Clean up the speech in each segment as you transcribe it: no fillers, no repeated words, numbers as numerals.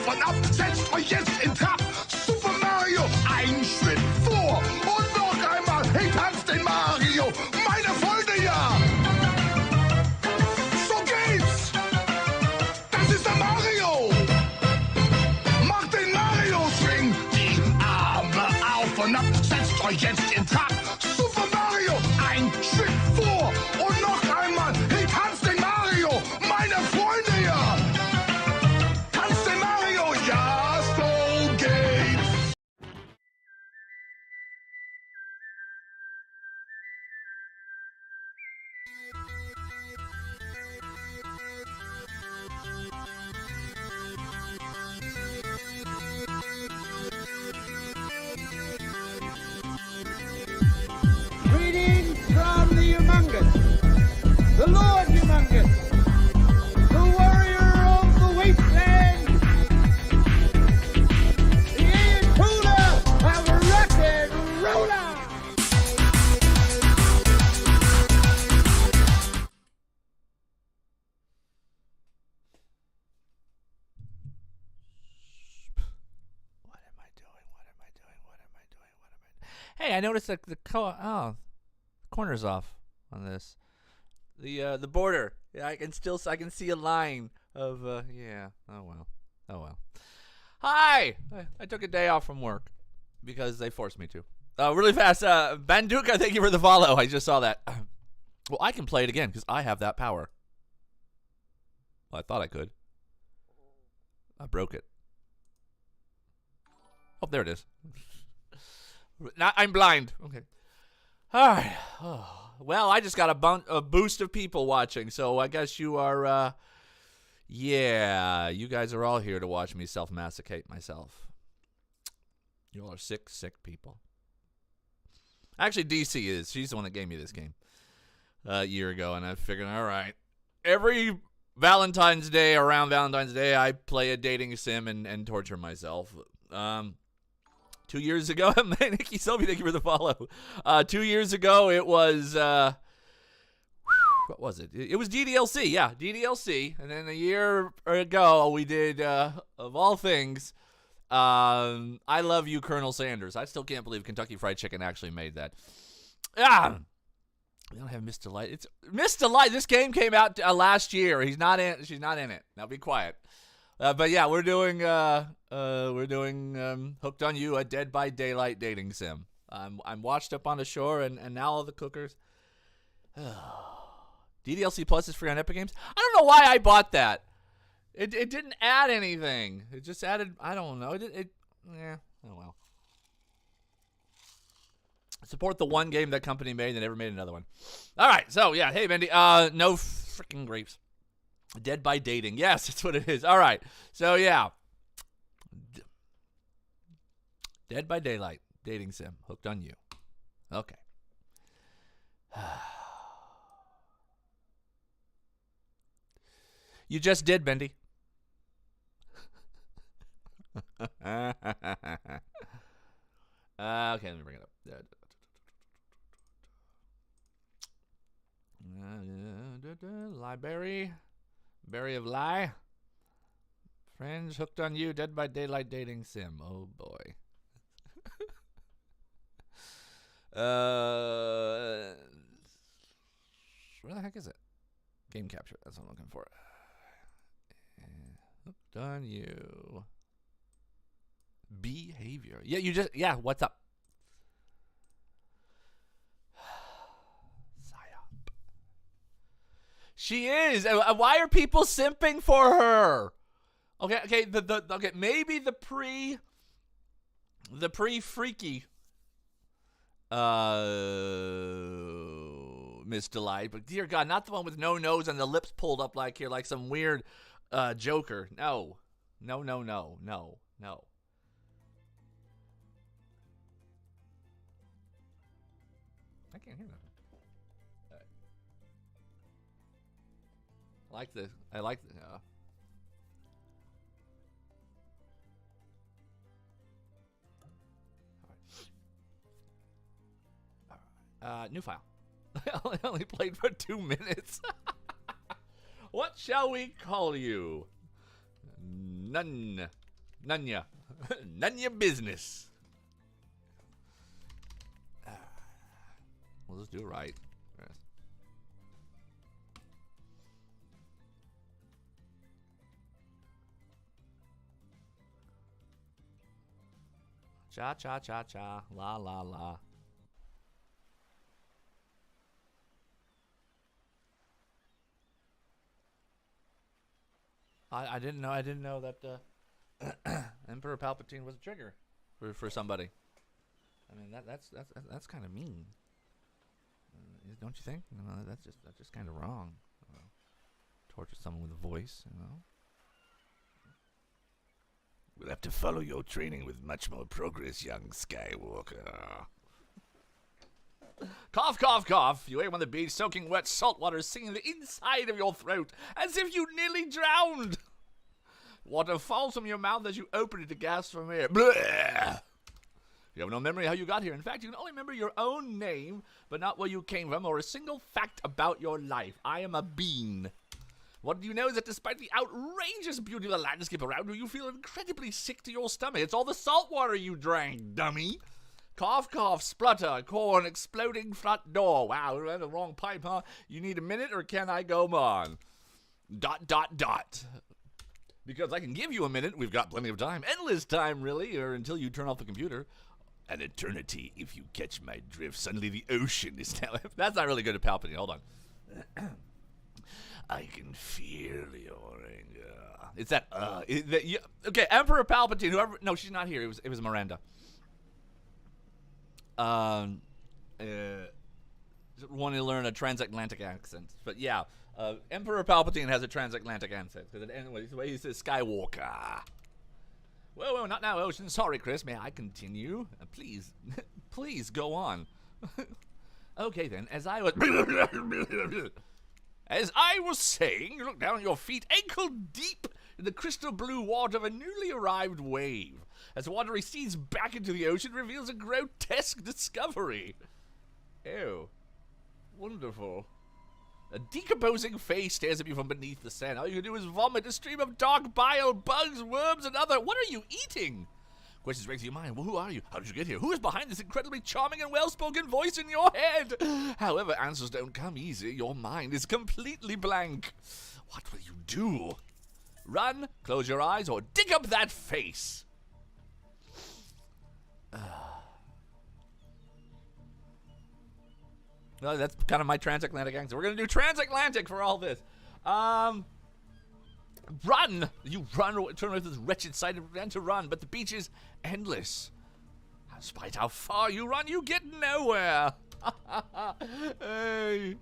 auf und ab, setzt euch jetzt in Trab. Super Mario, ein Schritt vor und noch einmal, hey, tanzt den Mario, meine Freunde, ja. So geht's. Das ist der Mario. Macht den Mario-Swing, die Arme auf und ab, setzt euch jetzt in Trab. Super Mario, ein Schritt vor und noch einmal, hey, tanzt den Mario, meine Freunde, ja. Tanzt den Mario, ja, so geht's. Greetings from the humongous, the Lord humongous, the warrior of the wasteland, the Ayatollah of rock and roller. What am I doing? What am I doing? What am I doing? What am I doing? Hey, I noticed that the corner's off on this. The border. Yeah, I can see a line of yeah. Oh well. Oh well. Hi. I took a day off from work because they forced me to. Really fast. Banduka, thank you for the follow. I just saw that. Well, I can play it again because I have that power. Well, I thought I could. I broke it. Oh, there it is. Now I'm blind. Okay. All right. Oh. Well, I just got a boost of people watching, so I guess you are, yeah, you guys are all here to watch me self-massacrate myself. You all are sick, sick people. Actually, DC is. She's the one that gave me this game a year ago, and I figured, all right, every Valentine's Day, around Valentine's Day, I play a dating sim and torture myself. 2 years ago, Nikki Sylvie, thank you for the follow. 2 years ago, it was, what was it? It was DDLC, yeah, DDLC. And then a year ago, we did, of all things, I Love You, Colonel Sanders. I still can't believe Kentucky Fried Chicken actually made that. We don't have Miss Delight. It's Miss Delight. This game came out last year. She's not in it. Now be quiet. But yeah, we're doing Hooked on You, a Dead by Daylight dating sim. I'm washed up on the shore, and now all the cookers. DDLC Plus is free on Epic Games. I don't know why I bought that. It didn't add anything. It just added, I don't know. Yeah. Oh well. Support the one game that company made. They never made another one. All right. So yeah. Hey, Bendy. No freaking grapes. Dead by dating. Yes, that's what it is. All right. So, yeah. Dead by Daylight. Dating sim. Hooked on You. Okay. You just did, Bendy. Okay, let me bring it up. Library. Berry of Lie. Friends, Hooked on You, Dead by Daylight dating sim. Oh boy. Where the heck is it? Game capture. That's what I'm looking for. Hooked on You. Behavior. Yeah, what's up? She is. Why are people simping for her? Okay. Okay. Maybe the pre-freaky, Miss Delight, but dear God, not the one with no nose and the lips pulled up like some weird Joker. No. I can't hear that. I like the new file. I only played for 2 minutes. What shall we call you? None. None ya. None ya business. We'll just do it right. Cha cha cha cha. La la la. I didn't know that Emperor Palpatine was a trigger for somebody. I mean that's kind of mean, don't you think? No, that's just kind of wrong. Torture someone with a voice, you know. We'll have to follow your training with much more progress, young Skywalker. Cough, cough, cough. You ate on the beach, soaking wet salt water, singing the inside of your throat, as if you nearly drowned. Water falls from your mouth as you open it to gasp for air. Blech. You have no memory how you got here. In fact, you can only remember your own name, but not where you came from or a single fact about your life. I am a bean. What do you know is that despite the outrageous beauty of the landscape around you, you feel incredibly sick to your stomach. It's all the salt water you drank, dummy. Cough, cough, splutter, corn, exploding front door. Wow, we had the wrong pipe, huh? You need a minute or can I go on? ... Because I can give you a minute. We've got plenty of time. Endless time, really, or until you turn off the computer. An eternity, if you catch my drift. Suddenly the ocean is now... That's not really good at Palpatine. Hold on. I can feel your anger. It's that, okay, Emperor Palpatine, whoever... No, she's not here. It was Miranda. Want to learn a transatlantic accent. But yeah, Emperor Palpatine has a transatlantic accent. Anyway, the way he says Skywalker. Whoa, not now, Ocean. Sorry, Chris. May I continue? Please, please go on. Okay, then. As I was saying, you look down at your feet, ankle deep in the crystal blue water of a newly arrived wave. As the water recedes back into the ocean, it reveals a grotesque discovery. Ew. Wonderful. A decomposing face stares at you from beneath the sand. All you can do is vomit a stream of dark bile, bugs, worms, and other... What are you eating? Questions race to your mind. Well, who are you? How did you get here? Who is behind this incredibly charming and well-spoken voice in your head? However, answers don't come easy. Your mind is completely blank. What will you do? Run, close your eyes, or dig up that face. Well, that's kind of my transatlantic accent. We're going to do transatlantic for all this. Run! You run, turn away from this wretched sight and begin to run, but the beach is endless. Despite how far you run, you get nowhere. Hey,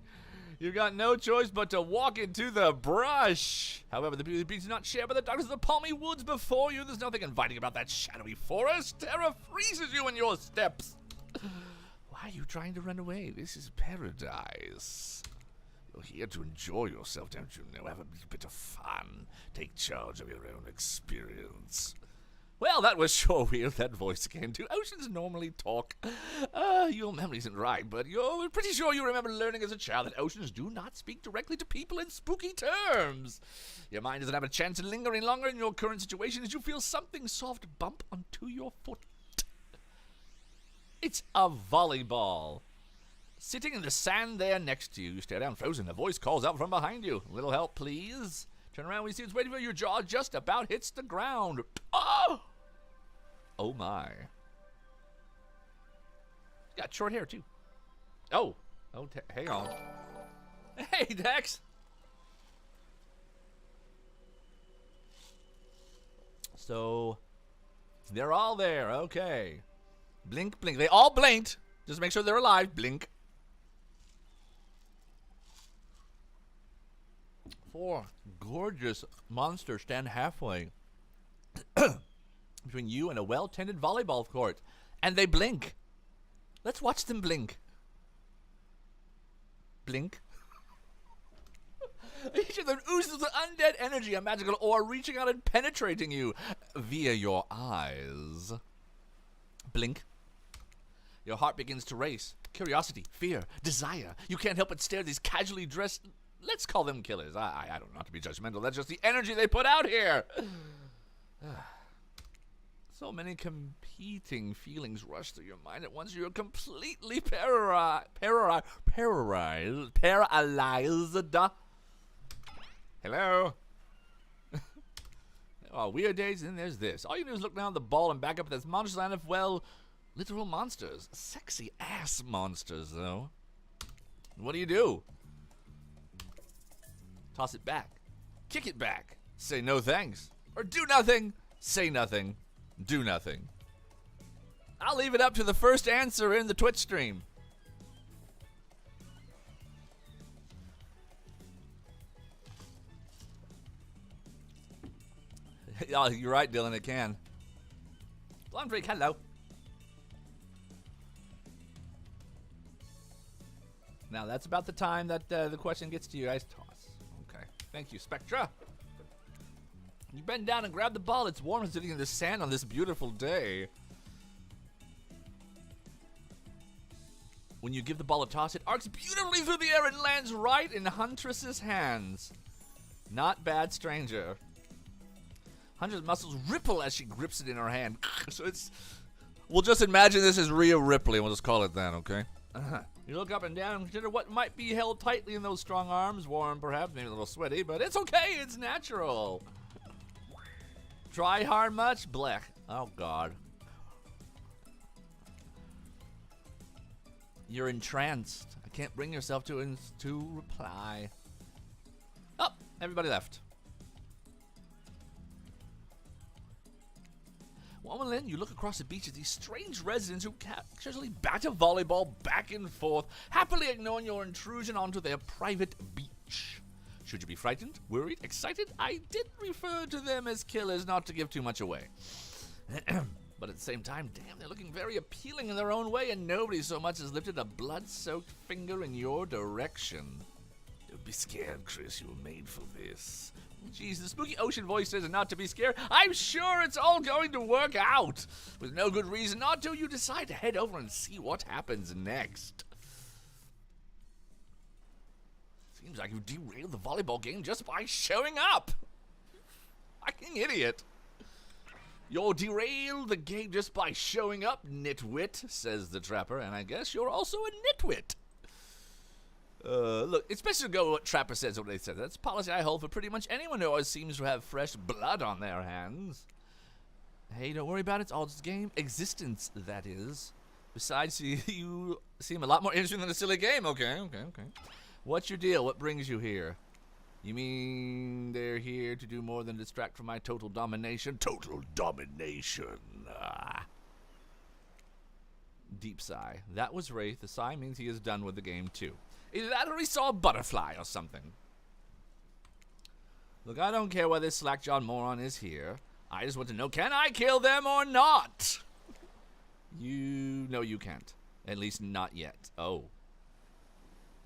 you got no choice but to walk into the brush. However, the beauty of the beach is not shared by the darkness of the palmy woods before you. There's nothing inviting about that shadowy forest. Terror freezes you in your steps. Why are you trying to run away? This is paradise. You're here to enjoy yourself, don't you know? Have a bit of fun. Take charge of your own experience. Well, that was sure weird, that voice again. Do oceans normally talk? Your memory isn't right, but you're pretty sure you remember learning as a child that oceans do not speak directly to people in spooky terms. Your mind doesn't have a chance of lingering longer in your current situation as you feel something soft bump onto your foot. It's a volleyball. Sitting in the sand there next to you, you stare down frozen. A voice calls out from behind you. A little help, please. Turn around when you see it's waiting for you. Your jaw just about hits the ground. Oh! Oh, my. Got short hair, too. Oh. Oh, hang on. Hey, Dex. So, they're all there. Okay. Blink, blink. They all blinked. Just make sure they're alive. Blink. 4 gorgeous monsters stand halfway between you and a well-tended volleyball court. And they blink. Let's watch them blink. Blink. Each of them oozes with undead energy, a magical aura reaching out and penetrating you via your eyes. Blink. Your heart begins to race. Curiosity, fear, desire. You can't help but stare at these casually dressed, let's call them killers. I don't know, not to be judgmental. That's just the energy they put out here. So many competing feelings rush through your mind at once. You're completely paralyzed. Hello? Oh, weird days, and then there's this. All you do is look down at the ball and back up at this monster land of, well, literal monsters. Sexy ass monsters, though. What do? Toss it back. Kick it back. Say no thanks. Or do nothing. Say nothing. Do nothing. I'll leave it up to the first answer in the Twitch stream. Oh, you're right, Dylan, it can. Blonde Freak, hello. Now, that's about the time that the question gets to you guys. Toss. Okay. Thank you, Spectra. You bend down and grab the ball. It's warm and sitting in the sand on this beautiful day. When you give the ball a toss, it arcs beautifully through the air and lands right in Huntress's hands. Not bad, stranger. Huntress' muscles ripple as she grips it in her hand. So it's... We'll just imagine this is Rhea Ripley, and we'll just call it that, okay? You look up and down and consider what might be held tightly in those strong arms. Warm, perhaps, maybe a little sweaty, but it's okay. It's natural. Try hard much? Blech. Oh, God. You're entranced. I can't bring yourself to reply. Oh, everybody left. Woman, you look across the beach at these strange residents who casually bat a volleyball back and forth, happily ignoring your intrusion onto their private beach. Should you be frightened, worried, excited? I did refer to them as killers, not to give too much away. But at the same time, damn, they're looking very appealing in their own way, and nobody so much as lifted a blood-soaked finger in your direction. Don't be scared, Chris. You were made for this. Jeez, the spooky ocean voice says not to be scared. I'm sure it's all going to work out. With no good reason not to, you decide to head over and see what happens next. Seems like you derailed the volleyball game just by showing up. Fucking idiot. You'll derail the game just by showing up, nitwit, says the trapper, and I guess you're also a nitwit. Look, it's best to go with what Trapper says what they said. That's policy I hold for pretty much anyone who always seems to have fresh blood on their hands. Hey, don't worry about it. It's all just a game. Existence, that is. Besides, you seem a lot more interesting than a silly game. Okay. What's your deal? What brings you here? You mean they're here to do more than distract from my total domination? Total domination. Deep sigh. That was Wraith. The sigh means he is done with the game, too. Either that or he saw a butterfly or something. Look, I don't care why this slackjawed moron is here. I just want to know, can I kill them or not? You know you can't. At least not yet. Oh.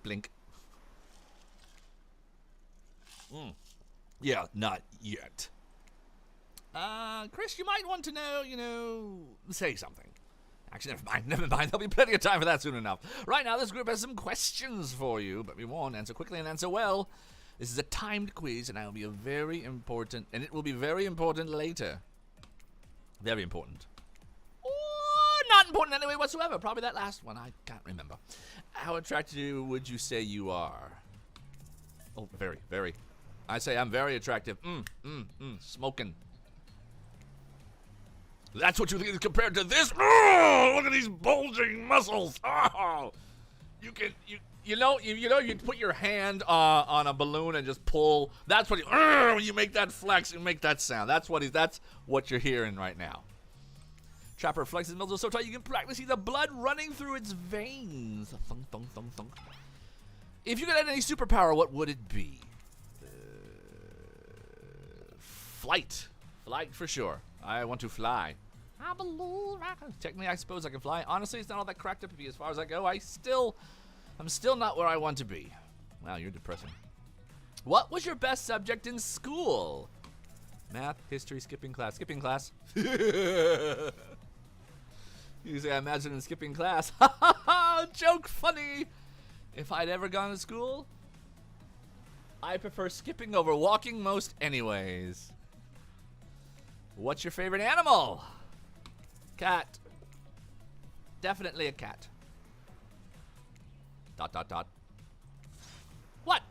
Blink. Yeah, not yet. Chris, you might want to know, say something. Actually, never mind. There'll be plenty of time for that soon enough. Right now, this group has some questions for you, but we won't answer quickly and answer well. This is a timed quiz, and it will be very important later. Very important. Or not important anyway whatsoever. Probably that last one. I can't remember. How attractive would you say you are? Oh, very, very. I say I'm very attractive. Smoking. That's what you think is compared to this? Oh, look at these bulging muscles. Oh, you put your hand on a balloon and just pull. That's what when you make that flex, you make that sound. That's what you're hearing right now. Trapper flexes his muscles so tight you can practically see the blood running through its veins. Thunk, thunk, thunk, thunk. If you could add any superpower, what would it be? Flight. Flight for sure. I want to fly. I believe I can. Technically, I suppose I can fly. Honestly, it's not all that cracked up to be as far as I go. I'm still not where I want to be. Wow, you're depressing. What was your best subject in school? Math, history, skipping class. Skipping class. You say, I imagine in skipping class. Ha ha ha! Joke funny. If I'd ever gone to school, I prefer skipping over walking most anyways. What's your favorite animal? Cat. Definitely a cat. ... What?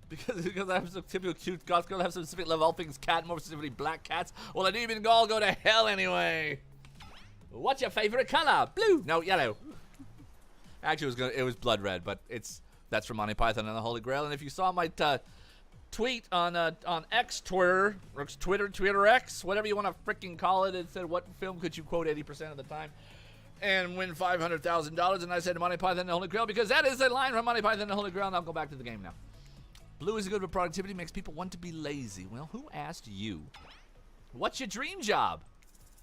Because I have some typical cute goth girl, I have some specific love all things cat, more specifically black cats. Well, I didn't even all go to hell anyway. What's your favorite color? Blue. No, yellow. Actually, it was blood red, but that's from Monty Python and the Holy Grail. And if you saw my tweet on X Twitter, or Twitter X, whatever you want to freaking call it, it said, what film could you quote 80% of the time and win $500,000? And I said Monty Python and the Holy Grail, because that is a line from Monty Python and the Holy Grail, and I'll go back to the game now. Blue is good for productivity, makes people want to be lazy. Well, who asked you? What's your dream job?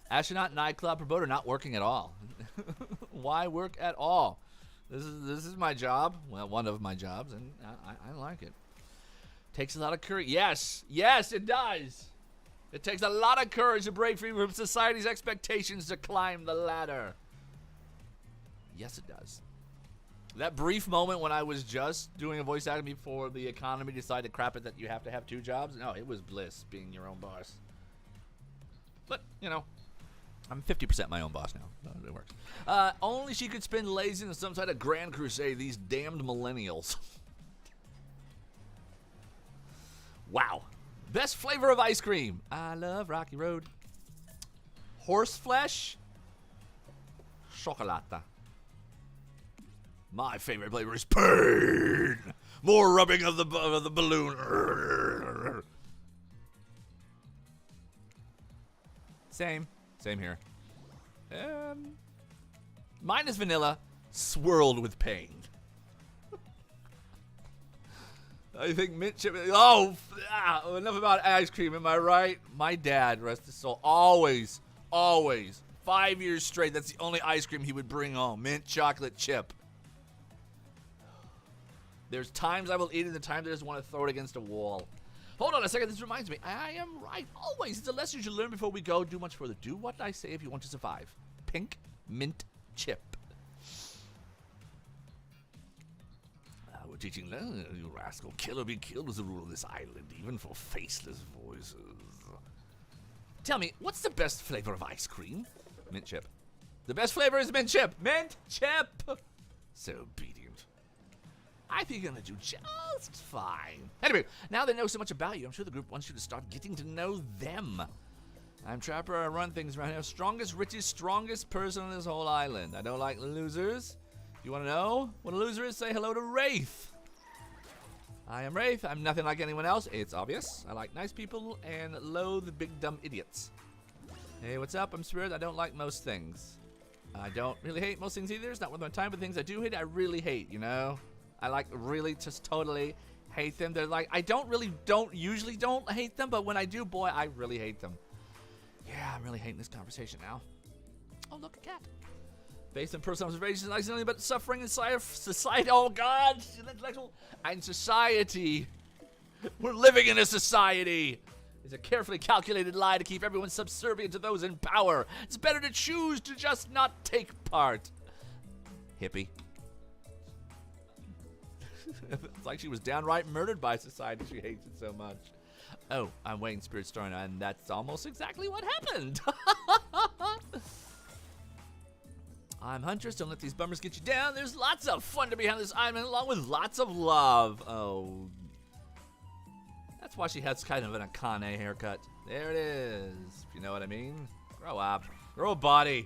Astronaut, nightclub promoter, not working at all. Why work at all? This is my job. Well, one of my jobs, and I like it. Takes a lot of courage. Yes, it does. It takes a lot of courage to break free from society's expectations to climb the ladder. Yes, it does. That brief moment when I was just doing a voice acting before the economy decided to crap it that you have to have two jobs. No, it was bliss being your own boss. But, I'm 50% my own boss now. It works. Only she could spend lazy in some sort of grand crusade. These damned millennials. Wow. Best flavor of ice cream. I love Rocky Road. Horse flesh. Chocolata. My favorite flavor is pain. More rubbing of the balloon. Same here. Mine is vanilla, swirled with pain. I think mint chip. Enough about ice cream. Am I right? My dad, rest his soul, always, 5 years straight. That's the only ice cream he would bring home. Mint chocolate chip. There's times I will eat it, and the times I just want to throw it against a wall. Hold on a second, this reminds me. I am right, always. It's a lesson you should learn before we go. Do much further. Do what I say if you want to survive. Pink mint chip. We're teaching, you rascal. Kill or be killed was the rule of this island, even for faceless voices. Tell me, what's the best flavor of ice cream? Mint chip. The best flavor is mint chip. Mint chip! So obedient. I think you're going to do just fine. Anyway, now they know so much about you, I'm sure the group wants you to start getting to know them. I'm Trapper, I run things around here. Strongest, richest, strongest person on this whole island. I don't like losers. You want to know what a loser is? Say hello to Wraith. I am Wraith. I'm nothing like anyone else. It's obvious. I like nice people and loathe big dumb idiots. Hey, what's up? I'm Spirit. I don't like most things. I don't really hate most things either. It's not worth my time, but things I do hate, I really hate, I like really just totally hate them. They're like, I usually don't hate them, but when I do, boy, I really hate them. Yeah, I'm really hating this conversation now. Oh, look, a cat. Based on personal observations, not only but suffering inside of society. Oh, God. Intellectual and society. We're living in a society. It's a carefully calculated lie to keep everyone subservient to those in power. It's better to choose to just not take part. Hippie. It's like she was downright murdered by society. She hates it so much. Oh, I'm waiting Spirit Story now, and that's almost exactly what happened. I'm Huntress. Don't let these bummers get you down. There's lots of fun to be had on this island, along with lots of love. Oh. That's why she has kind of an Akane haircut. There it is. If you know what I mean. Grow up. Grow a body.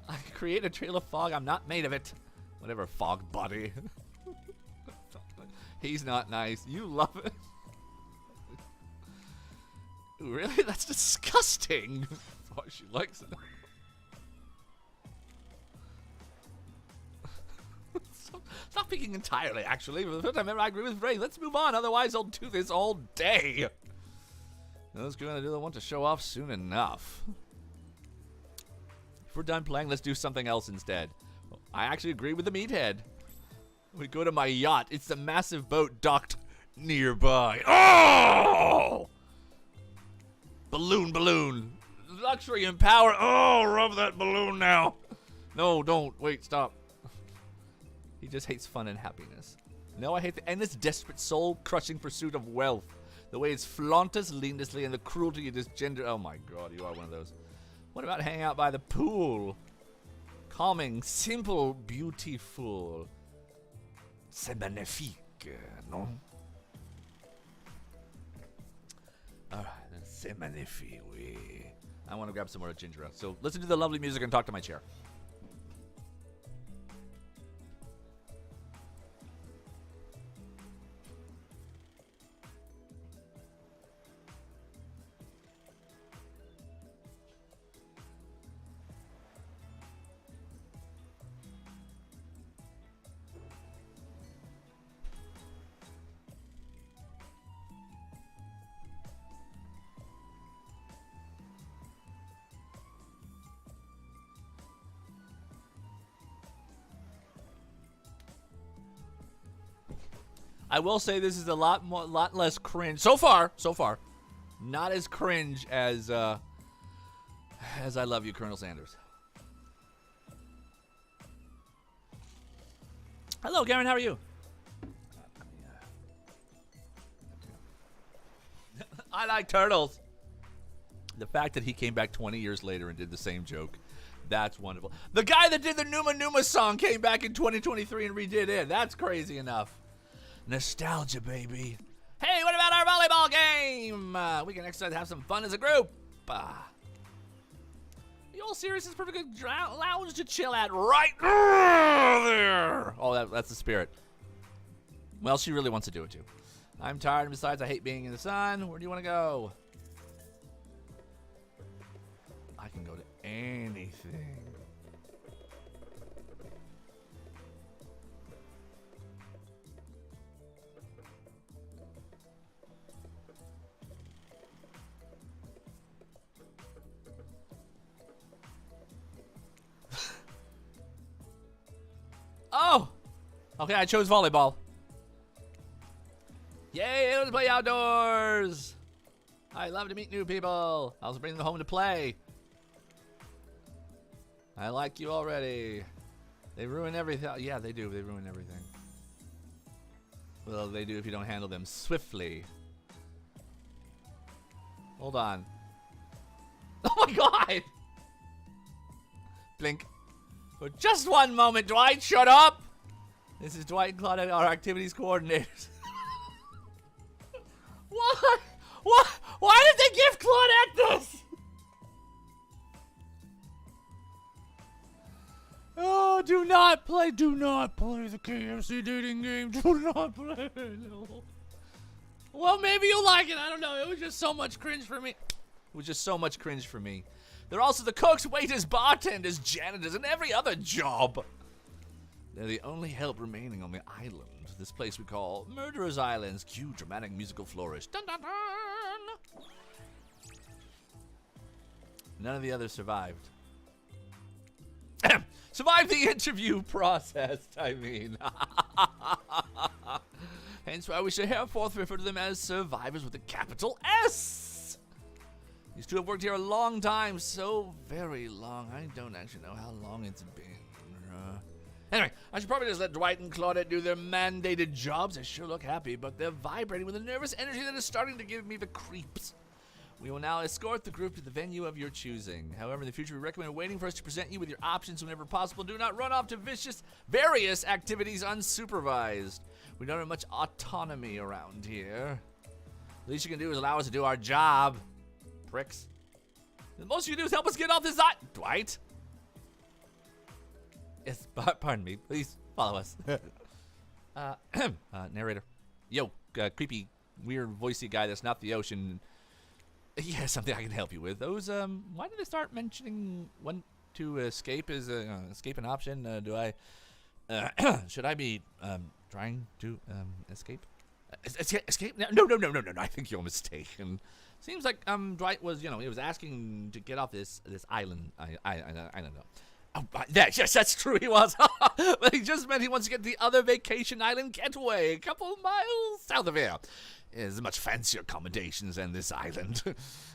I create a trail of fog. I'm not made of it. Whatever, fog body. He's not nice. You love it. Really? That's disgusting. That's why she likes it. Stop picking entirely, actually. For the first time ever, I agree with Ray. Let's move on, otherwise I'll do this all day. Those going to do the want to show off soon enough. If we're done playing, let's do something else instead. I actually agree with the meathead. We go to my yacht. It's the massive boat docked nearby. Oh! Balloon. Luxury and power. Oh, rub that balloon now. No, don't. Wait, stop. He just hates fun and happiness. No, I hate the endless, desperate, soul-crushing pursuit of wealth. The way it's flauntus, leannessly, and the cruelty of this gender. Oh my God, you are one of those. What about hanging out by the pool? Calming, simple, beautiful. C'est magnifique, non? Alright, c'est magnifique, oui. I want to grab some more ginger ale. So listen to the lovely music and talk to my chair. I will say this is a lot less cringe so far. Not as cringe as I Love You, Colonel Sanders. Hello, Karen. How are you? I like turtles. The fact that he came back 20 years later and did the same joke, that's wonderful. The guy that did the Numa Numa song came back in 2023 and redid it. That's crazy enough. Nostalgia, baby. Hey, what about our volleyball game? We can exercise, have some fun as a group. The old serious is perfect lounge to chill at right there. Oh, that's the spirit. Well, she really wants to do it too. I'm tired, and besides, I hate being in the sun. Where do you want to go? I can go to anything. Oh! Okay, I chose volleyball. Yay, let's play outdoors! I love to meet new people. I also bring them home to play. I like you already. They ruin everything. Yeah, they do. They ruin everything. Well, they do if you don't handle them swiftly. Hold on. Oh my God! Blink. For just one moment, Dwight, shut up! This is Dwight and Claudette, our activities coordinators. What? What? Why did they give Claudette this? Oh, do not play the KFC dating game. Do not play. No. Well, maybe you'll like it. I don't know. It was just so much cringe for me. They're also the cooks, waiters, bartenders, janitors, and every other job. They're the only help remaining on the island. This place we call Murderer's Island's cue dramatic musical flourish. Dun, dun, dun. None of the others survived. Survived the interview process, I mean. Hence why we should henceforth refer to them as survivors with a capital S. These two have worked here a long time, so very long. I don't actually know how long it's been. Anyway, I should probably just let Dwight and Claudette do their mandated jobs. They sure look happy, but they're vibrating with a nervous energy that is starting to give me the creeps. We will now escort the group to the venue of your choosing. However, in the future, we recommend waiting for us to present you with your options whenever possible. Do not run off to various activities unsupervised. We don't have much autonomy around here. The least you can do is allow us to do our job. Pricks. The most you can do is help us get off this island. Dwight? Yes, pardon me. Please follow us. Narrator. Yo, creepy, weird, voicey guy that's not the ocean. Yeah, something I can help you with. Those, why did they start mentioning when to escape is escape an option? Do I, should I be, trying to, escape? Escape? No, I think you're mistaken. Seems like, Dwight was, he was asking to get off this island. I don't know. Oh, yes, that's true, he was. But he just meant he wants to get to the other vacation island getaway, a couple of miles south of here. There's much fancier accommodations than this island.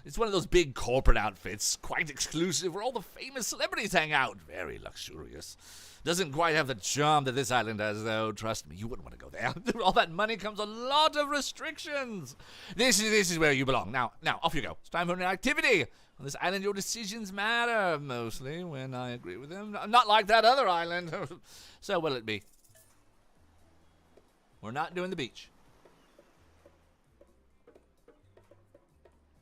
It's one of those big corporate outfits, quite exclusive, where all the famous celebrities hang out. Very luxurious. Doesn't quite have the charm that this island has, though. Trust me, you wouldn't want to go there. All that money comes a lot of restrictions. This is where you belong. Now, off you go. It's time for an activity. On this island, your decisions matter, mostly, when I agree with them. Not like that other island. So what'll it be? We're not doing the beach.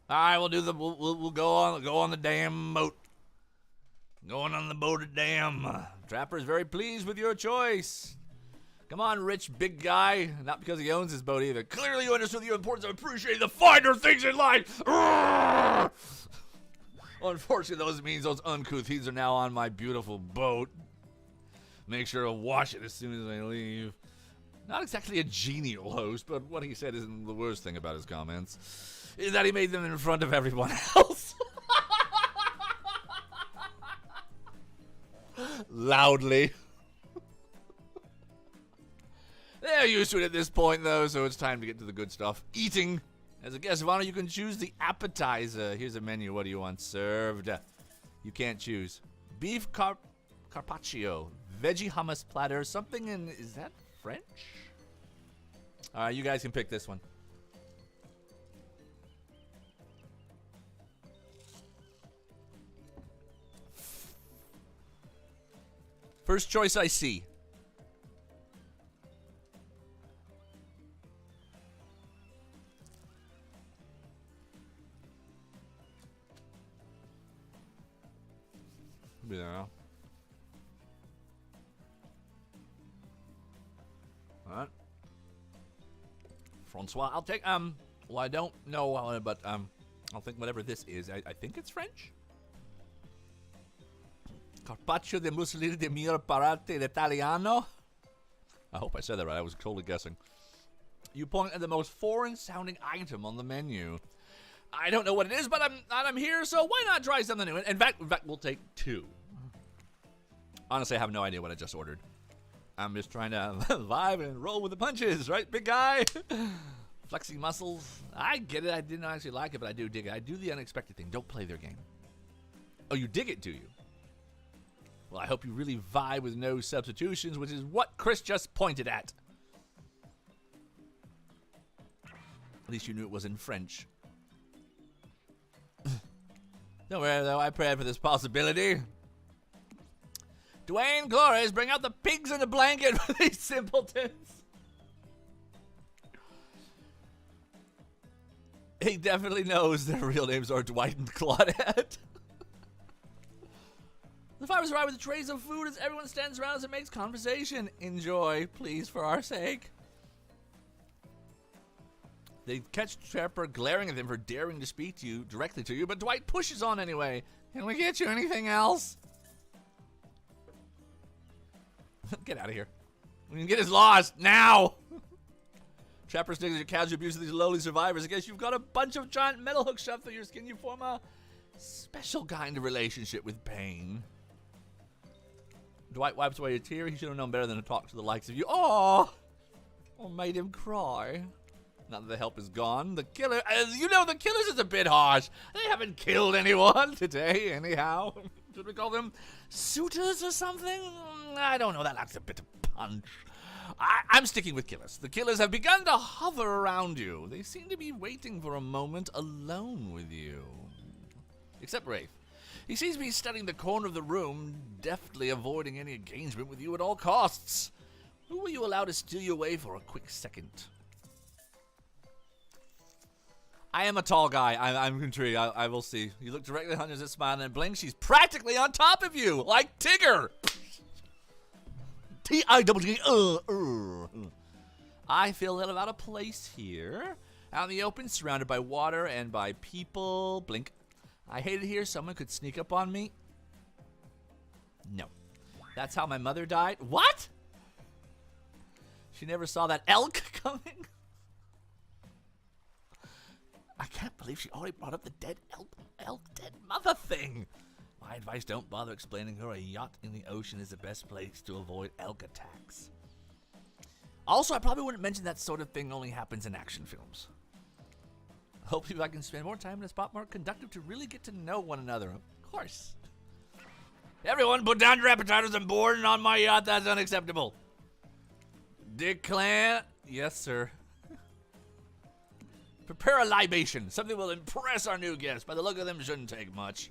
All right, we'll do the. We'll go on the damn boat. Going on the boat at damn. Trapper's very pleased with your choice. Come on, rich big guy. Not because he owns his boat either. Clearly, you understood the importance of appreciating the finer things in life. Unfortunately, those means those uncouth heathens are now on my beautiful boat. Make sure to wash it as soon as I leave. Not exactly a genial host, but what he said isn't the worst thing about his comments. Is that he made them in front of everyone else. Loudly. They're used to it at this point, though, so it's time to get to the good stuff. Eating. As a guest of honor, you can choose the appetizer. Here's a menu. What do you want served? You can't choose. Beef carpaccio. Veggie hummus platter. Something in... Is that French? All right, you guys can pick this one. First choice I see. Be there now. All right. Francois, I'll take, well, I don't know, but, I'll think whatever this is. I think it's French? Carpaccio di mussolini di mio parate l'italiano? I hope I said that right. I was totally guessing. You point at the most foreign-sounding item on the menu. I don't know what it is, but I'm here, so why not try something new? In fact, we'll take two. Honestly, I have no idea what I just ordered. I'm just trying to vibe and roll with the punches, right, big guy? Flexing muscles. I get it. I didn't actually like it, but I do dig it. I do the unexpected thing. Don't play their game. Oh, you dig it, do you? Well, I hope you really vibe with no substitutions, which is what Chris just pointed at. At least you knew it was in French. Don't worry, though. I prayed for this possibility. Dwayne Glores, bring out the pigs in the blanket for these simpletons. He definitely knows their real names are Dwight and Claudette. The fire was right with the trays of food as everyone stands around as it makes conversation. Enjoy, please, for our sake. They catch Trapper glaring at them for daring to speak to you, directly to you, but Dwight pushes on anyway. Can we get you anything else? Get out of here. We can get us lost, now! Trapper sniggers your casual abuse of these lowly survivors. I guess you've got a bunch of giant metal hooks shoved through your skin. You form a special kind of relationship with pain. Dwight wipes away a tear. He should have known better than to talk to the likes of you. Oh, made him cry. Now that the help is gone, the killer, you know, the killers is a bit harsh. They haven't killed anyone today, anyhow. Should we call them suitors or something? I don't know. That lacks a bit of punch. I'm sticking with killers. The killers have begun to hover around you. They seem to be waiting for a moment alone with you. Except Rafe. He seems to be studying the corner of the room, deftly avoiding any engagement with you at all costs. Who will you allow to steal you away for a quick second? I am a tall guy. I'm intrigued. I will see. You look directly at Hunter's at smile and blink. She's practically on top of you, like Tigger. T-I-W-G. I feel a little out of place here. Out in the open, surrounded by water and by people. Blink. I hate it here. Someone could sneak up on me. No. That's how my mother died. What? She never saw that elk coming? I can't believe she already brought up the dead elk dead mother thing. My advice, don't bother explaining her a yacht in the ocean is the best place to avoid elk attacks. Also, I probably wouldn't mention that sort of thing only happens in action films. Hopefully I can spend more time in a spot more conductive to really get to know one another. Of course. Everyone put down your appetizers and boarding on my yacht. That's unacceptable. Dick Clan. Yes, sir. Prepare a libation. Something will impress our new guests. By the look of them, shouldn't take much.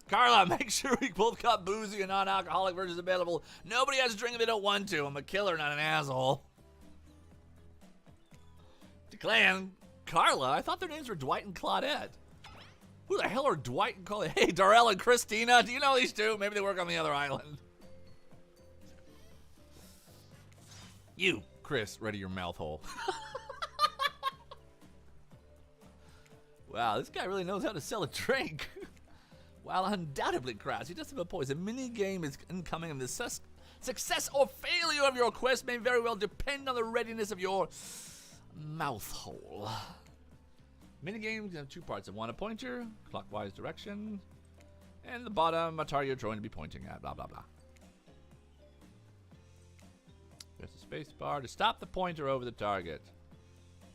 Carla, make sure we both got boozy and non-alcoholic versions available. Nobody has a drink if they don't want to. I'm a killer, not an asshole. Declan, Carla, I thought their names were Dwight and Claudette. Who the hell are Dwight and Claudette? Hey, Darrell and Christina, do you know these two? Maybe they work on the other island. You, Chris, ready your mouth hole. Wow, this guy really knows how to sell a drink. While undoubtedly crass, he does have a point. The mini-game is incoming, and the success or failure of your quest may very well depend on the readiness of your mouth hole. Minigames have two parts. One, a pointer, clockwise direction, and the bottom, a target you're trying to be pointing at, blah, blah, blah. Press the space bar to stop the pointer over the target.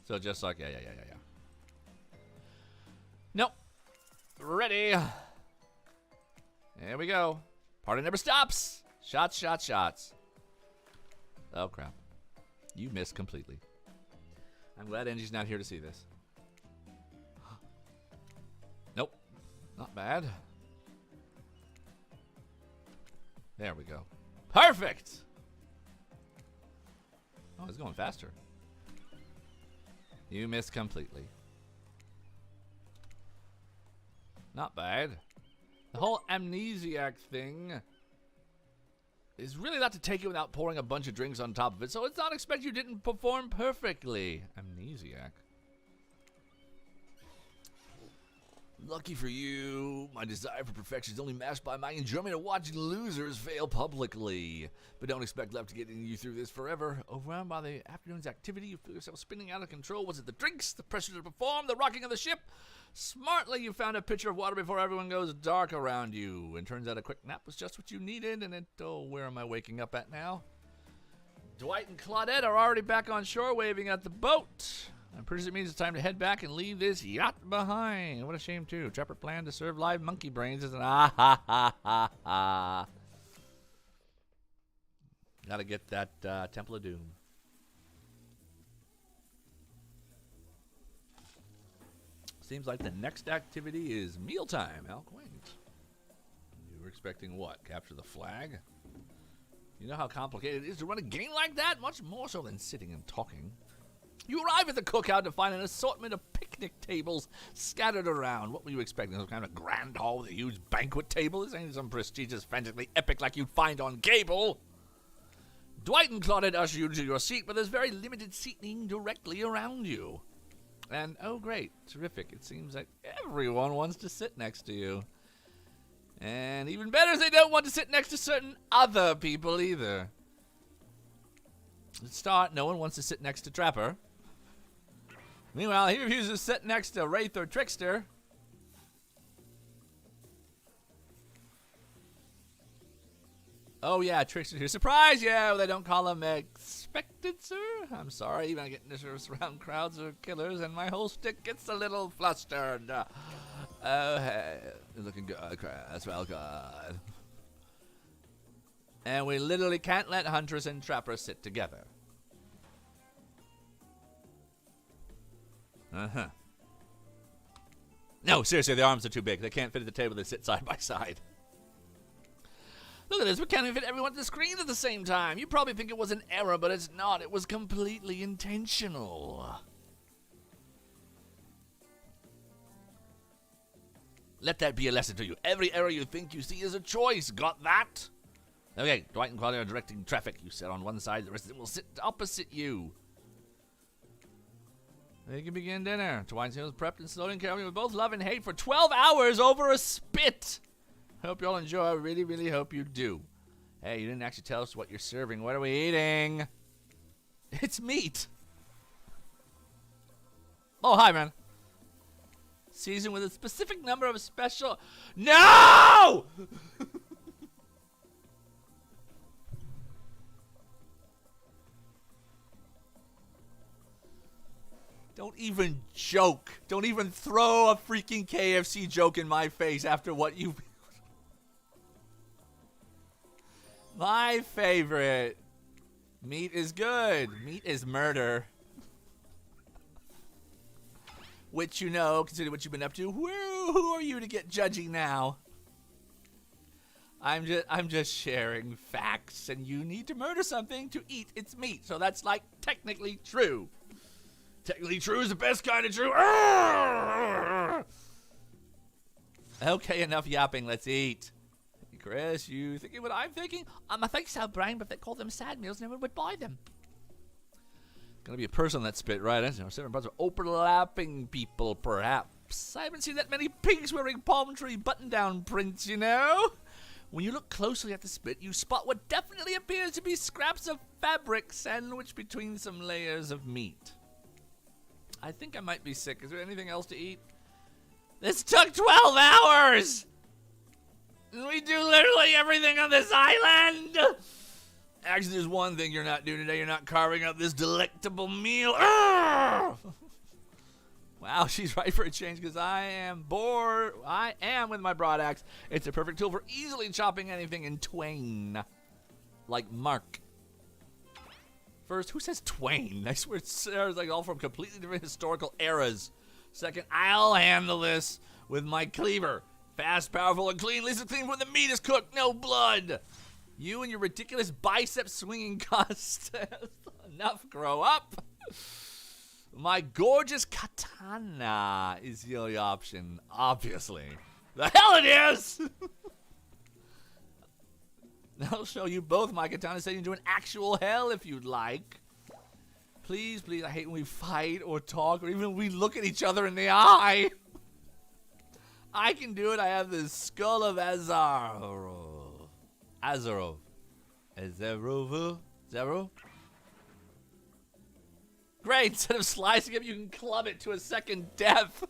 So just like, yeah. Nope. Ready. There we go. Party never stops. Shots. Oh, crap. You missed completely. I'm glad Angie's not here to see this. Nope. Not bad. There we go. Perfect! Oh, it's going faster. You missed completely. Not bad. The whole amnesiac thing is really not to take it without pouring a bunch of drinks on top of it, so it's not expected you didn't perform perfectly. Amnesiac. Lucky for you, my desire for perfection is only matched by my enjoyment of watching losers fail publicly. But don't expect love to get you through this forever. Overwhelmed by the afternoon's activity, you feel yourself spinning out of control. Was it the drinks, the pressure to perform, the rocking of the ship? Smartly, you found a pitcher of water before everyone goes dark around you. And turns out a quick nap was just what you needed. And it, oh, where am I waking up at now? Dwight and Claudette are already back on shore waving at the boat. I'm pretty sure it means it's time to head back and leave this yacht behind. What a shame, too. Trapper planned to serve live monkey brains as an ah-ha-ha-ha-ha. Gotta get that Temple of Doom. Seems like the next activity is mealtime. How quaint. You were expecting what? Capture the flag? You know how complicated it is to run a game like that? Much more so than sitting and talking. You arrive at the cookout to find an assortment of picnic tables scattered around. What were you expecting? Some kind of a grand hall with a huge banquet table? This ain't some prestigious, frantically epic like you'd find on cable. Dwight and Claudette usher you to your seat, but there's very limited seating directly around you. And, oh great, terrific. It seems like everyone wants to sit next to you. And even better is they don't want to sit next to certain other people either. Let's start. No one wants to sit next to Trapper. Meanwhile, he refuses to sit next to Wraith or Trickster. Oh yeah, Trickster here. Surprise! Yeah, well, they don't call him expected, sir. I'm sorry, even getting nervous around crowds of killers, and my whole stick gets a little flustered. Oh, hey, looking good, as well, God. And we literally can't let Huntress and Trapper sit together. Uh-huh. No, seriously, the arms are too big. They can't fit at the table. They sit side by side. Look at this. We can't even fit everyone at the screen at the same time. You probably think it was an error, but it's not. It was completely intentional. Let that be a lesson to you. Every error you think you see is a choice. Got that? Okay, Dwight and Claudia are directing traffic. You sit on one side, the rest of them will sit opposite you. They can begin dinner. Dwight's meal is prepped and slowly and carefully with both love and hate for 12 hours over a spit. Hope you all enjoy. I really, really hope you do. Hey, you didn't actually tell us what you're serving. What are we eating? It's meat. Oh, hi, man. Seasoned with a specific number of special... No! Don't even joke. Don't even throw a freaking KFC joke in my face after what you... My favorite. Meat is good. Meat is murder. Which you know, consider what you've been up to. Who are you to get judgy now? I'm just sharing facts, and you need to murder something to eat its meat. So that's like technically true. Technically true is the best kind of true. Okay, enough yapping. Let's eat. Chris, you thinking what I'm thinking? I think so, Brian, but if they called them sad meals, no one would buy them. Gonna be a person that spit right into 7 parts of overlapping people, perhaps. I haven't seen that many pigs wearing palm tree button-down prints, you know? When you look closely at the spit, you spot what definitely appears to be scraps of fabric sandwiched between some layers of meat. I think I might be sick. Is there anything else to eat? This took 12 hours! And we do literally everything on this island! Actually, there's one thing you're not doing today. You're not carving up this delectable meal. Wow, she's right for a change because I am bored. I am with my broad axe. It's a perfect tool for easily chopping anything in twain. Like Mark. First, who says twain? I swear it's like all from completely different historical eras. Second, I'll handle this with my cleaver. Fast, powerful, and clean. At least it's clean when the meat is cooked. No blood. You and your ridiculous bicep swinging contest. Enough, grow up. My gorgeous katana is the only option, obviously. The hell it is! I'll show you both my katana setting into an actual hell if you'd like. Please, please, I hate when we fight or talk or even when we look at each other in the eye. I can do it. I have the skull of Azarov. Azarov. Zero? Great. Instead of slicing him, you can club it to a second death.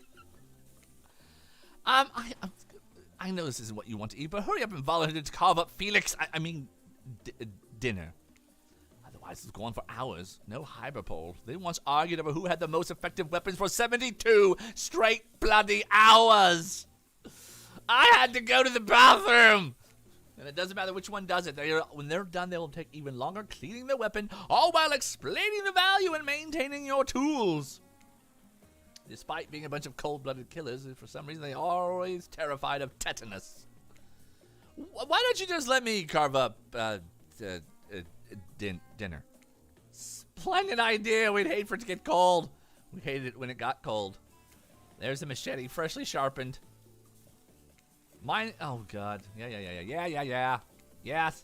I know this isn't what you want to eat, but hurry up and volunteer to carve up Felix. I mean, dinner. Otherwise, it's going on for hours. No hyperpole. They once argued over who had the most effective weapons for 72 straight bloody hours. I had to go to the bathroom. And it doesn't matter which one does it. When they're done, they will take even longer cleaning the weapon, all while explaining the value and maintaining your tools. Despite being a bunch of cold-blooded killers, for some reason they are always terrified of tetanus. Why don't you just let me carve up dinner? Splendid idea. We'd hate for it to get cold. We hated it when it got cold. There's a machete, freshly sharpened. Mine. Oh God. Yeah. Yes.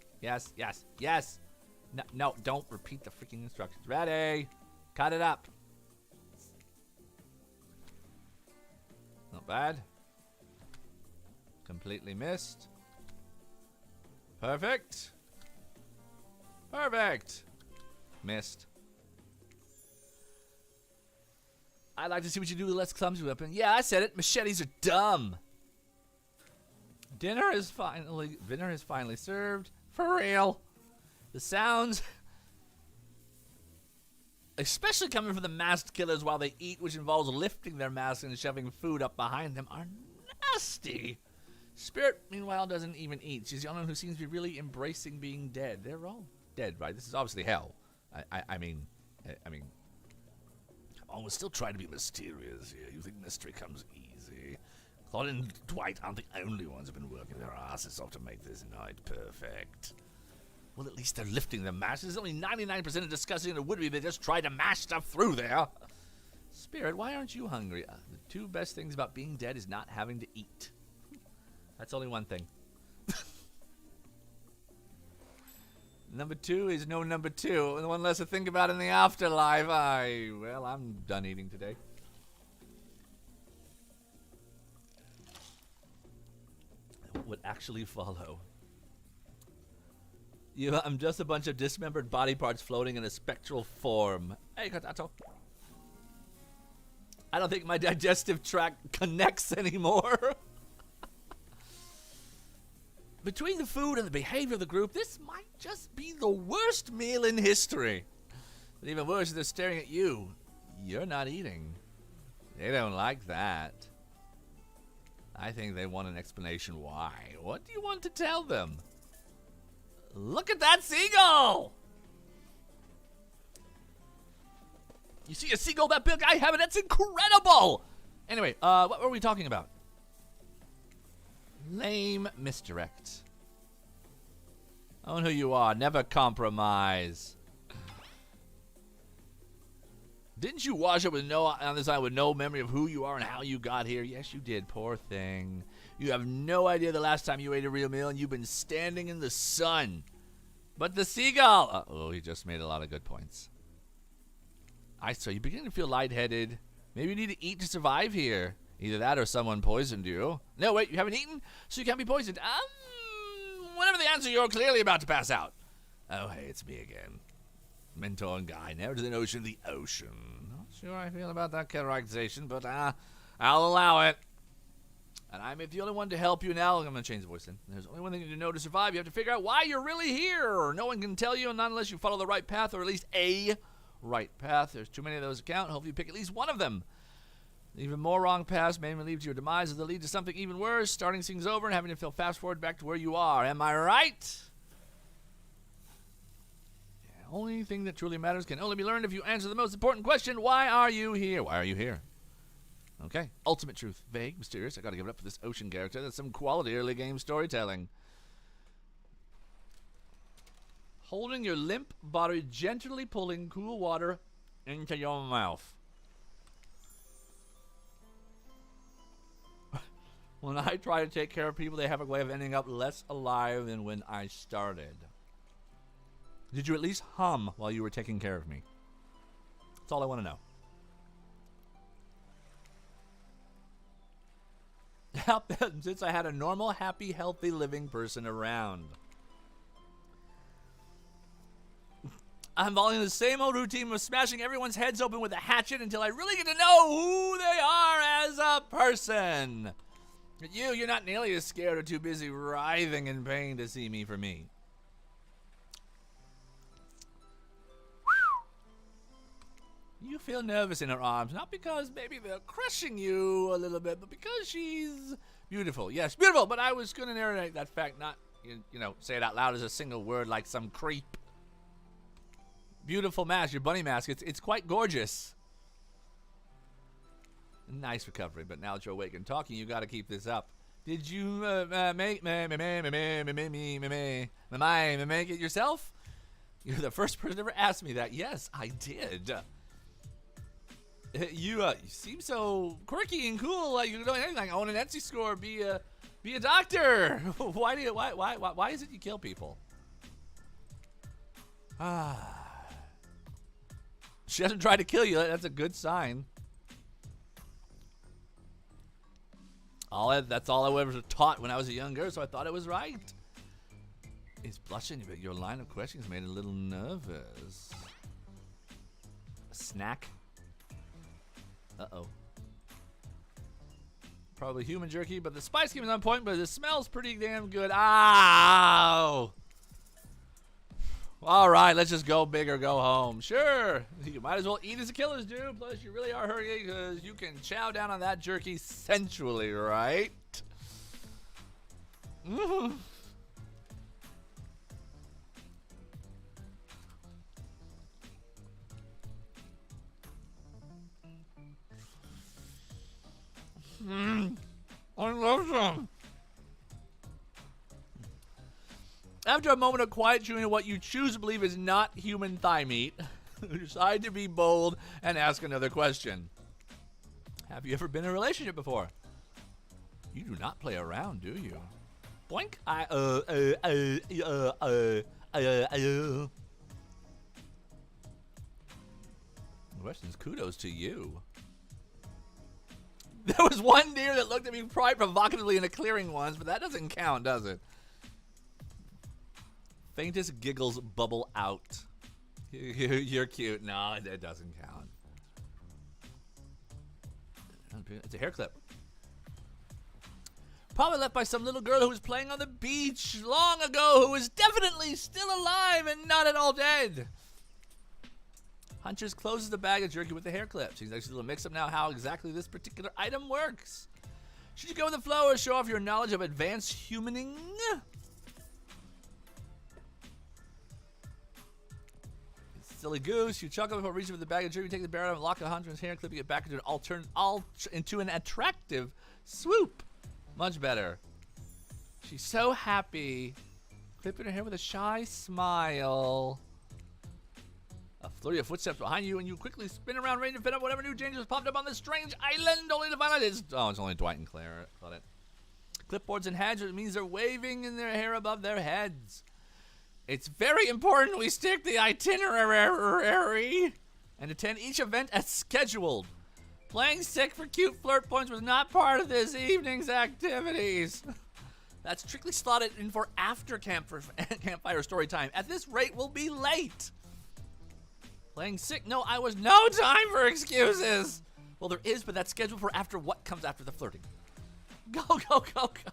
No, don't repeat the freaking instructions. Ready? Cut it up. Not bad. Completely missed. Perfect. Missed. I'd like to see what you do with a less clumsy weapon. Yeah, I said it. Machetes are dumb. Dinner is finally served. For real. The sounds, especially coming from the masked killers while they eat, which involves lifting their masks and shoving food up behind them, are nasty. Spirit, meanwhile, doesn't even eat. She's the only one who seems to be really embracing being dead. They're all dead, right? This is obviously hell. I mean, come on, we're still trying to be mysterious here. You think mystery comes easy? Claude and Dwight aren't the only ones who've been working their asses off to make this night perfect. Well, at least they're lifting their masks. There's only 99% of disgusting it would be they just tried to mash stuff through there. Spirit, why aren't you hungry? The two best things about being dead is not having to eat. That's only one thing. Number 2 is no number 2. And one less to think about in the afterlife. Well, I'm done eating today. What would actually follow? I'm just a bunch of dismembered body parts floating in a spectral form. Hey, Katato. I don't think my digestive tract connects anymore. Between the food and the behavior of the group, this might just be the worst meal in history. But even worse, they're staring at you. You're not eating. They don't like that. I think they want an explanation why. What do you want to tell them? Look at that seagull! You see a seagull that big? I have it. That's incredible! Anyway, what were we talking about? Lame misdirect. Own who you are. Never compromise. Didn't you wash up on this island with no memory of who you are and how you got here? Yes, you did. Poor thing. You have no idea the last time you ate a real meal, and you've been standing in the sun. But the seagull... Uh-oh, he just made a lot of good points. I saw you beginning to feel lightheaded. Maybe you need to eat to survive here. Either that or someone poisoned you. No, wait, you haven't eaten? So you can't be poisoned. Whatever the answer, you're clearly about to pass out. Oh, hey, it's me again. Mentor and guy, never to the notion of the ocean. Not sure how I feel about that characterization, but I'll allow it. And I'm the only one to help you now. I'm going to change the voice then. There's only one thing you know to survive. You have to figure out why you're really here. No one can tell you, not unless you follow the right path, or at least a right path. There's too many of those to count. Hopefully you pick at least one of them. Even more wrong paths may lead to your demise, or they'll lead to something even worse, starting things over and having to feel fast forward back to where you are. Am I right? The only thing that truly matters can only be learned if you answer the most important question: why are you here? Why are you here? Okay. Ultimate truth. Vague, mysterious. I gotta give it up for this ocean character. That's some quality early game storytelling. Holding your limp body, gently pulling cool water into your mouth. When I try to take care of people, they have a way of ending up less alive than when I started. Did you at least hum while you were taking care of me? That's all I want to know. Since I had a normal, happy, healthy, living person around. I'm following the same old routine of smashing everyone's heads open with a hatchet until I really get to know who they are as a person. But you're not nearly as scared or too busy writhing in pain to see me for me. You feel nervous in her arms, not because maybe they're crushing you a little bit, but because she's beautiful. Yes, beautiful, but I was going to narrate that fact, not, say it out loud as a single word like some creep. Beautiful mask, your bunny mask, it's quite gorgeous. Nice recovery, but now that you're awake and talking, you got to keep this up. Did you make it yourself? You're the first person to ever ask me that. Yes, I did. You seem so quirky and cool. Like you're doing anything. Like own an Etsy store, be a doctor. Why is it you kill people? She hasn't tried to kill you. That's a good sign. That's all I ever taught when I was a young girl, so I thought it was right. It's blushing, but your line of questions made it a little nervous. A snack? Uh-oh. Probably human jerky, but the spice game is on point, but it smells pretty damn good. Ow! All right, let's just go big or go home. Sure, you might as well eat as the killers do. Plus, you really are hurting because you can chow down on that jerky sensually, right? Mm-hmm. I love some. After a moment of quiet chewing of what you choose to believe is not human thigh meat, you decide to be bold and ask another question. Have you ever been in a relationship before? You do not play around, do you? Boink. Questions, kudos to you. There was one deer that looked at me quite provocatively in the clearing once, but that doesn't count, does it? Faintest giggles bubble out. You're cute. No, it doesn't count. It's a hair clip. Probably left by some little girl who was playing on the beach long ago, who is definitely still alive and not at all dead. Huntress closes the bag of jerky with the hair clip. She's actually a little mix up now how exactly this particular item works. Should you go with the flow or show off your knowledge of advanced humaning? Silly goose, you chuckle before reaching for the bag of jerky, take the barrel and lock the Huntress hair clip, get back into an attractive swoop. Much better. She's so happy. Clipping her hair with a shy smile. A flurry of footsteps behind you, and you quickly spin around, ready to fit up whatever new dangers popped up on this strange island, only to find out it's only Dwight and Claire. I thought it. Clipboards and hedges, it means they're waving in their hair above their heads. It's very important we stick the itinerary and attend each event as scheduled. Playing sick for cute flirt points was not part of this evening's activities. That's strictly slotted in for after campfire story time. At this rate, we'll be late. Playing sick? No, I was no time for excuses. Well, there is, but that's scheduled for after what comes after the flirting. Go, go, go, go.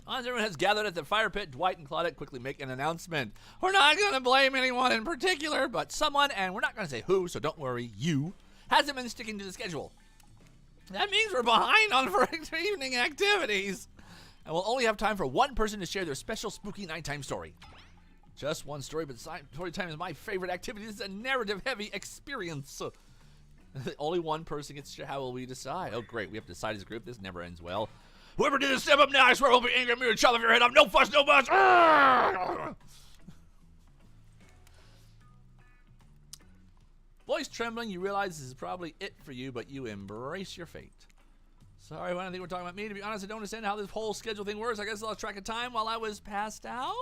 As everyone has gathered at the fire pit, Dwight and Claudette quickly make an announcement. We're not going to blame anyone in particular, but someone, and we're not going to say who, so don't worry, you, hasn't been sticking to the schedule. That means we're behind on for evening activities. And we'll only have time for one person to share their special spooky nighttime story. Just one story, but story time is my favorite activity. This is a narrative-heavy experience. Only one person gets to share. How will we decide? Oh, great. We have to decide as a group. This never ends well. Whoever did this, step up now. I swear we'll be angry at me and chop off your head off. No fuss, no fuss. Voice trembling, you realize this is probably it for you, but you embrace your fate. Sorry, I don't think we're talking about me. To be honest, I don't understand how this whole schedule thing works. I guess I lost track of time while I was passed out.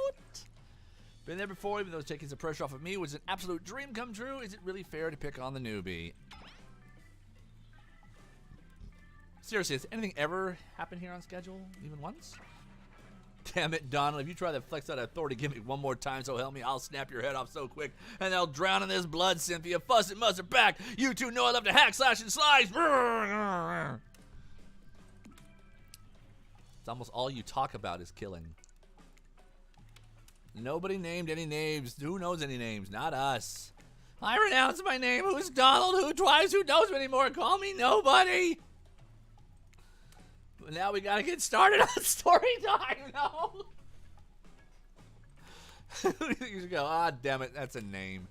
Been there before, even though it's taking some pressure off of me. Was an absolute dream come true? Is it really fair to pick on the newbie? Seriously, has anything ever happened here on schedule? Even once? Damn it, Donald. If you try to flex that authority, give me one more time, so help me, I'll snap your head off so quick, and I'll drown in this blood, Cynthia. Fuss and muss are back. You two know I love to hack, slash, and slice. It's almost all you talk about is killing. Nobody named any names. Who knows any names? Not us. I renounce my name. Who's Donald? Who twice? Who knows me anymore? Call me nobody. But now we gotta get started on story time. No. You should go. Ah, damn it. That's a name.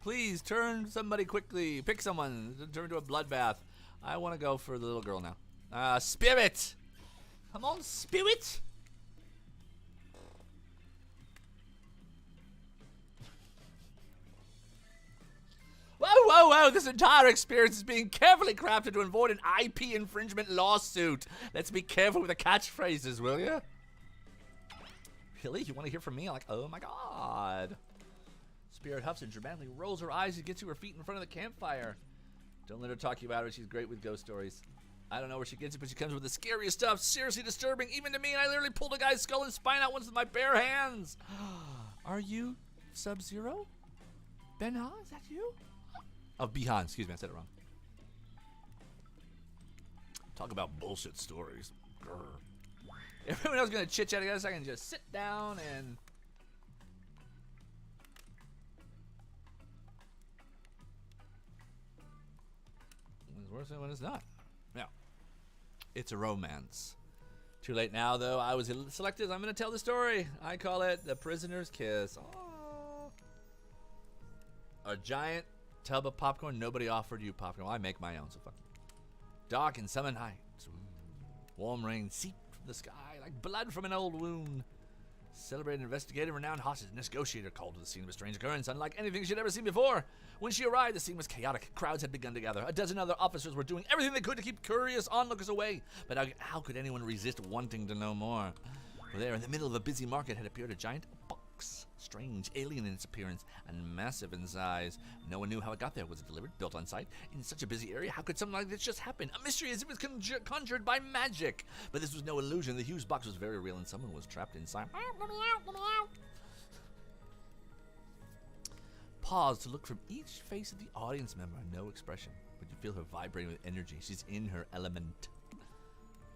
Please turn somebody quickly. Pick someone. Turn into a bloodbath. I want to go for the little girl now. Spirit. Come on, Spirit. Whoa, whoa, whoa, this entire experience is being carefully crafted to avoid an IP infringement lawsuit. Let's be careful with the catchphrases, will you? Really? You want to hear from me? I'm like, oh my god. Spirit huffs and dramatically rolls her eyes and gets to her feet in front of the campfire. Don't let her talk you about it. She's great with ghost stories. I don't know where she gets it, but she comes with the scariest stuff. Seriously disturbing, even to me. I literally pulled a guy's skull and spine out once with my bare hands. Are you Sub-Zero? Ben-Ha, is that you? Oh, Bihan, excuse me, I said it wrong. Talk about bullshit stories. Grr. Everyone else is going to chit-chat together so I can just sit down and... It's worse than when it's not. Now, it's a romance. Too late now, though. I was selected. I'm going to tell the story. I call it The Prisoner's Kiss. Aww. A giant tub of popcorn. Nobody offered you popcorn. Well, I make my own, so fuck you. Dark and summer nights. Warm rain seeped from the sky like blood from an old wound. Celebrated investigator, renowned hostage negotiator called to the scene of a strange occurrence, unlike anything she'd ever seen before. When she arrived, the scene was chaotic. Crowds had begun to gather. A dozen other officers were doing everything they could to keep curious onlookers away. But how could anyone resist wanting to know more? There, in the middle of a busy market, had appeared a giant box. Strange, alien in its appearance, and massive in size. No one knew how it got there. Was it delivered, built on site? In such a busy area, how could something like this just happen? A mystery as if it was conjured by magic. But this was no illusion. The huge box was very real, and someone was trapped inside. paused to look from each face of the audience member. No expression, but you feel her vibrating with energy. She's in her element.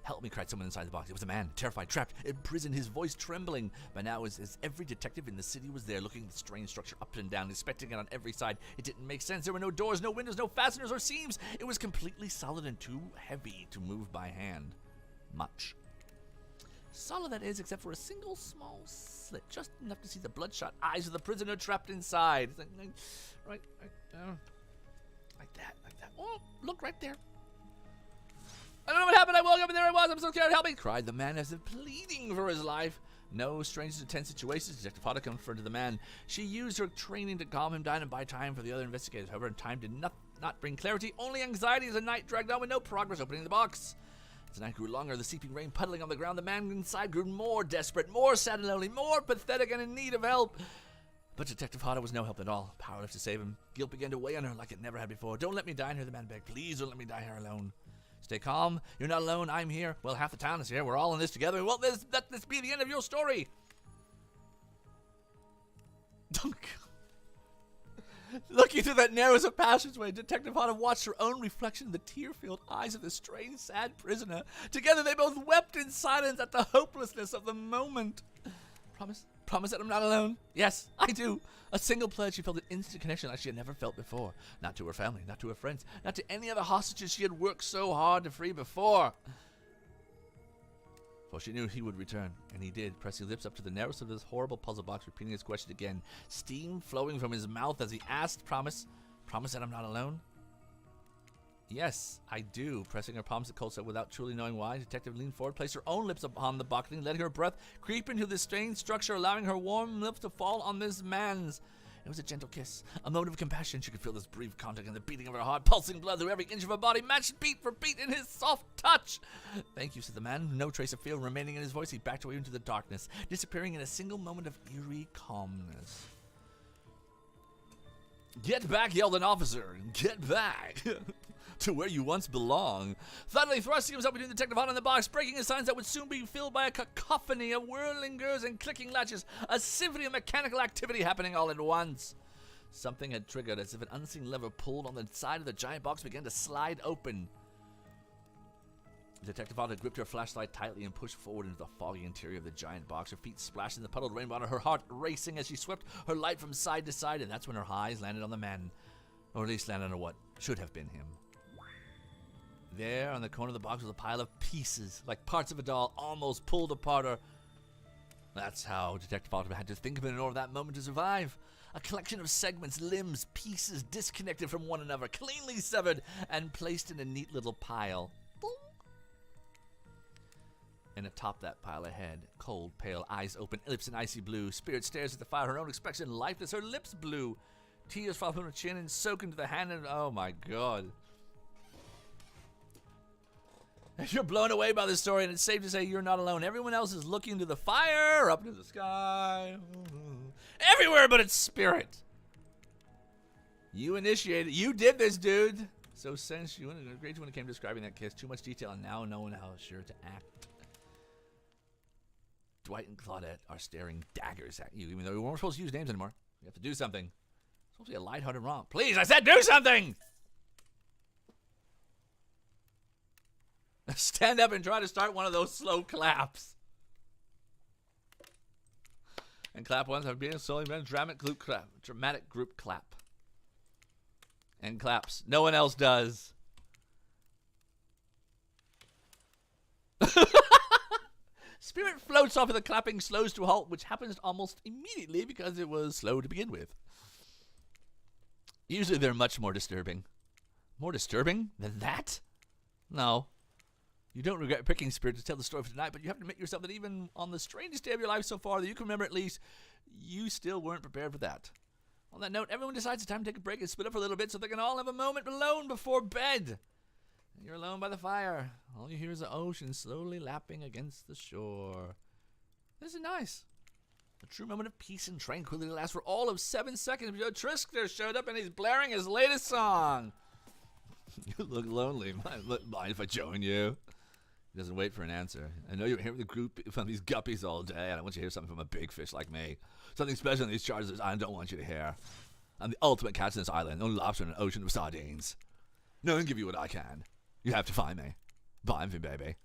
"Help me," cried someone inside the box. It was a man, terrified, trapped, imprisoned, his voice trembling. By now, as every detective in the city was there, looking at the strange structure up and down, inspecting it on every side. It didn't make sense. There were no doors, no windows, no fasteners or seams. It was completely solid and too heavy to move by hand. Much. Solid, that is, except for a single small slit, just enough to see the bloodshot eyes of the prisoner trapped inside. It's like that. Oh, look right there. "I don't know what happened. I woke up and there I was. I'm so scared. Help me," cried the man as if pleading for his life. No stranger to tense situations. Detective Potter confronted the man. She used her training to calm him down and buy time for the other investigators. However, time did not bring clarity, only anxiety as the night dragged on with no progress opening the box. As the night grew longer, the seeping rain puddling on the ground, the man inside grew more desperate, more sad and lonely, more pathetic and in need of help. But Detective Potter was no help at all, powerless to save him. Guilt began to weigh on her like it never had before. "Don't let me die here," the man begged. "Please don't let me die here alone." "Stay calm. You're not alone. I'm here. Well, half the town is here. We're all in this together. Well, let this be the end of your story." Looking through that narrows of passageway, Detective Potter watched her own reflection in the tear-filled eyes of the strange, sad prisoner. Together, they both wept in silence at the hopelessness of the moment. Promise that I'm not alone?" "Yes, I do." A single pledge. She felt an instant connection like she had never felt before. Not to her family, not to her friends, not to any other hostages she had worked so hard to free before. For she knew he would return, and he did, pressing lips up to the narrows of this horrible puzzle box, repeating his question again, steam flowing from his mouth as he asked, Promise that I'm not alone?" "Yes, I do." Pressing her palms to cold sweat without truly knowing why, Detective leaned forward, placed her own lips upon the buckling, letting her breath creep into the strange structure, allowing her warm lips to fall on this man's. It was a gentle kiss, a moment of compassion. She could feel this brief contact and the beating of her heart, pulsing blood through every inch of her body, matched beat for beat in his soft touch. "Thank you," said the man, no trace of fear remaining in his voice. He backed away into the darkness, disappearing in a single moment of eerie calmness. "Get back," yelled an officer. "Get back." "To where you once belong." Suddenly thrusting himself between the Detective Potter and the box, breaking his silence that would soon be filled by a cacophony of whirling gears and clicking latches, a symphony of mechanical activity happening all at once. Something had triggered, as if an unseen lever pulled on the side of the giant box began to slide open. Detective Potter gripped her flashlight tightly and pushed forward into the foggy interior of the giant box. Her feet splashed in the puddled rainwater, her heart racing as she swept her light from side to side, and that's when her eyes landed on the man. Or at least landed on what should have been him. There, on the corner of the box, was a pile of pieces, like parts of a doll, almost pulled apart. Or that's how Detective Potter had to think of it in order that moment to survive. A collection of segments, limbs, pieces disconnected from one another, cleanly severed, and placed in a neat little pile. Boom. And atop that pile ahead, cold, pale, eyes open, lips in icy blue, Spirit stares at the fire, her own expression lifeless, her lips blue. Tears fall from her chin and soak into the hand, and oh my god. If you're blown away by this story, and it's safe to say you're not alone. Everyone else is looking into the fire, up into the sky, everywhere but its Spirit. You initiated, you did this, dude. So since you agreed when it came to describing that kiss, too much detail, and now no one else sure to act. Dwight and Claudette are staring daggers at you, even though we weren't supposed to use names anymore. You have to do something. It's supposed to be a lighthearted romp. Please, I said do something! Stand up and try to start one of those slow claps. And clap once. I'm being slowly dramatic group clap. And claps. No one else does. Spirit floats off and the clapping slows to a halt, which happens almost immediately because it was slow to begin with. Usually they're much more disturbing. More disturbing than that? No. You don't regret picking Spirit to tell the story for tonight, but you have to admit yourself that even on the strangest day of your life so far that you can remember at least, you still weren't prepared for that. On that note, everyone decides it's time to take a break and split up for a little bit so they can all have a moment alone before bed. You're alone by the fire. All you hear is the ocean slowly lapping against the shore. This is nice. A true moment of peace and tranquility lasts for all of 7 seconds before Triskler showed up and he's blaring his latest song. You look lonely. Mind if I join you? He doesn't wait for an answer. I know you're here with a group from these guppies all day, and I want you to hear something from a big fish like me. Something special in these charges I don't want you to hear. I'm the ultimate catch on this island. No lobster in an ocean of sardines. No one can give you what I can. You have to find me. Find me, baby.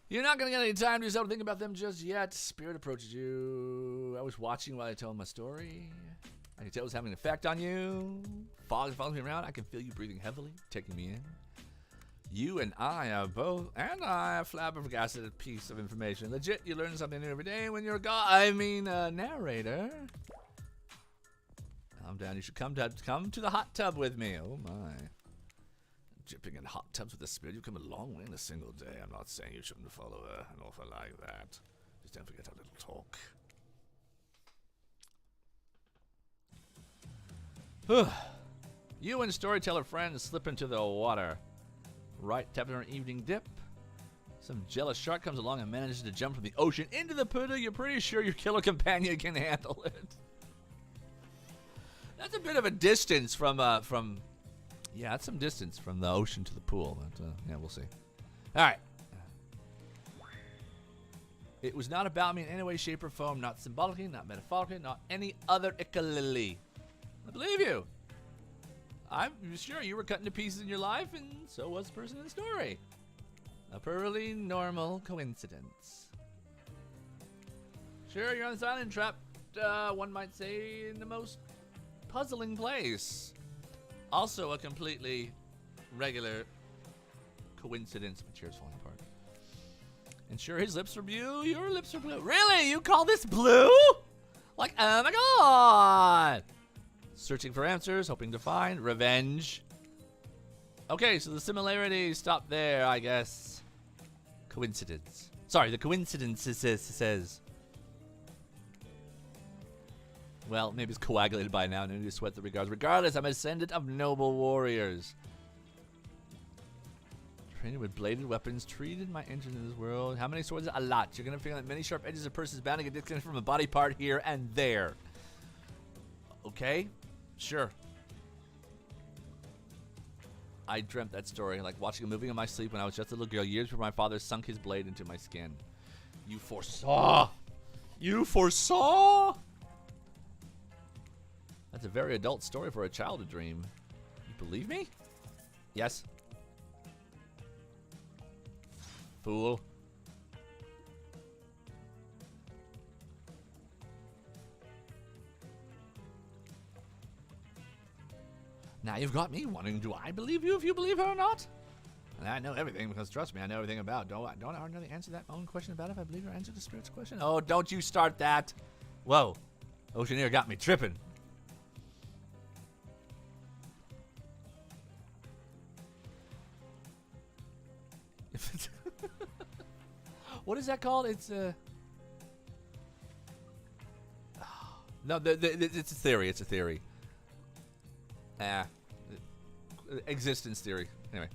You're not going to get any time to yourself to think about them just yet. Spirit approaches you. I was watching while I told my story. I can tell it's having an effect on you. Fog follows me around. I can feel you breathing heavily, taking me in. You and I are both, and I, a flabbergasted piece of information. Legit, you learn something new every day when you're narrator. Calm down. You should come to the hot tub with me. Oh, my. Dipping in hot tubs with the spirit, you've come a long way in a single day. I'm not saying you shouldn't follow an offer like that. Just don't forget our little talk. You and storyteller friends slip into the water. Right, tapping an evening dip. Some jealous shark comes along and manages to jump from the ocean into the pool. You're pretty sure your killer companion can handle it. That's a bit of a distance from yeah, that's some distance from the ocean to the pool. But, yeah, we'll see. All right. It was not about me in any way, shape, or form. Not symbolically, not metaphorically, not any other ikalili. I believe you. I'm sure you were cut into pieces in your life, and so was the person in the story. A perfectly normal coincidence. Sure, you're on this island trapped, one might say, in the most puzzling place. Also a completely regular coincidence. My chair's falling apart. And sure, his lips are blue, your lips are blue. Really? You call this blue? Like, oh my god! Searching for answers, hoping to find revenge. Okay, so the similarities stop there, I guess. Coincidence. Sorry, the coincidence says. Well, maybe it's coagulated by now. No need to sweat the regards. Regardless, I'm a descendant of noble warriors. Trained with bladed weapons, treated my entrance in this world. How many swords? A lot. You're going to figure that many sharp edges of a person is bound to get disconnected from a body part here and there. Okay? Sure. I dreamt that story, like watching a movie in my sleep when I was just a little girl, years before my father sunk his blade into my skin. You foresaw! You foresaw! That's a very adult story for a child to dream. You believe me? Yes. Fool. Now you've got me wondering, do I believe you if you believe her or not? And I know everything because, trust me, I know everything about. Don't I already know the answer to that own question about if I believe her answer to Spirit's question? Oh, don't you start that. Whoa. Oceaneer got me tripping. What is that called? It's no, it's a theory. It's a theory. Existence theory. Anyway,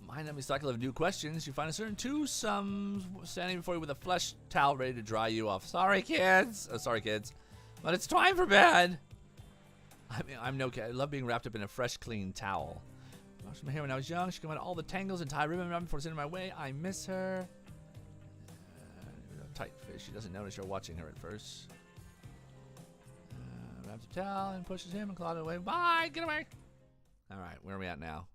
mind every cycle of new questions. You find a certain two sums standing before you with a flesh towel ready to dry you off. Sorry, kids. Oh, sorry, kids. But it's time for bed. I mean, I'm no kid. I love being wrapped up in a fresh, clean towel. I washed my hair when I was young. She came out all the tangles and tie ribbon around before it's in my way. I miss her. Tight fish. She doesn't notice you're watching her at first. Grabs a towel and pushes him and claws away. Bye! Get away! Alright, where are we at now?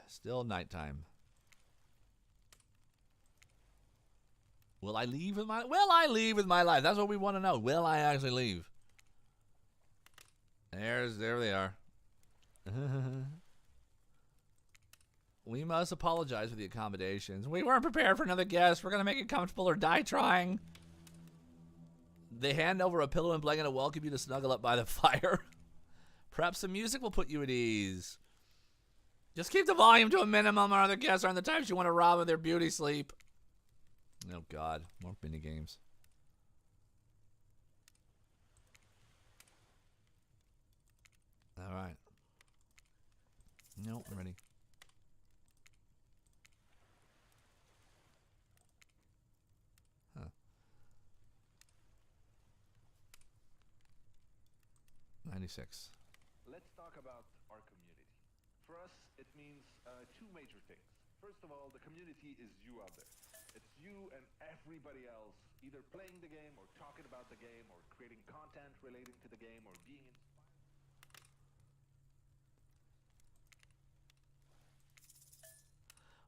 Still nighttime. Will I leave with my... Will I leave with my life? That's what we want to know. Will I actually leave? There they are. We must apologize for the accommodations. We weren't prepared for another guest. We're going to make it comfortable or die trying. They hand over a pillow and blanket to welcome you to snuggle up by the fire. Perhaps some music will put you at ease. Just keep the volume to a minimum. Our other guests aren't the types you want to rob of their beauty sleep. Oh, God. More mini games. All right. Nope, I'm ready. Huh. 96. Let's talk about our community. For us, it means two major things. First of all, the community is you out there. It's you and everybody else either playing the game or talking about the game or creating content relating to the game or being inspired.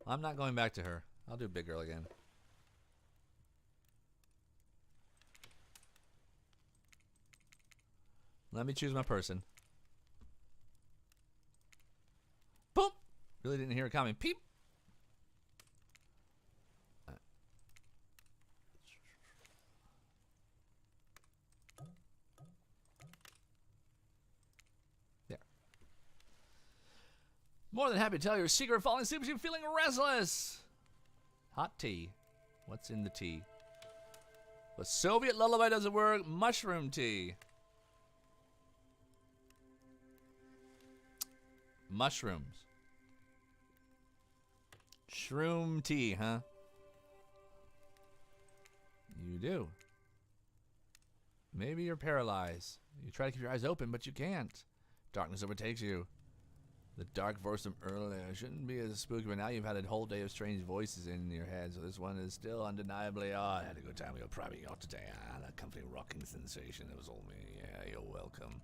I'm not going back to her. I'll do Big Girl again. Let me choose my person. Boom! Really didn't hear it coming. Peep! There. More than happy to tell you your secret of falling asleep is you feeling restless. Hot tea. What's in the tea? The Soviet lullaby doesn't work. Mushroom tea. Mushrooms. Shroom tea, huh? You do. Maybe you're paralyzed. You try to keep your eyes open, but you can't. Darkness overtakes you. The dark voice from earlier shouldn't be as spooky, but now you've had a whole day of strange voices in your head, so this one is still undeniably odd. I had a good time with your private yacht today. Ah, that comforting rocking sensation. It was all me. Yeah, you're welcome.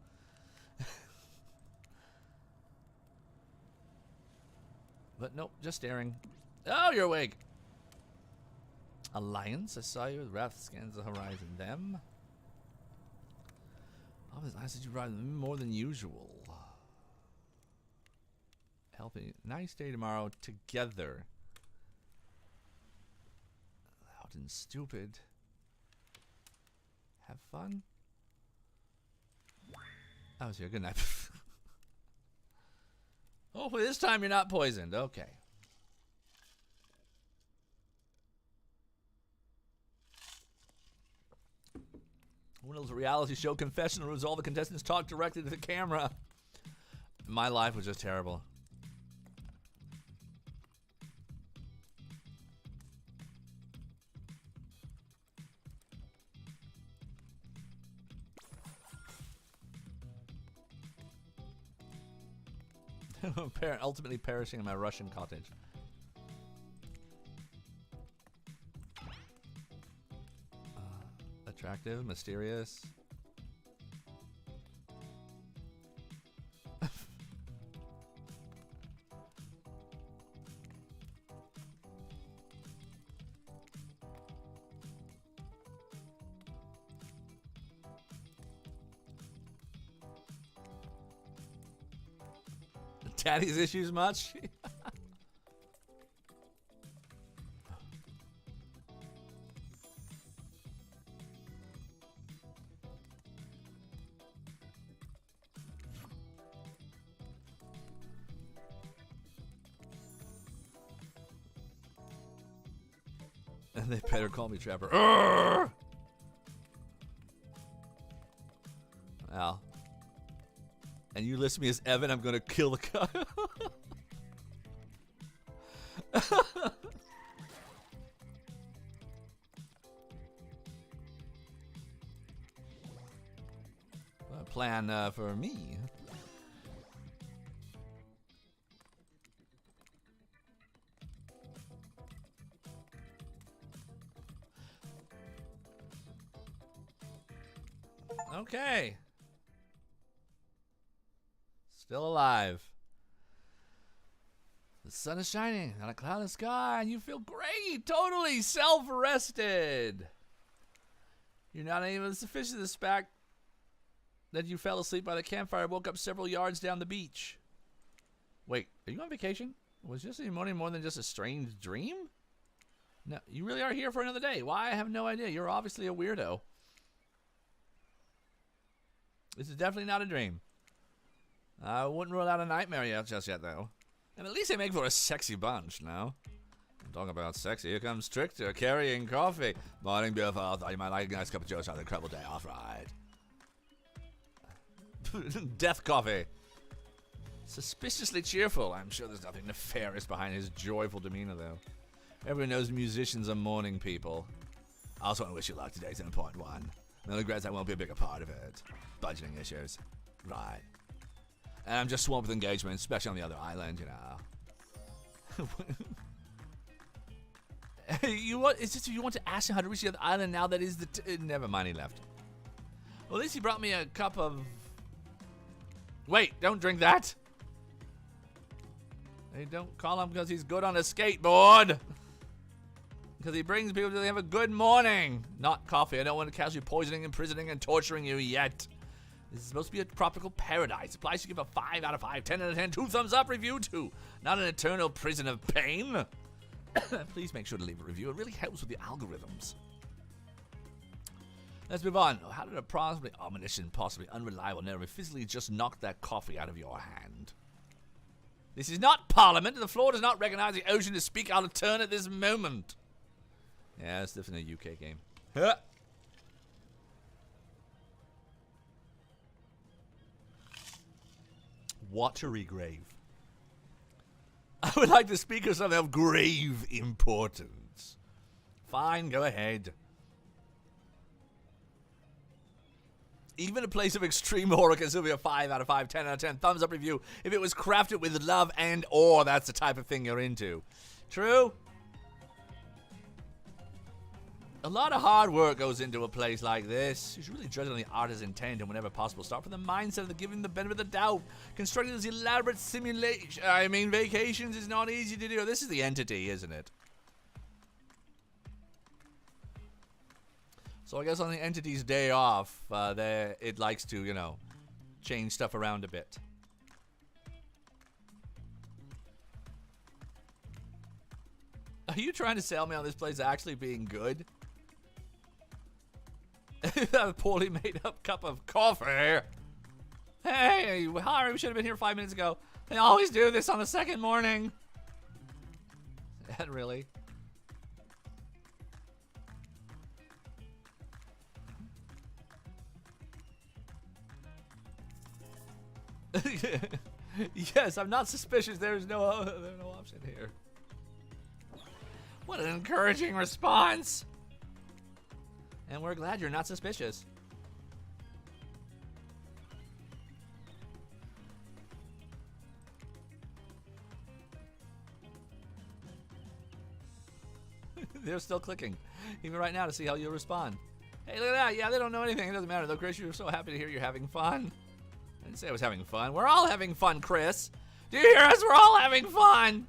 But nope, just staring. Oh, you're awake. Alliance, I saw you with wrath scans the horizon. Them? Oh, I said you ride them more than usual. Helping. Nice day tomorrow together. Loud and stupid. Have fun. I was here. Good night. Hopefully this time you're not poisoned. Okay. One of those reality show confessional rooms, all the contestants talk directly to the camera. My life was just terrible. Ultimately perishing in my Russian cottage. Attractive, mysterious. Daddy's issues much? And they better call me Trapper. Urgh! Al. And you list me as Evan, I'm gonna kill the guy. A plan for me. Okay. Still alive. The sun is shining on a cloudless sky, and you feel great, totally self-rested. You're not even sufficient to this fact that you fell asleep by the campfire and woke up several yards down the beach. Wait, are you on vacation? Was yesterday morning more than just a strange dream? No, you really are here for another day. Why? I have no idea. You're obviously a weirdo. This is definitely not a dream. I wouldn't rule out a nightmare yet, just yet, though. And at least they make for a sexy bunch, no? I'm talking about sexy. Here comes Trickster carrying coffee. Morning, beautiful. I thought you might like a nice cup of Joe's on a incredible day off, right? Death coffee. Suspiciously cheerful. I'm sure there's nothing nefarious behind his joyful demeanor, though. Everyone knows musicians are morning people. I also want to wish you luck. Today's an important one. No regrets, I won't be a bigger part of it. Budgeting issues. Right. And I'm just swamped with engagements, especially on the other island, you know. You want? Is this you want to ask him how to reach the other island? Now that is the. Never mind. He left. Well, at least he brought me a cup of. Wait! Don't drink that. They don't call him because he's good on a skateboard. Because he brings people to have a good morning. Not coffee. I don't want to catch you poisoning, imprisoning, and torturing you yet. This is supposed to be a tropical paradise. Applies to give a 5 out of 5, 10 out of 10, 2 thumbs up review too. Not an eternal prison of pain. Please make sure to leave a review. It really helps with the algorithms. Let's move on. How did a possibly omniscient, possibly unreliable narrative physically just knock that coffee out of your hand? This is not Parliament. The floor does not recognize the ocean to speak out of turn at this moment. Yeah, it's definitely a UK game. Huh. Watery grave. I would like to speak of something of grave importance. Fine, go ahead. Even a place of extreme horror can still be a 5 out of 5, 10 out of 10 thumbs up review if it was crafted with love and or that's the type of thing you're into. True? A lot of hard work goes into a place like this. You should really judge on the artist's intent and whenever possible start from the mindset of giving the benefit of the doubt. Constructing these elaborate vacations is not easy to do. This is the entity, isn't it? So I guess on the entity's day off, it likes to, you know, change stuff around a bit. Are you trying to sell me on this place actually being good? A poorly made up cup of coffee. Hey, Harry, we should have been here 5 minutes ago. They always do this on the second morning. And really? Yes, I'm not suspicious. There's no option here. What an encouraging response. And we're glad you're not suspicious. They're still clicking. Even right now to see how you'll respond. Hey, look at that. Yeah, they don't know anything. It doesn't matter though, Chris. You're so happy to hear you're having fun. I didn't say I was having fun. We're all having fun, Chris. Do you hear us? We're all having fun.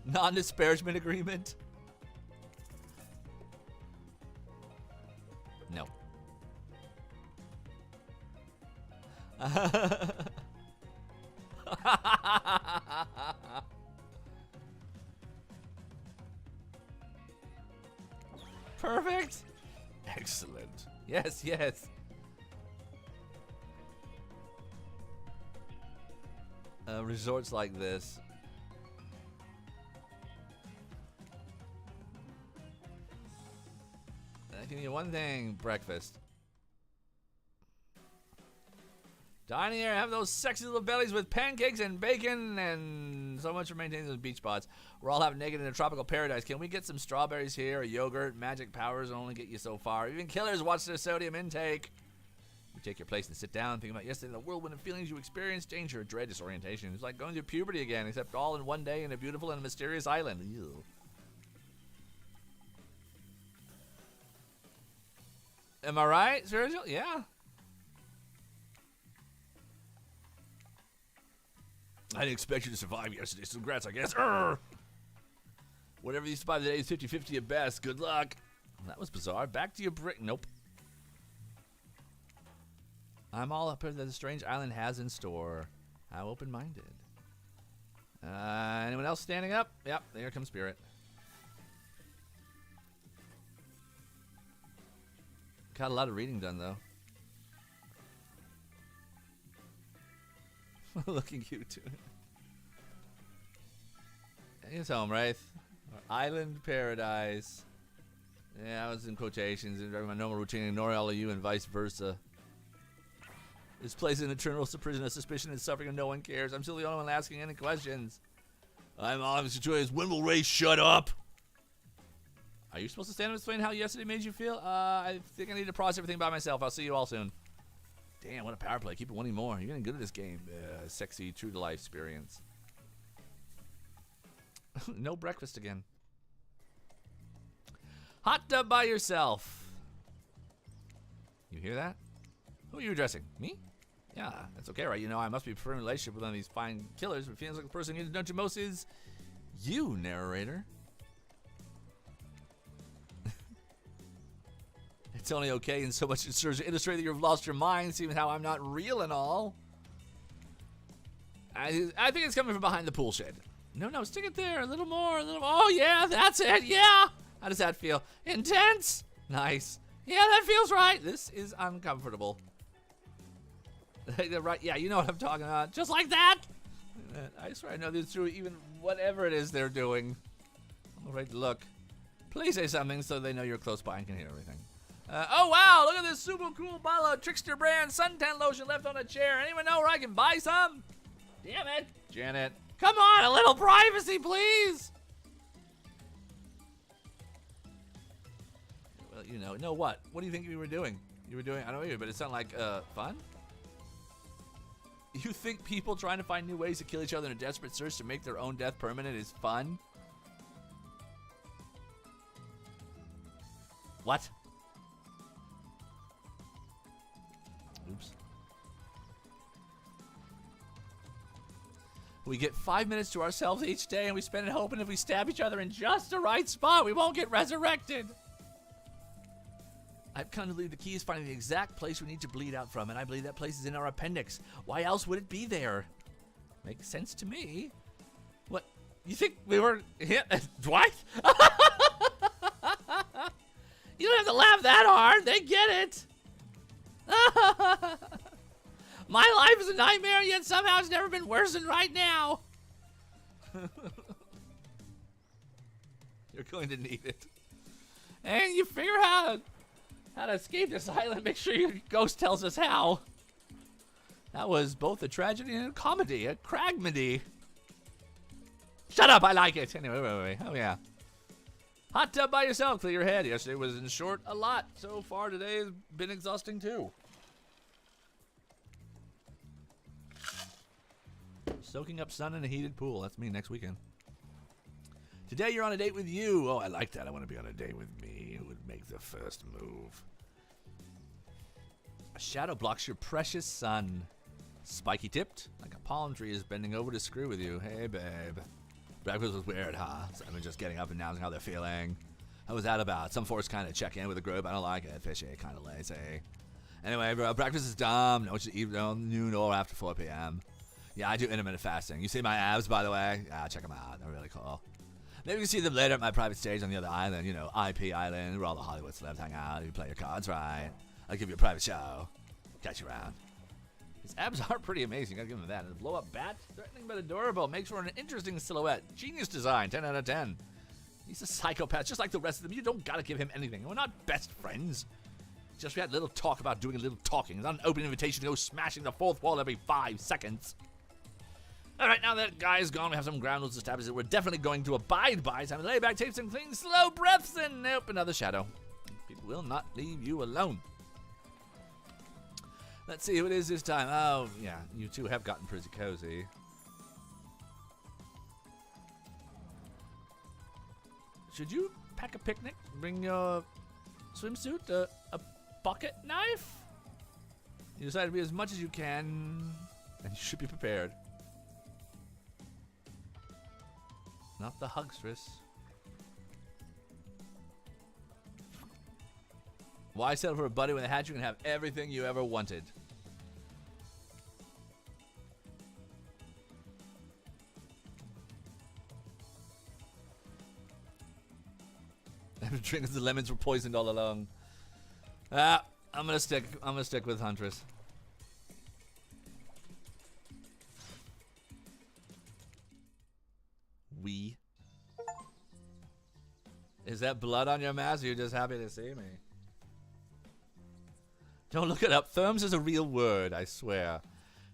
Non-disparagement agreement? No. Perfect. Excellent. Yes, yes. Resorts like this. I can eat one thing, breakfast. Dining here, have those sexy little bellies with pancakes and bacon and so much for maintaining those beach spots. We're all having naked in a tropical paradise. Can we get some strawberries here, or yogurt? Magic powers only get you so far. Even killers watch their sodium intake. You take your place and sit down, think about yesterday, the whirlwind of feelings you experienced, danger, dread, disorientation. It's like going through puberty again, except all in one day in a beautiful and mysterious island. Ew. Am I right, Sergio? Yeah. I didn't expect you to survive yesterday, so congrats, I guess. Urgh. Whatever you survive today is 50-50 at best. Good luck. That was bizarre. Back to your brick. Nope. I'm all up that the strange island has in store. How open-minded. Anyone else standing up? Yep, there comes Spirit. Got a lot of reading done, though. Looking cute, too. Here's home, right? Island paradise. Yeah, I was in quotations. And my normal routine, ignore all of you and vice versa. This place is an eternal prison of suspicion and suffering and no one cares. I'm still the only one asking any questions. I'm obviously curious. When will Ray shut up? Are you supposed to stand and explain how yesterday made you feel? I think I need to process everything by myself. I'll see you all soon. Damn, what a power play. Keep it winning more. You're getting good at this game. Sexy, true-to-life experience. No breakfast again. Hot tub by yourself. You hear that? Who are you addressing? Me? Yeah, that's okay, right? You know, I must be preferring a relationship with one of these fine killers, but it feels like the person you need to know to most is you, narrator. It's only okay in so much it serves to illustrate that you've lost your mind, seeing how I'm not real and all. I think it's coming from behind the pool shed. No, stick it there. A little more, a little more. Oh, yeah, that's it. Yeah. How does that feel? Intense. Nice. Yeah, that feels right. This is uncomfortable. Right? Yeah, you know what I'm talking about. Just like that. I swear I know this through even whatever it is they're doing. All right, look. Please say something so they know you're close by and can hear everything. Oh, wow, look at this super cool bottle of Trickster brand suntan lotion left on a chair. Anyone know where I can buy some? Damn it. Janet. Come on, a little privacy, please. Well, you know what? What do you think you were doing? You were doing, I don't know, but it sounded like fun? You think people trying to find new ways to kill each other in a desperate search to make their own death permanent is fun? What? Oops. We get 5 minutes to ourselves each day, and we spend it hoping if we stab each other in just the right spot, we won't get resurrected. I've come to believe the key is finding the exact place we need to bleed out from, and I believe that place is in our appendix. Why else would it be there? Makes sense to me. What? You think we were... Dwight? You don't have to laugh that hard. They get it. My life is a nightmare, yet somehow it's never been worse than right now. You're going to need it. And you figure out how to escape this island. Make sure your ghost tells us how. That was both a tragedy and a comedy. A cragmedy. Shut up, I like it. Anyway, wait. Oh, yeah. Hot tub by yourself, clear your head. Yesterday was, in short, a lot. So far, today has been exhausting, too. Soaking up sun in a heated pool. That's me next weekend. Today, you're on a date with you. Oh, I like that. I want to be on a date with me. Who would make the first move? A shadow blocks your precious sun. Spiky tipped, like a palm tree is bending over to screw with you. Hey, babe. Breakfast was weird, huh? Someone just getting up and announcing how they're feeling. What was that about? Some forced kind of check in with a group. I don't like it. Fishy, kind of lazy. Anyway, bro, breakfast is dumb. No, should eat noon or after 4 p.m. Yeah, I do intermittent fasting. You see my abs, by the way? Yeah, check them out. They're really cool. Maybe you can see them later at my private stage on the other island. You know, IP Island, where all the Hollywood celebs hang out. You play your cards right. I'll give you a private show. Catch you around. His abs are pretty amazing. Gotta give him that. And the blow-up bat, threatening but adorable, makes for an interesting silhouette. Genius design, 10 out of 10. He's a psychopath, just like the rest of them. You don't gotta give him anything. We're not best friends. Just we had a little talk about doing a little talking. It's not an open invitation to go smashing the fourth wall every 5 seconds. All right, now that guy's gone, we have some ground rules established that we're definitely going to abide by. Time to lay back, take some clean, slow breaths, and nope, another shadow. People will not leave you alone. Let's see who it is this time. Oh, yeah, you two have gotten pretty cozy. Should you pack a picnic? Bring your swimsuit, a pocket knife? You decide to be as much as you can, and you should be prepared. Not the hugstress. Why settle for a buddy when they had you and have everything you ever wanted? After drinking the lemons were poisoned all along. I'm gonna stick with Huntress. Is that blood on your mask, or you're just happy to see me? Don't look it up. Therms is a real word, I swear.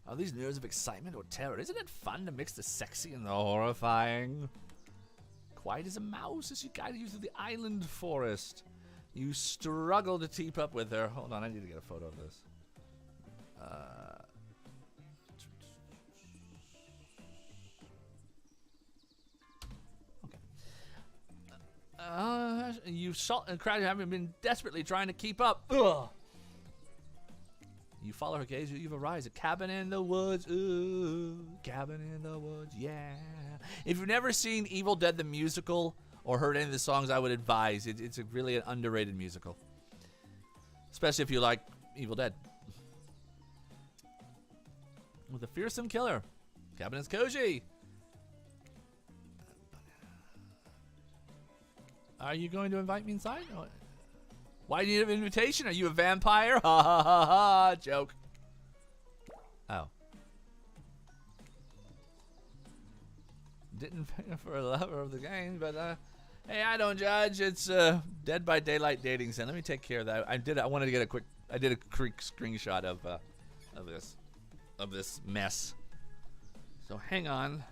Are these nerves of excitement or terror? Isn't it fun to mix the sexy and the horrifying? Quiet as a mouse as she guided you through the island forest. You struggle to keep up with her. Hold on, I need to get a photo of this. You salt and crowd haven't been desperately trying to keep up. Ugh. You follow her gaze. You've arrived at cabin in the woods. Ooh, cabin in the woods. Yeah. If you've never seen Evil Dead the musical or heard any of the songs, I would advise it's a really an underrated musical, especially if you like Evil Dead. With a fearsome killer, cabin is cozy. Are you going to invite me inside? Why do you need an invitation? Are you a vampire? Ha ha ha ha. Joke. Oh. Didn't pay for a lover of the game, but hey, I don't judge. It's Dead by Daylight dating sim. Let me take care of that. I wanted to get a quick. I did a quick screenshot of this mess. So hang on.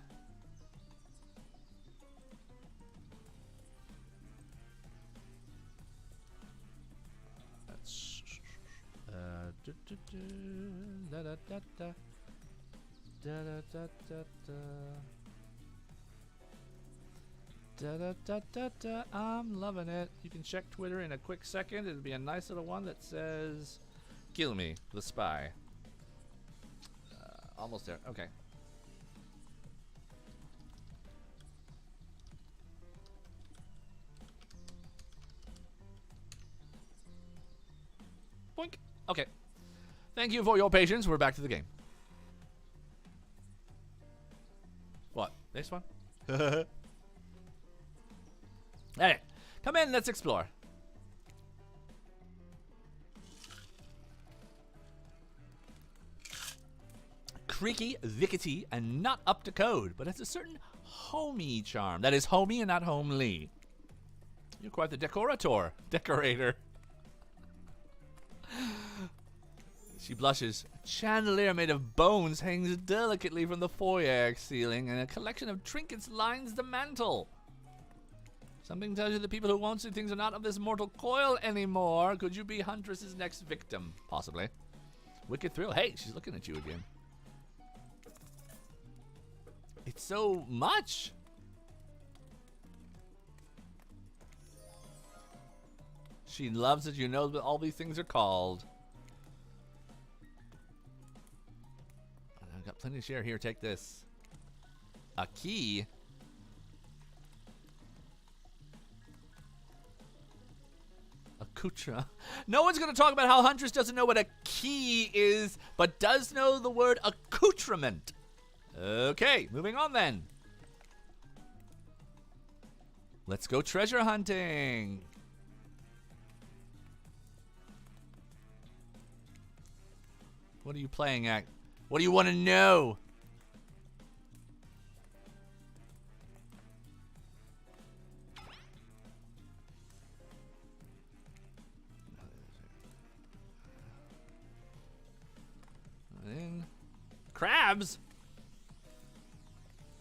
I'm loving it. You can check Twitter in a quick second. It'll be a nice little one that says, "Kill me, the spy." Almost there. Okay. Boink. Okay. Thank you for your patience. We're back to the game. What? Next one? Hey, come in. Let's explore. Creaky, vickety, and not up to code, but has a certain homey charm. That is homey and not homely. You're quite the decorator. She blushes. A chandelier made of bones hangs delicately from the foyer ceiling, and a collection of trinkets lines the mantel. Something tells you the people who won't see things are not of this mortal coil anymore. Could you be Huntress's next victim? Possibly. Wicked thrill. Hey, she's looking at you again. It's so much. She loves that you know what all these things are called. I've got plenty to share here. Take this. A key. Accoutrement. No one's going to talk about how Huntress doesn't know what a key is, but does know the word accoutrement. Okay, moving on then. Let's go treasure hunting. What are you playing at? What do you want to know? Crabs?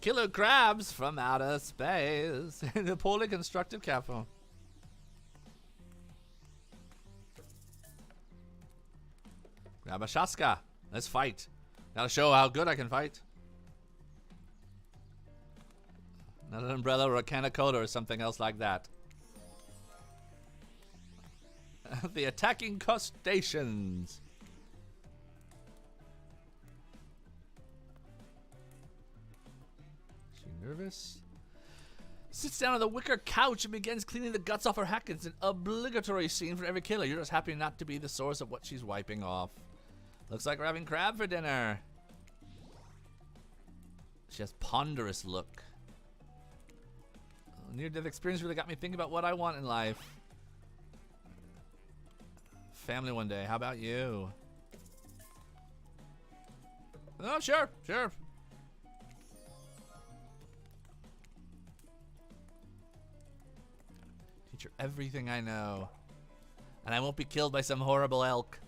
Killer crabs from outer space in a poorly constructed cafe. Grab a shaska. Let's fight. Gotta show how good I can fight. Not an umbrella or a can of cola or something else like that. The attacking crustaceans. Nervous. Sits down on the wicker couch and begins cleaning the guts off her hack. It's an obligatory scene for every killer. You're just happy not to be the source of what she's wiping off. Looks like we're having crab for dinner. She has ponderous look. Near-death experience really got me thinking about what I want in life. Family one day. How about you? Oh, sure. Teach her everything I know. And I won't be killed by some horrible elk.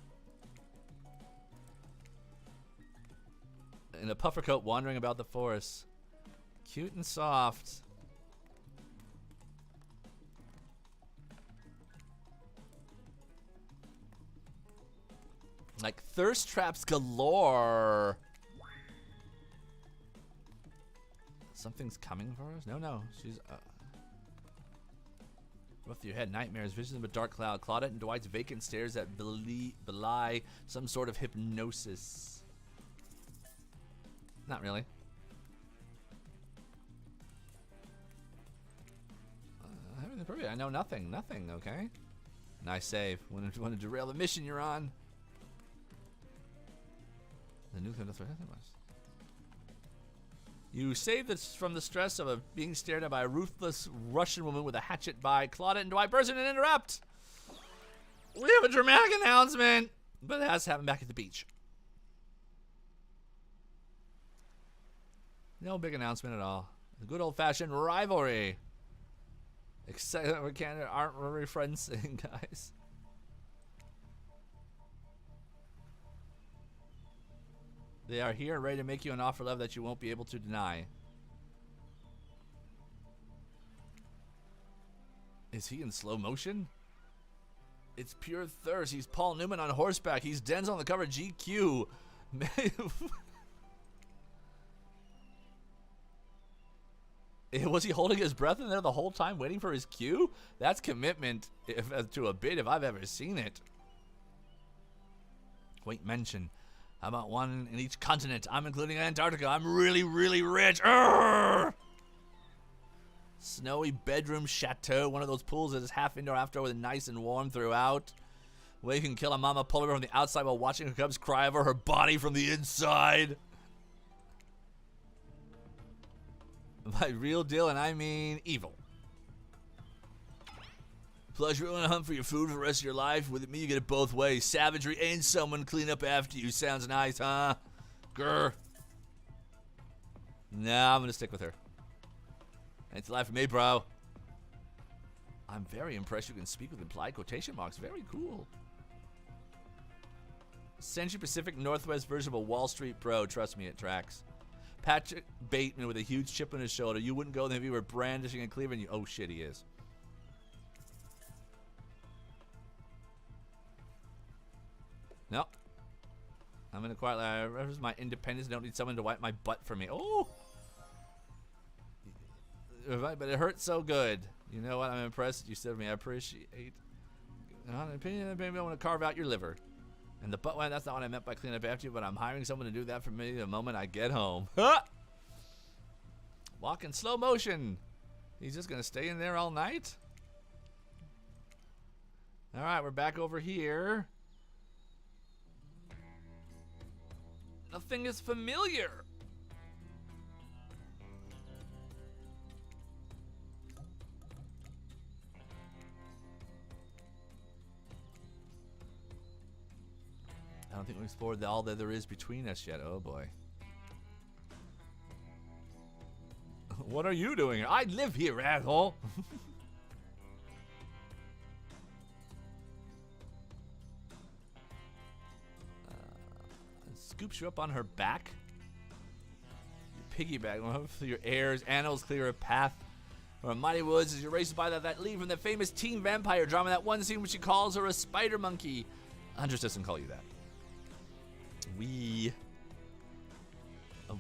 In a puffer coat wandering about the forest. Cute and soft. Like thirst traps galore. Something's coming for us? No. She's rough through your head. Nightmares, visions of a dark cloud. Claudette and Dwight's vacant stares that belie some sort of hypnosis. Not really. I know nothing, okay? Nice save. Want to derail the mission you're on. The nuclear threat. You save this from the stress of being stared at by a ruthless Russian woman with a hatchet by Claudette and Dwight burst in and interrupt. We have a dramatic announcement, but it has to happen back at the beach. No big announcement at all. A good old-fashioned rivalry. Except that we aren't really friends, guys. They are here and ready to make you an offer of love that you won't be able to deny. Is he in slow motion? It's pure thirst. He's Paul Newman on horseback. He's Denzel on the cover of GQ. Was he holding his breath in there the whole time waiting for his cue? That's commitment to a bit if I've ever seen it. Wait, mention. How about one in each continent? I'm including Antarctica. I'm really, really rich. Urgh! Snowy bedroom chateau. One of those pools that is half indoor, half outdoor with nice and warm throughout. Where you can kill a mama polar bear from the outside while watching her cubs cry over her body from the inside. By real deal, and I mean evil. Plus, you're going to hunt for your food for the rest of your life. With me, you get it both ways. Savagery and someone clean up after you. Sounds nice, huh? Grr. Nah, I'm going to stick with her. It's a life for me, bro. I'm very impressed you can speak with implied quotation marks. Very cool. Century Pacific Northwest version of a Wall Street bro. Trust me, it tracks. Patrick Bateman with a huge chip on his shoulder. You wouldn't go there if you were brandishing a cleaver and you... Oh, shit, he is. No. I'm in a quiet life. Where's my independence? I don't need someone to wipe my butt for me. Oh! But it hurts so good. You know what? I'm impressed you said to me. I appreciate... An opinion, maybe I want to carve out your liver. And the butt one, that's not what I meant by clean up after you, but I'm hiring someone to do that for me the moment I get home. Walk in slow motion. He's just going to stay in there all night? All right, we're back over here. Nothing is familiar. I don't think we explored all that there is between us yet. Oh boy. What are you doing here? I live here, asshole. Scoops you up on her back. You piggyback through your airs. Animals clear a path. Or mighty woods as you race by that lead from the famous teen vampire drama. That one scene which she calls her a spider monkey. Huntress doesn't call you that. A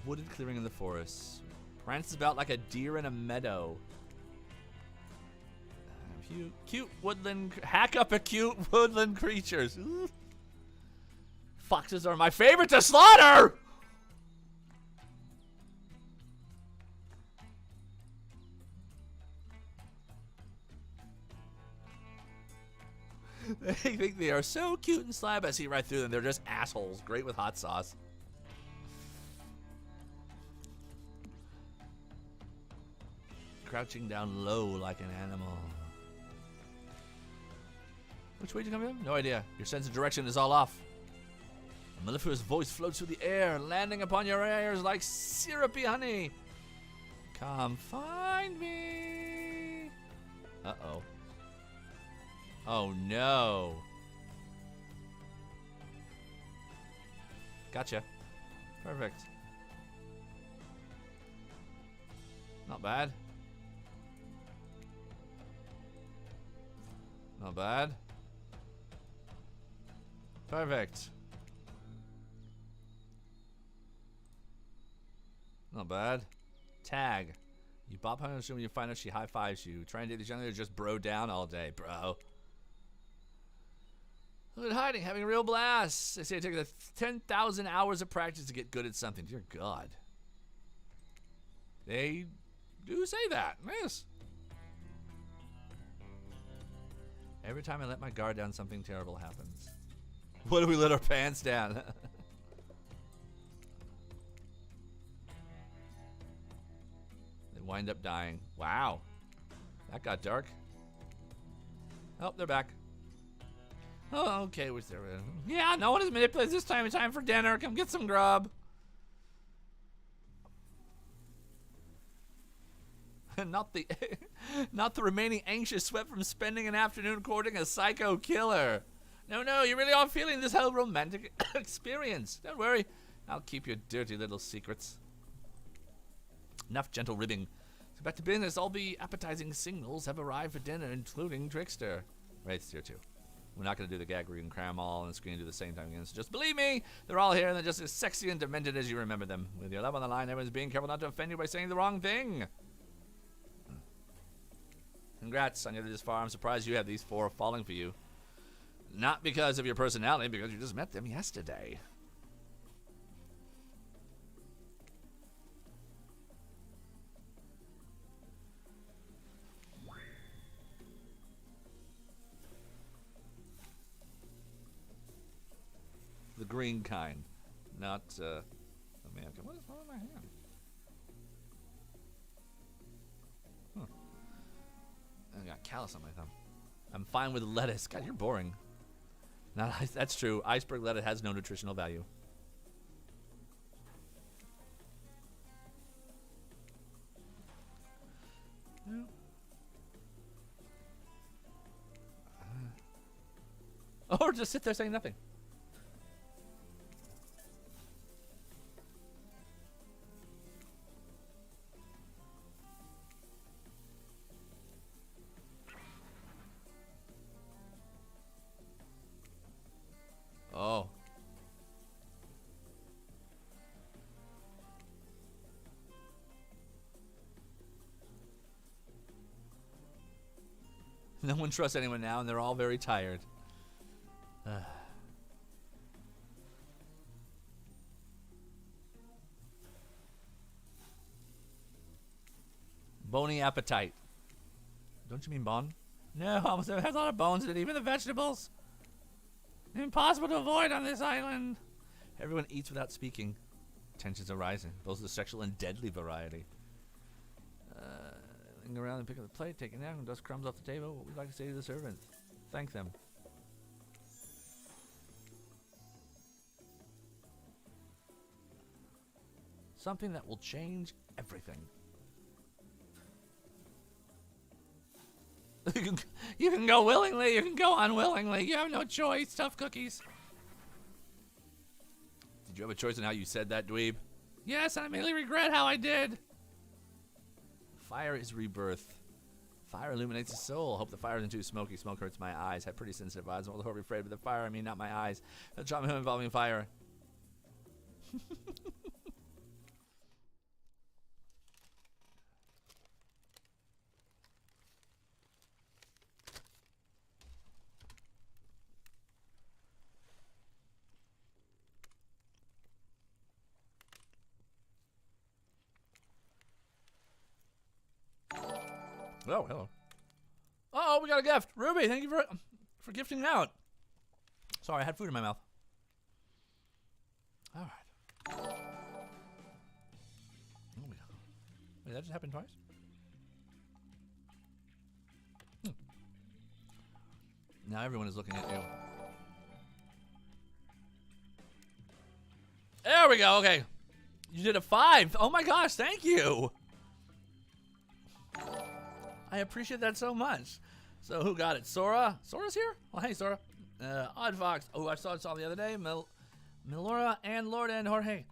wooded clearing in the forest. Prances about like a deer in a meadow. Cute woodland. Hack up a cute woodland creatures. Ooh. Foxes are my favorite to slaughter! They think they are so cute and sly, but I see right through them. They're just assholes. Great with hot sauce. Crouching down low like an animal. Which way did you come in? No idea. Your sense of direction is all off. A mellifluous voice floats through the air, landing upon your ears like syrupy honey. Come find me. Uh-oh. Oh, no. Gotcha. Perfect. Not bad. Not bad. Perfect. Not bad. Tag. You bop her when you find out she high-fives you. Try and date these young ladies just bro down all day, bro. Look at hiding, having a real blast. They say it takes 10,000 hours of practice to get good at something. Dear God. They do say that. Yes. Every time I let my guard down, something terrible happens. What do we let our pants down? They wind up dying. Wow. That got dark. Oh, they're back. Oh, okay. Was there? Yeah, no one is manipulated this time. It's time for dinner. Come get some grub. not the remaining anxious sweat from spending an afternoon courting a psycho killer. No, you really are feeling this whole romantic experience. Don't worry. I'll keep your dirty little secrets. Enough gentle ribbing. So back to business. All the appetizing signals have arrived for dinner, including Trickster. Right, it's tier 2. We're not going to do the gag where you can cram all on the screen and do the same time again. So just believe me, they're all here and they're just as sexy and demented as you remember them. With your love on the line, everyone's being careful not to offend you by saying the wrong thing. Congrats on getting this far. I'm surprised you have these 4 falling for you. Not because of your personality, because you just met them yesterday. The green kind, not American. What is wrong with my hand? Huh. I got callus on my thumb. I'm fine with lettuce. God, you're boring. Not that's true. Iceberg lettuce has no nutritional value. No. Or just sit there saying nothing. Oh. No one trusts anyone now, and they're all very tired. Bony appetite. Don't you mean bon? No, almost has a lot of bones in it, even the vegetables. Impossible to avoid on this island. Everyone eats without speaking. Tensions are rising. Those are the sexual and deadly variety. Linger around and pick up the plate, take it down, and dust crumbs off the table. What would you like to say to the servants? Thank them. Something that will change everything. You can go willingly, you can go unwillingly. You have no choice. Tough cookies. Did you have a choice in how you said that, dweeb? Yes, I immediately regret how I did. Fire is rebirth. Fire illuminates the soul. Hope the fire isn't too smoky. Smoke hurts my eyes. Have pretty sensitive eyes. I'm horribly afraid of the fire. I mean, not my eyes. The trauma involving fire. Oh, hello. Oh, we got a gift. Ruby, thank you for gifting out. Sorry, I had food in my mouth. All right. Oh, wait, that just happened twice? Now everyone is looking at you. There we go, okay. You did a 5. Oh my gosh, thank you. I appreciate that so much. So who got it? Sora? Sora's here? Well, hey, Sora. Odd Fox. Oh, I saw the other day. Milora and Lord and Jorge.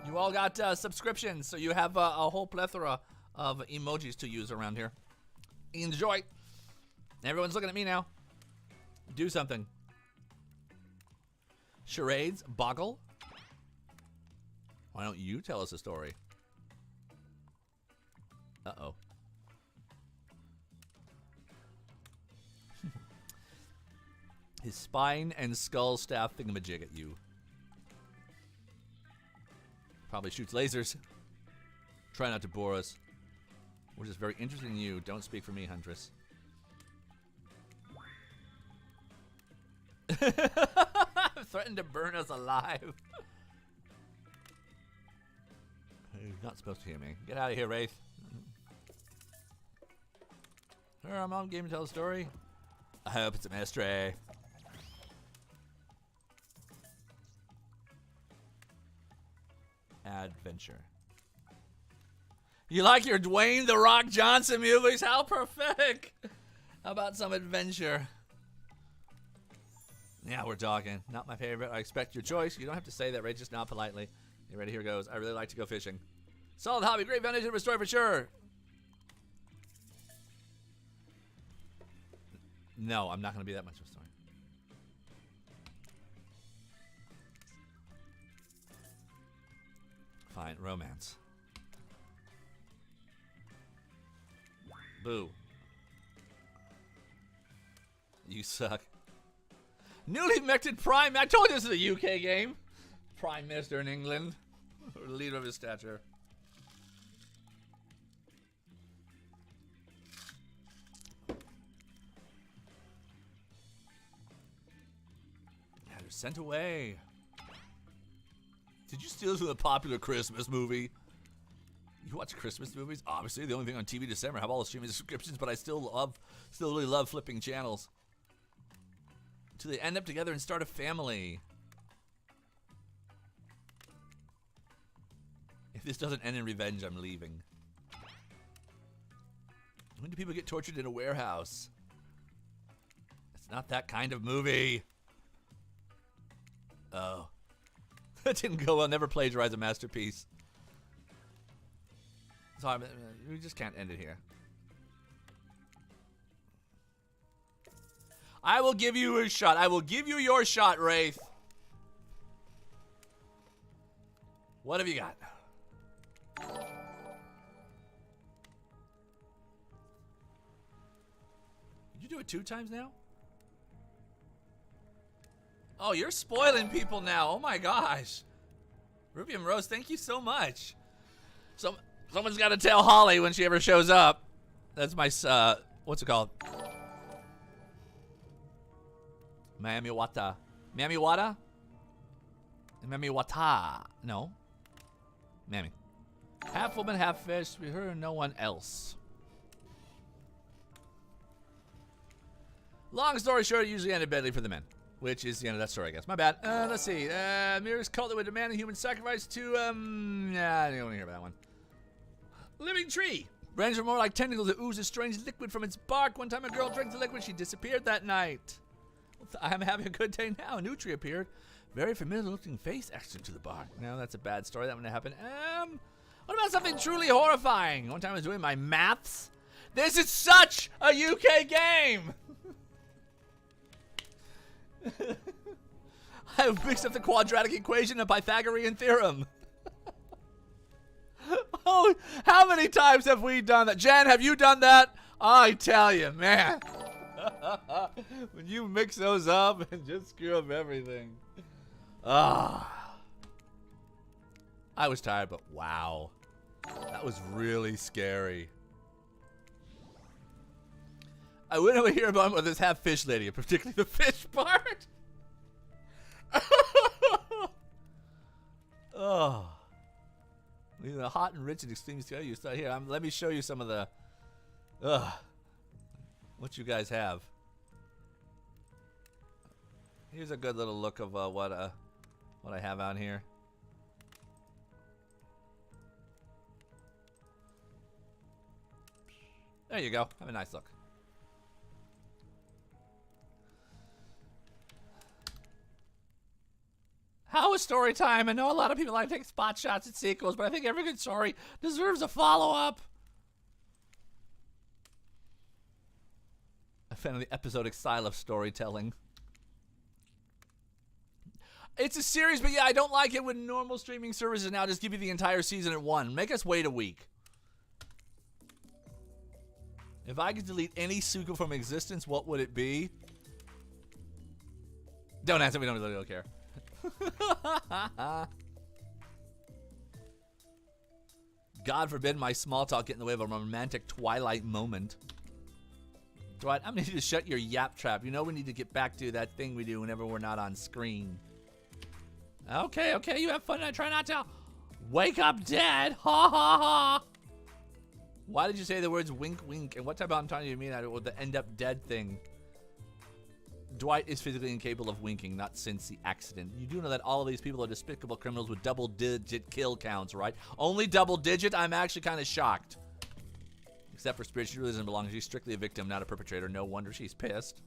You all got subscriptions, so you have a whole plethora of emojis to use around here. Enjoy. Everyone's looking at me now. Do something. Charades? Boggle? Why don't you tell us a story? Uh-oh. His spine and skull staff thingamajig at you. Probably shoots lasers. Try not to bore us. We're just very interested in you. Don't speak for me, Huntress. Threatened to burn us alive. You're not supposed to hear me. Get out of here, Wraith. I'm on game to tell a story. I hope it's a mystery. Adventure. You like your Dwayne The Rock Johnson movies? How prophetic. How about some adventure? Yeah, we're talking. Not my favorite. I expect your choice. You don't have to say that, right? Just not politely. You ready? Here goes. I really like to go fishing. Solid hobby. Great vintage of a story for sure. No, I'm not going to be that much of a story. Fine. Romance. Boo. You suck. Newly elected Prime. I told you this is a UK game. Prime Minister in England. Or leader of his stature. Yeah, they're sent away. Did you steal this from a popular Christmas movie? You watch Christmas movies? Obviously, the only thing on TV in December. I have all the streaming subscriptions, but I still really love flipping channels. Till they end up together and start a family. If this doesn't end in revenge, I'm leaving. When do people get tortured in a warehouse? It's not that kind of movie. Oh. That didn't go well. Never plagiarize a masterpiece. Sorry, we just can't end it here. I will give you a shot. I will give you your shot, Wraith. What have you got? Did you do it 2 times now? Oh, you're spoiling people now. Oh my gosh. Rubium Rose, thank you so much. Someone's got to tell Holly when she ever shows up. That's my, what's it called? Miami Wata. Miami Wata? Miami Wata. No. Miami. Half woman, half fish. We heard no one else. Long story short, it usually ended badly for the men. Which is the end of that story, I guess. My bad. Let's see. Mirror's cult that would demand a human sacrifice to, I don't want to hear about that one. Living tree. Branches are more like tentacles that ooze a strange liquid from its bark. One time a girl drank the liquid, she disappeared that night. I'm having a good day now. A new tree appeared. Very familiar looking face extra to the bark. No, that's a bad story. That wouldn't happen. What about something truly horrifying? One time I was doing my maths. This is such a UK game. I mixed up the quadratic equation and Pythagorean theorem. Oh, how many times have we done that? Jen, have you done that? I tell you, man. When you mix those up and just screw up everything. Ah. I was tired, but wow. That was really scary. I wouldn't want to hear about this half fish lady, particularly the fish part. Oh. The hot and rich and extreme scale you start here. Let me show you some of the what you guys have. Here's a good little look of what I have out here. There you go. Have a nice look. How is story time? I know a lot of people like to take spot shots at sequels, but I think every good story deserves a follow-up. A fan of the episodic style of storytelling. It's a series, but yeah, I don't like it when normal streaming services now just give you the entire season at one. Make us wait a week. If I could delete any Suko from existence, what would it be? Don't answer me, don't care. God forbid my small talk get in the way of a romantic twilight moment. Dwight, I'm gonna need to shut your yap trap. You know we need to get back to that thing we do whenever we're not on screen. Okay, you have fun and I try not to. Wake up dead, ha ha ha. Why did you say the words wink wink? And what type of time do you mean that with the end up dead thing? Dwight is physically incapable of winking, not since the accident. You do know that all of these people are despicable criminals with double-digit kill counts, right? Only double-digit? I'm actually kind of shocked. Except for Spirit, she really doesn't belong. She's strictly a victim, not a perpetrator. No wonder she's pissed.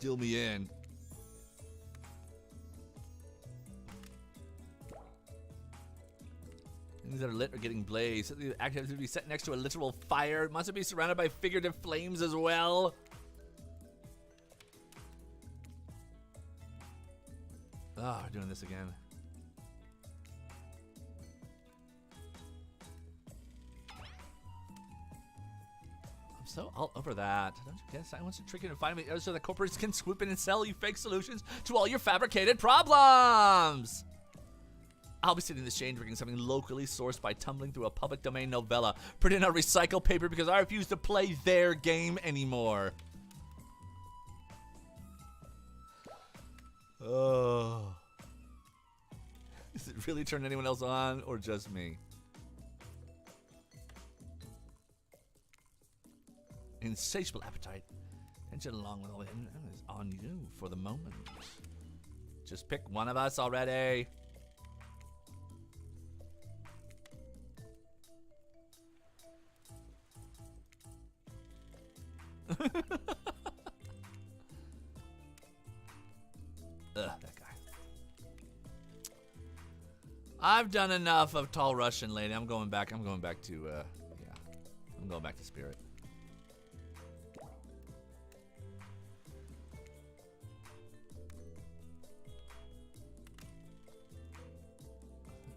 Deal me in. Things that are lit are getting blazed. The active to be set next to a literal fire. Must it be surrounded by figurative flames as well? Oh, we're doing this again. I'm so all over that. Don't you guess I want to trick you and find me so that corporations can swoop in and sell you fake solutions to all your fabricated problems? I'll be sitting in the shade drinking something locally sourced by tumbling through a public domain novella, printing out recycled paper because I refuse to play their game anymore. Oh. Does it really turn anyone else on or just me? Insatiable appetite. Tension along with all the is on you for the moment. Just pick one of us already. That guy. I've done enough of Tall Russian Lady. I'm going back to, yeah. I'm going back to Spirit.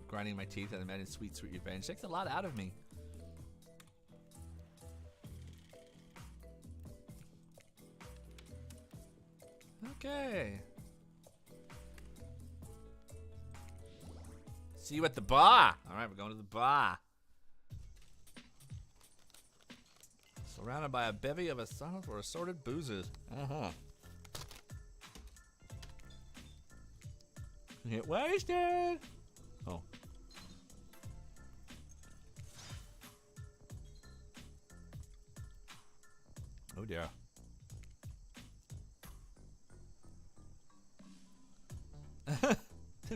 Grinding my teeth and imagine sweet revenge. Takes a lot out of me. Okay. See you at the bar. All right, we're going to the bar. Surrounded by a bevy of assorted boozers. Get wasted. Oh. Oh dear.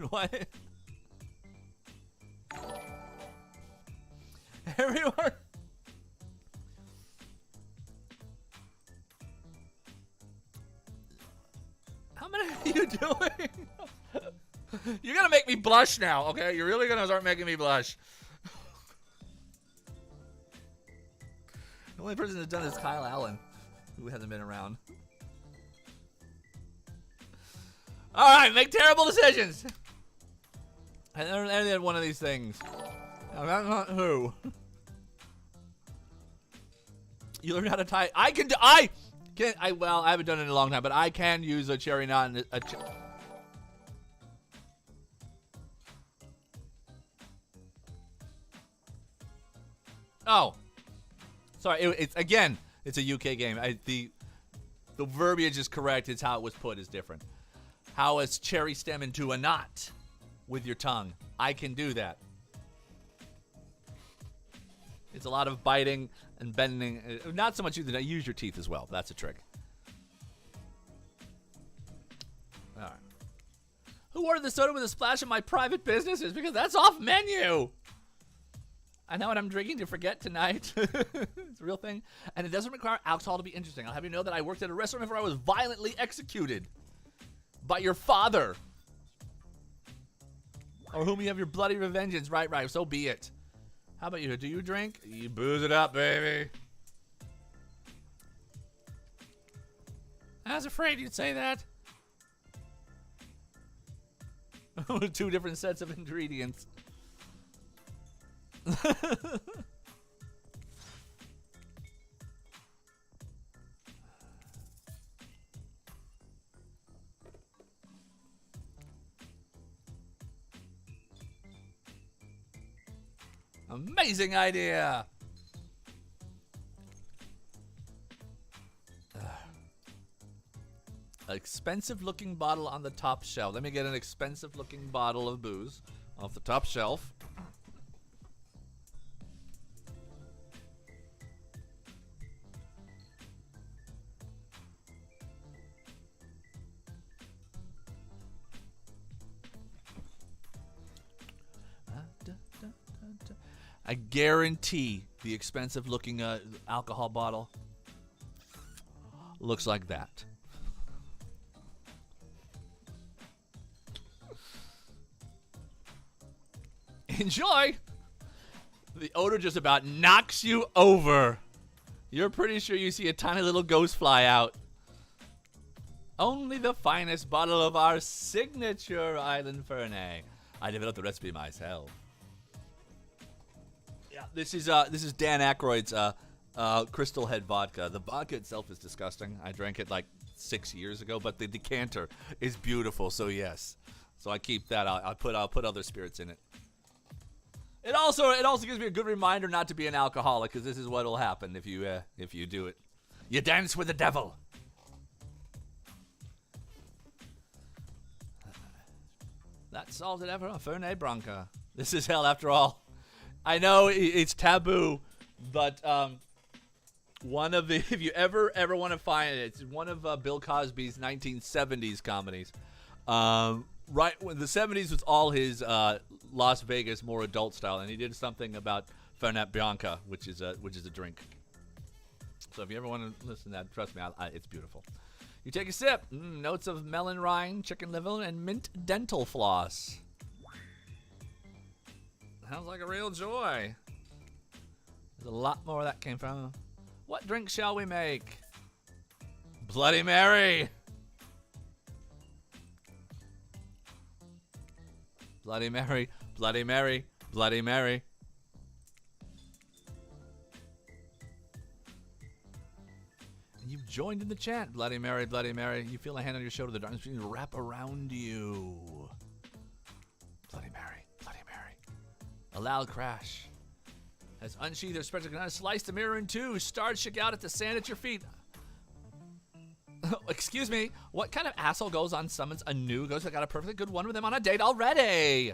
What? Everyone. How many are you doing? You're gonna make me blush now, okay? You're really gonna start making me blush. The only person that's done is Kyle Allen, who hasn't been around. All right, make terrible decisions. I never had one of these things. Now, that's not who. You learn how to tie. Well, I haven't done it in a long time, but I can use a cherry knot and Oh. Sorry, it's a UK game. The verbiage is correct. It's how it was put is different. How is cherry stem into a knot with your tongue? I can do that. It's a lot of biting and bending. Not so much use your teeth as well. That's a trick. All right. Who ordered the soda with a splash of my private businesses? Because that's off menu. I know what I'm drinking to forget tonight. It's a real thing. And it doesn't require alcohol to be interesting. I'll have you know that I worked at a restaurant before I was violently executed by your father. Or whom you have your bloody revengeance. Right. So be it. How about you? Do you drink? You booze it up, baby. I was afraid you'd say that. Two different sets of ingredients. Amazing idea. Expensive looking bottle on the top shelf. Let me get an expensive looking bottle of booze off the top shelf. I guarantee the expensive looking alcohol bottle looks like that. Enjoy! The odor just about knocks you over. You're pretty sure you see a tiny little ghost fly out. Only the finest bottle of our signature Island Fernet. I developed the recipe myself. Yeah, this is Dan Aykroyd's Crystal Head vodka. The vodka itself is disgusting. I drank it like 6 years ago, but the decanter is beautiful. So yes, so I keep that. I'll put other spirits in it. It also gives me a good reminder not to be an alcoholic, because this is what will happen if you do it. You dance with the devil. That solved it ever. Fernet Branca. This is hell after all. I know it's taboo, but one of the, if you ever want to find it, it's one of Bill Cosby's 1970s comedies. Right when the 70s was all his Las Vegas, more adult style, and he did something about Fernet Branca, which is a drink. So if you ever want to listen to that, trust me, it's beautiful. You take a sip. Notes of melon rind, chicken liver, and mint dental floss. Sounds like a real joy. There's a lot more where that came from. What drink shall we make? Bloody Mary. Bloody Mary, Bloody Mary, Bloody Mary. You've joined in the chant. Bloody Mary, Bloody Mary. You feel a hand on your shoulder. The darkness begins to wrap around you. Bloody Mary, Bloody Mary. A loud crash has unsheathed their spectral gun, sliced the mirror in two. Stars shook out at the sand at your feet. Excuse me. What kind of asshole goes on summons a new ghost that got a perfectly good one with them on a date already?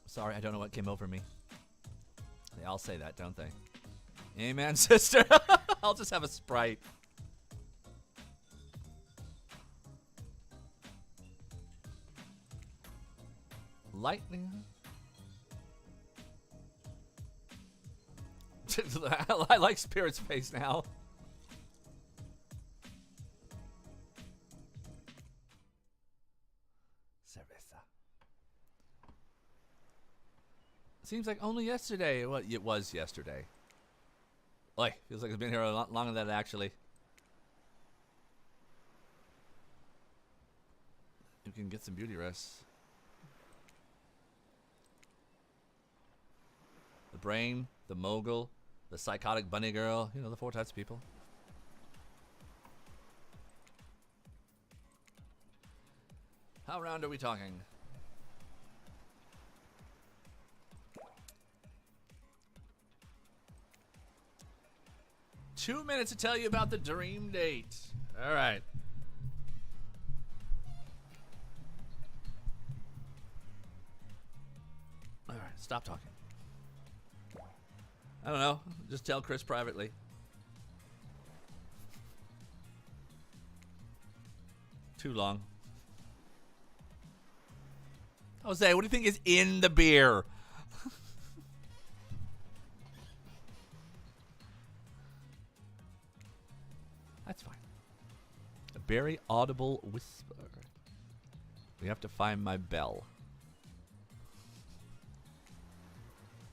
Sorry, I don't know what came over me. They all say that, don't they? Amen, sister. I'll just have a Sprite. Lightning. I like Spirit's face now. Cerveza. Seems like only yesterday. Well, it was yesterday. Boy, feels like it's been here a lot longer than that, actually. You can get some beauty rests. The brain, the mogul, the psychotic bunny girl. You know, the four types of people. How round are we talking? Two minutes to tell you about the dream date. All right. All right, stop talking. I don't know. Just tell Chris privately. Too long. Jose, what do you think is in the beer? That's fine. A very audible whisper. We have to find my bell.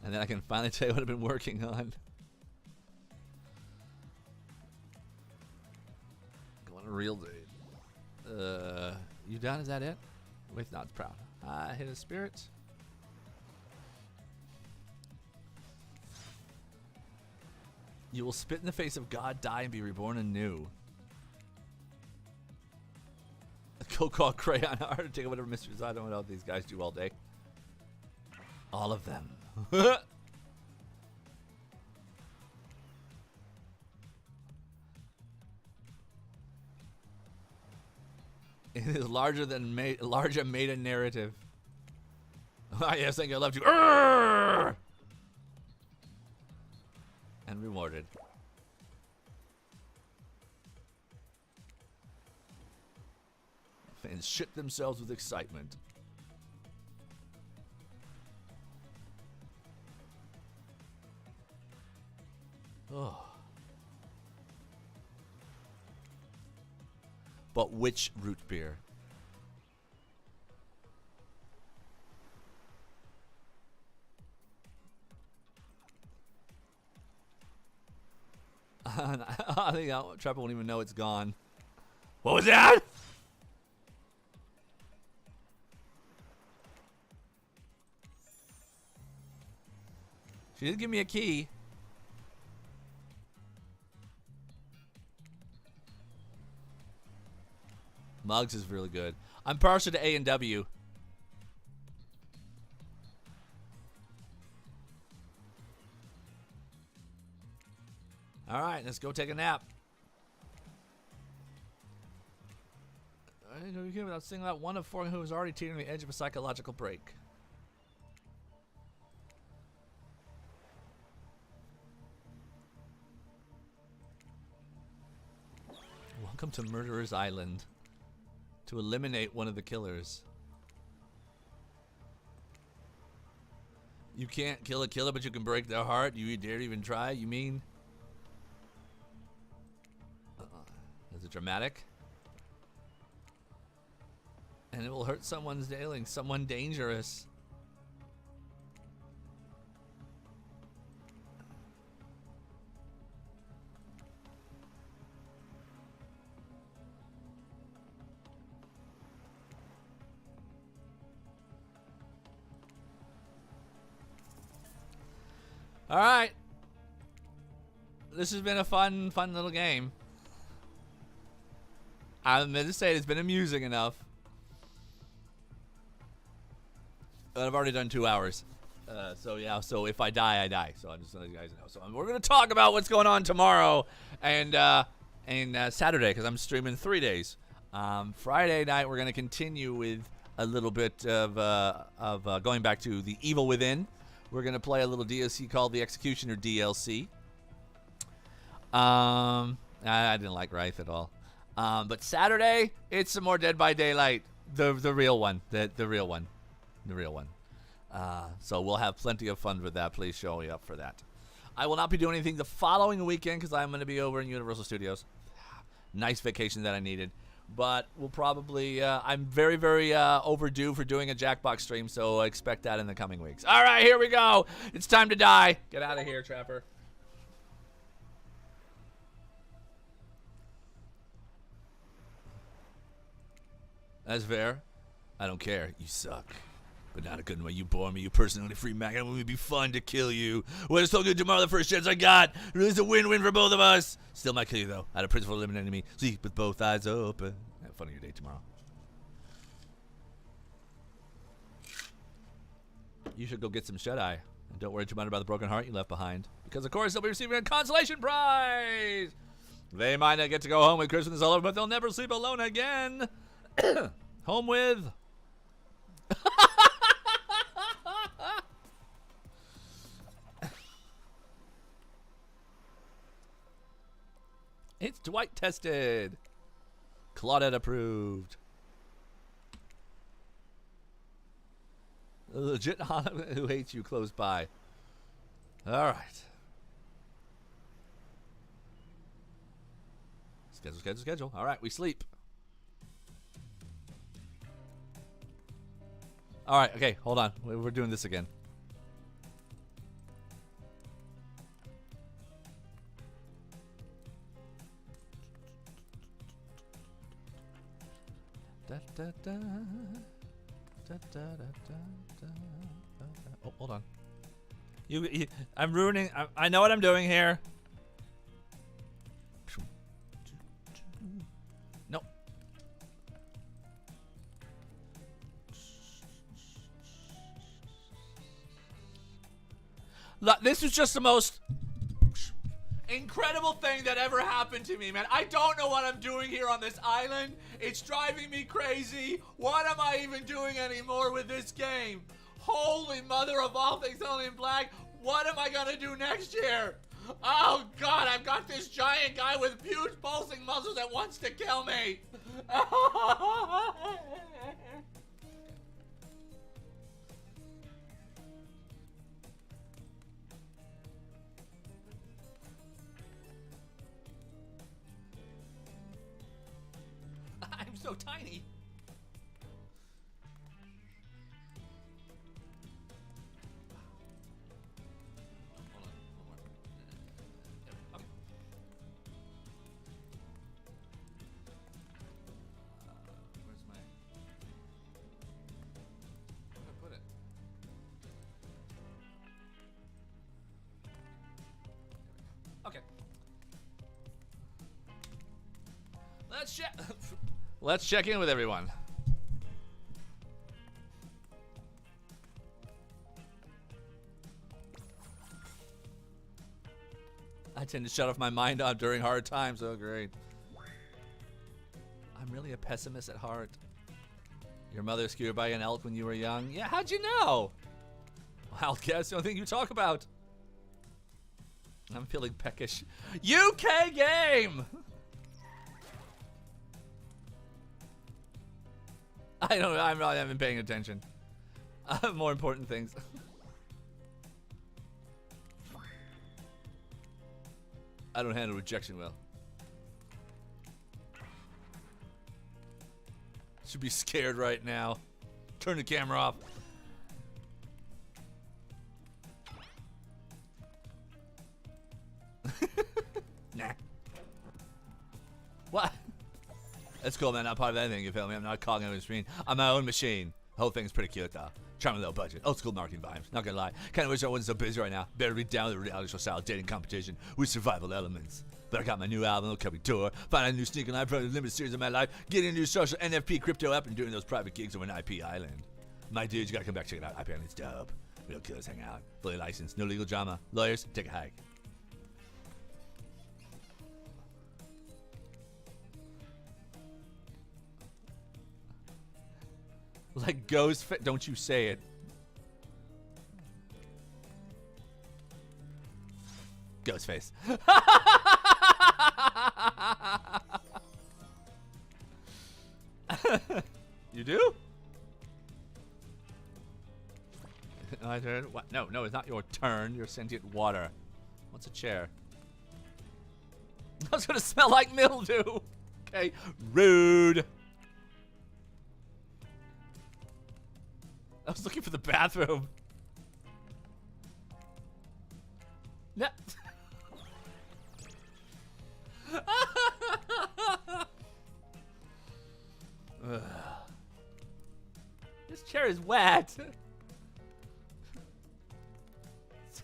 And then I can finally tell you what I've been working on. Go on a real date. You done? Is that it? With nods proud. I hit a spirit. You will spit in the face of God, die, and be reborn anew. Go call Crayon Art and take whatever mysteries I don't know what these guys do all day. All of them. It is larger meta narrative. Yes, thank you. I loved you. Urgh! And rewarded. Fans shit themselves with excitement. Oh. But which root beer? I think Trapper won't even know it's gone. What was that? She did give me a key. Mugs is really good. I'm partial to A&W. All right, let's go take a nap. I know you without singling out one of four who is already teetering on the edge of a psychological break. Welcome to Murderer's Island. To eliminate one of the killers. You can't kill a killer, but you can break their heart. You dare even try? You mean? Is it dramatic? And it will hurt someone's feelings, someone dangerous. All right. This has been a fun little game. I'm going to say it's been amusing enough. But I've already done 2 hours. So yeah, so if I die, I die. So I'm just letting you guys know. So we're going to talk about what's going on tomorrow and Saturday, because I'm streaming 3 days. Friday night, we're going to continue with a little bit of going back to The Evil Within. We're going to play a little DLC called The Executioner DLC. I didn't like Wraith at all. But Saturday, it's some more Dead by Daylight. The real one. The real one. The real one. So we'll have plenty of fun with that. Please show me up for that. I will not be doing anything the following weekend because I'm going to be over in Universal Studios. Nice vacation that I needed. But we'll probably, I'm very, very overdue for doing a Jackbox stream, so expect that in the coming weeks. All right, here we go. It's time to die. Get out of here, Trapper. That's fair. I don't care. You suck. But not a good way. You bore me. You personally free Mac. It would be fun to kill you. What is so good tomorrow? The first chance I got. It's a win-win for both of us. Still might kill you, though. Out of principle, eliminating me. Sleep with both eyes open. Have fun on your day tomorrow. You should go get some shut-eye. And don't worry too much about the broken heart you left behind. Because, of course, they'll be receiving a consolation prize. They might not get to go home with Christmas all over, but they'll never sleep alone again. Home with... It's Dwight tested. Claudette approved. A legit who hates you close by. All right. Schedule. All right, we sleep. All right, okay, hold on. We're doing this again. Oh, hold on. I'm ruining. I know what I'm doing here. No. This is just the most incredible thing that ever happened to me, man. I don't know what I'm doing here on this island. It's driving me crazy. What am I even doing anymore with this game? Holy mother of all things only in black. What am I gonna do next year? Oh God, I've got this giant guy with huge pulsing muscles that wants to kill me. I'm so tiny. Hold on, one more. Okay. Where's my? Where did I put it? Okay. Let's check in with everyone. I tend to shut off my mind on during hard times. Oh, great. I'm really a pessimist at heart. Your mother skewered by an elk when you were young? Yeah, how'd you know? I'll guess the only thing you talk about. I'm feeling peckish. UK game! I don't know. I haven't been paying attention. More important things. I don't handle rejection well. Should be scared right now. Turn the camera off. Nah. What? That's cool, man. Not part of anything, you feel me? I'm not calling on the screen. I'm my own machine. The whole thing's pretty cute, though. Charming little budget. Old school marketing vibes. Not gonna lie. Kinda wish I wasn't so busy right now. Better be down with the reality show style dating competition with survival elements. But I got my new album coming tour. Find a new sneaker line for the limited series of my life. Getting a new social NFP crypto app and doing those private gigs over an IP island. My dudes, you gotta come back check it out. IP Island's dope. Real killers hang out. Fully licensed. No legal drama. Lawyers, take a hike. Like ghost don't you say it. Ghostface. You do? My turn? What? No, it's not your turn. You're sentient water. What's a chair? I was gonna smell like mildew. Okay, rude. I was looking for the bathroom. No. This chair is wet.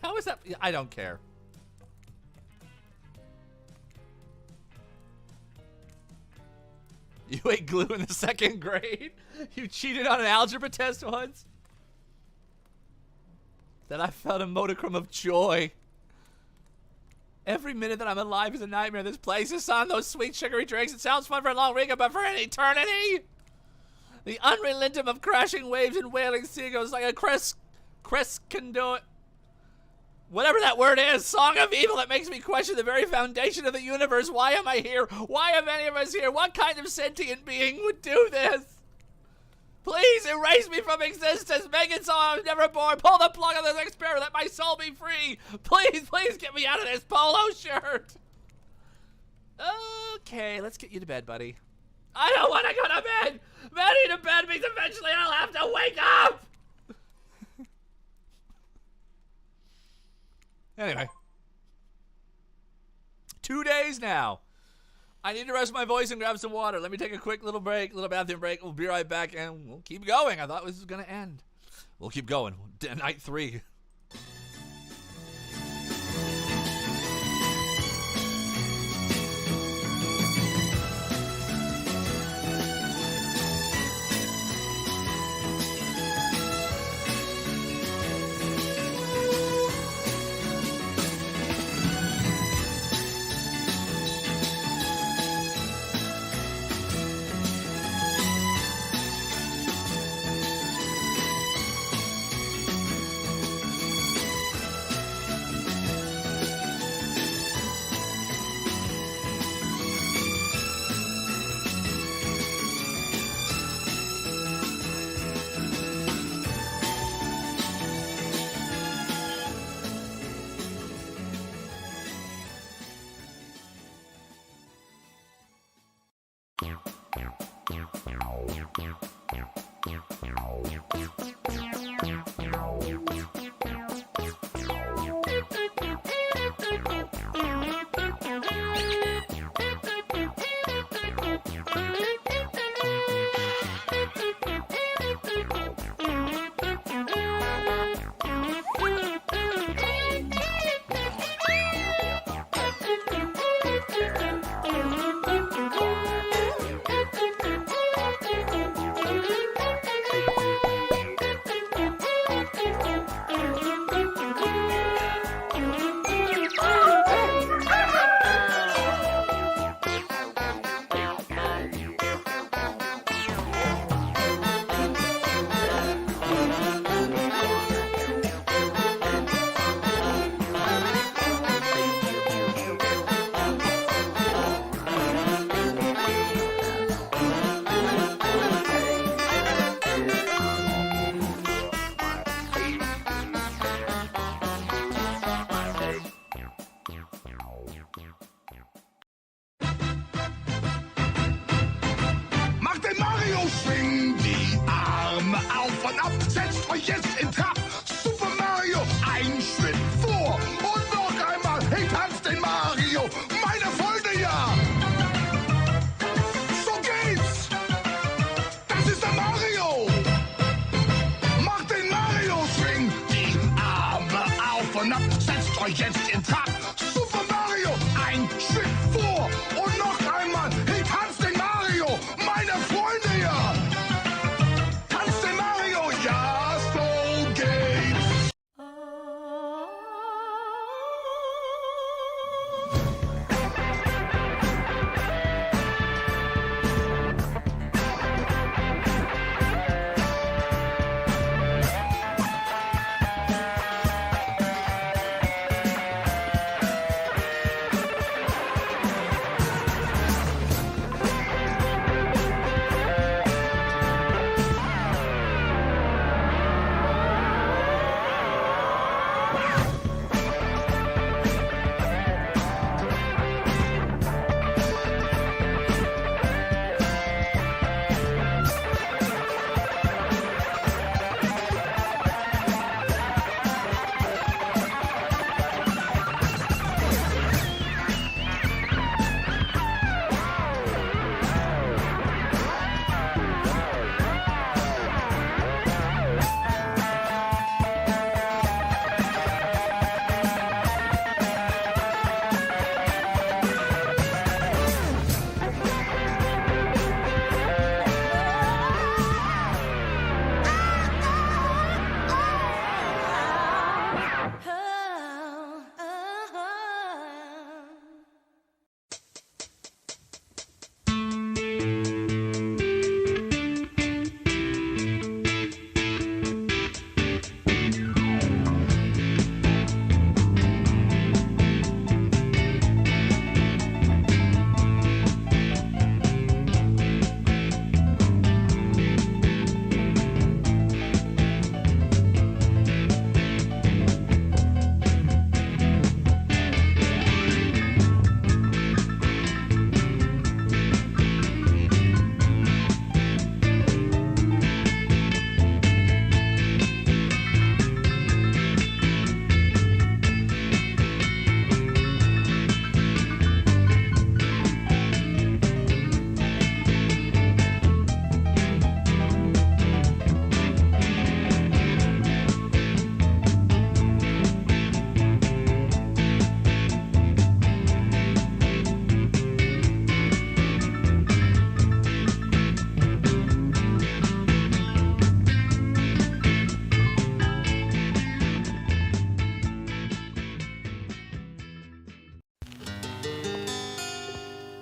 How is that? I don't care. You ate glue in the second grade? You cheated on an algebra test once? Then I felt a modicum of joy. Every minute that I'm alive is a nightmare. This place is on those sweet sugary drinks. It sounds fun for a long weekend, but for an eternity? The unrelenting of crashing waves and wailing seagulls like a crescendo. Whatever that word is, song of evil that makes me question the very foundation of the universe. Why am I here? Why are any of us here? What kind of sentient being would do this? Please erase me from existence. Make it so I'm never born. Pull the plug on this experiment. Let my soul be free. Please get me out of this polo shirt. Okay, let's get you to bed, buddy. I don't want to go to bed. Getting to bed means eventually I'll have to wake up. Anyway. 2 days now. I need to rest my voice and grab some water. Let me take a quick little break, little bathroom break. We'll be right back and we'll keep going. I thought this was going to end. We'll keep going. Night 3. Mach den Mario, schwing die Arme auf und ab, setzt euch jetzt in Trab. Super Mario, ein Schritt vor und noch einmal, hey, tanzt den Mario, meine Freunde, ja! So geht's! Das ist der Mario! Mach den Mario, schwing die Arme auf und ab, setzt euch jetzt in Trab. Super Mario, ein Schritt vor und noch einmal, hey, tanzt den Mario, meine Freunde, ja! Tanzt den Mario, ja, so geht's!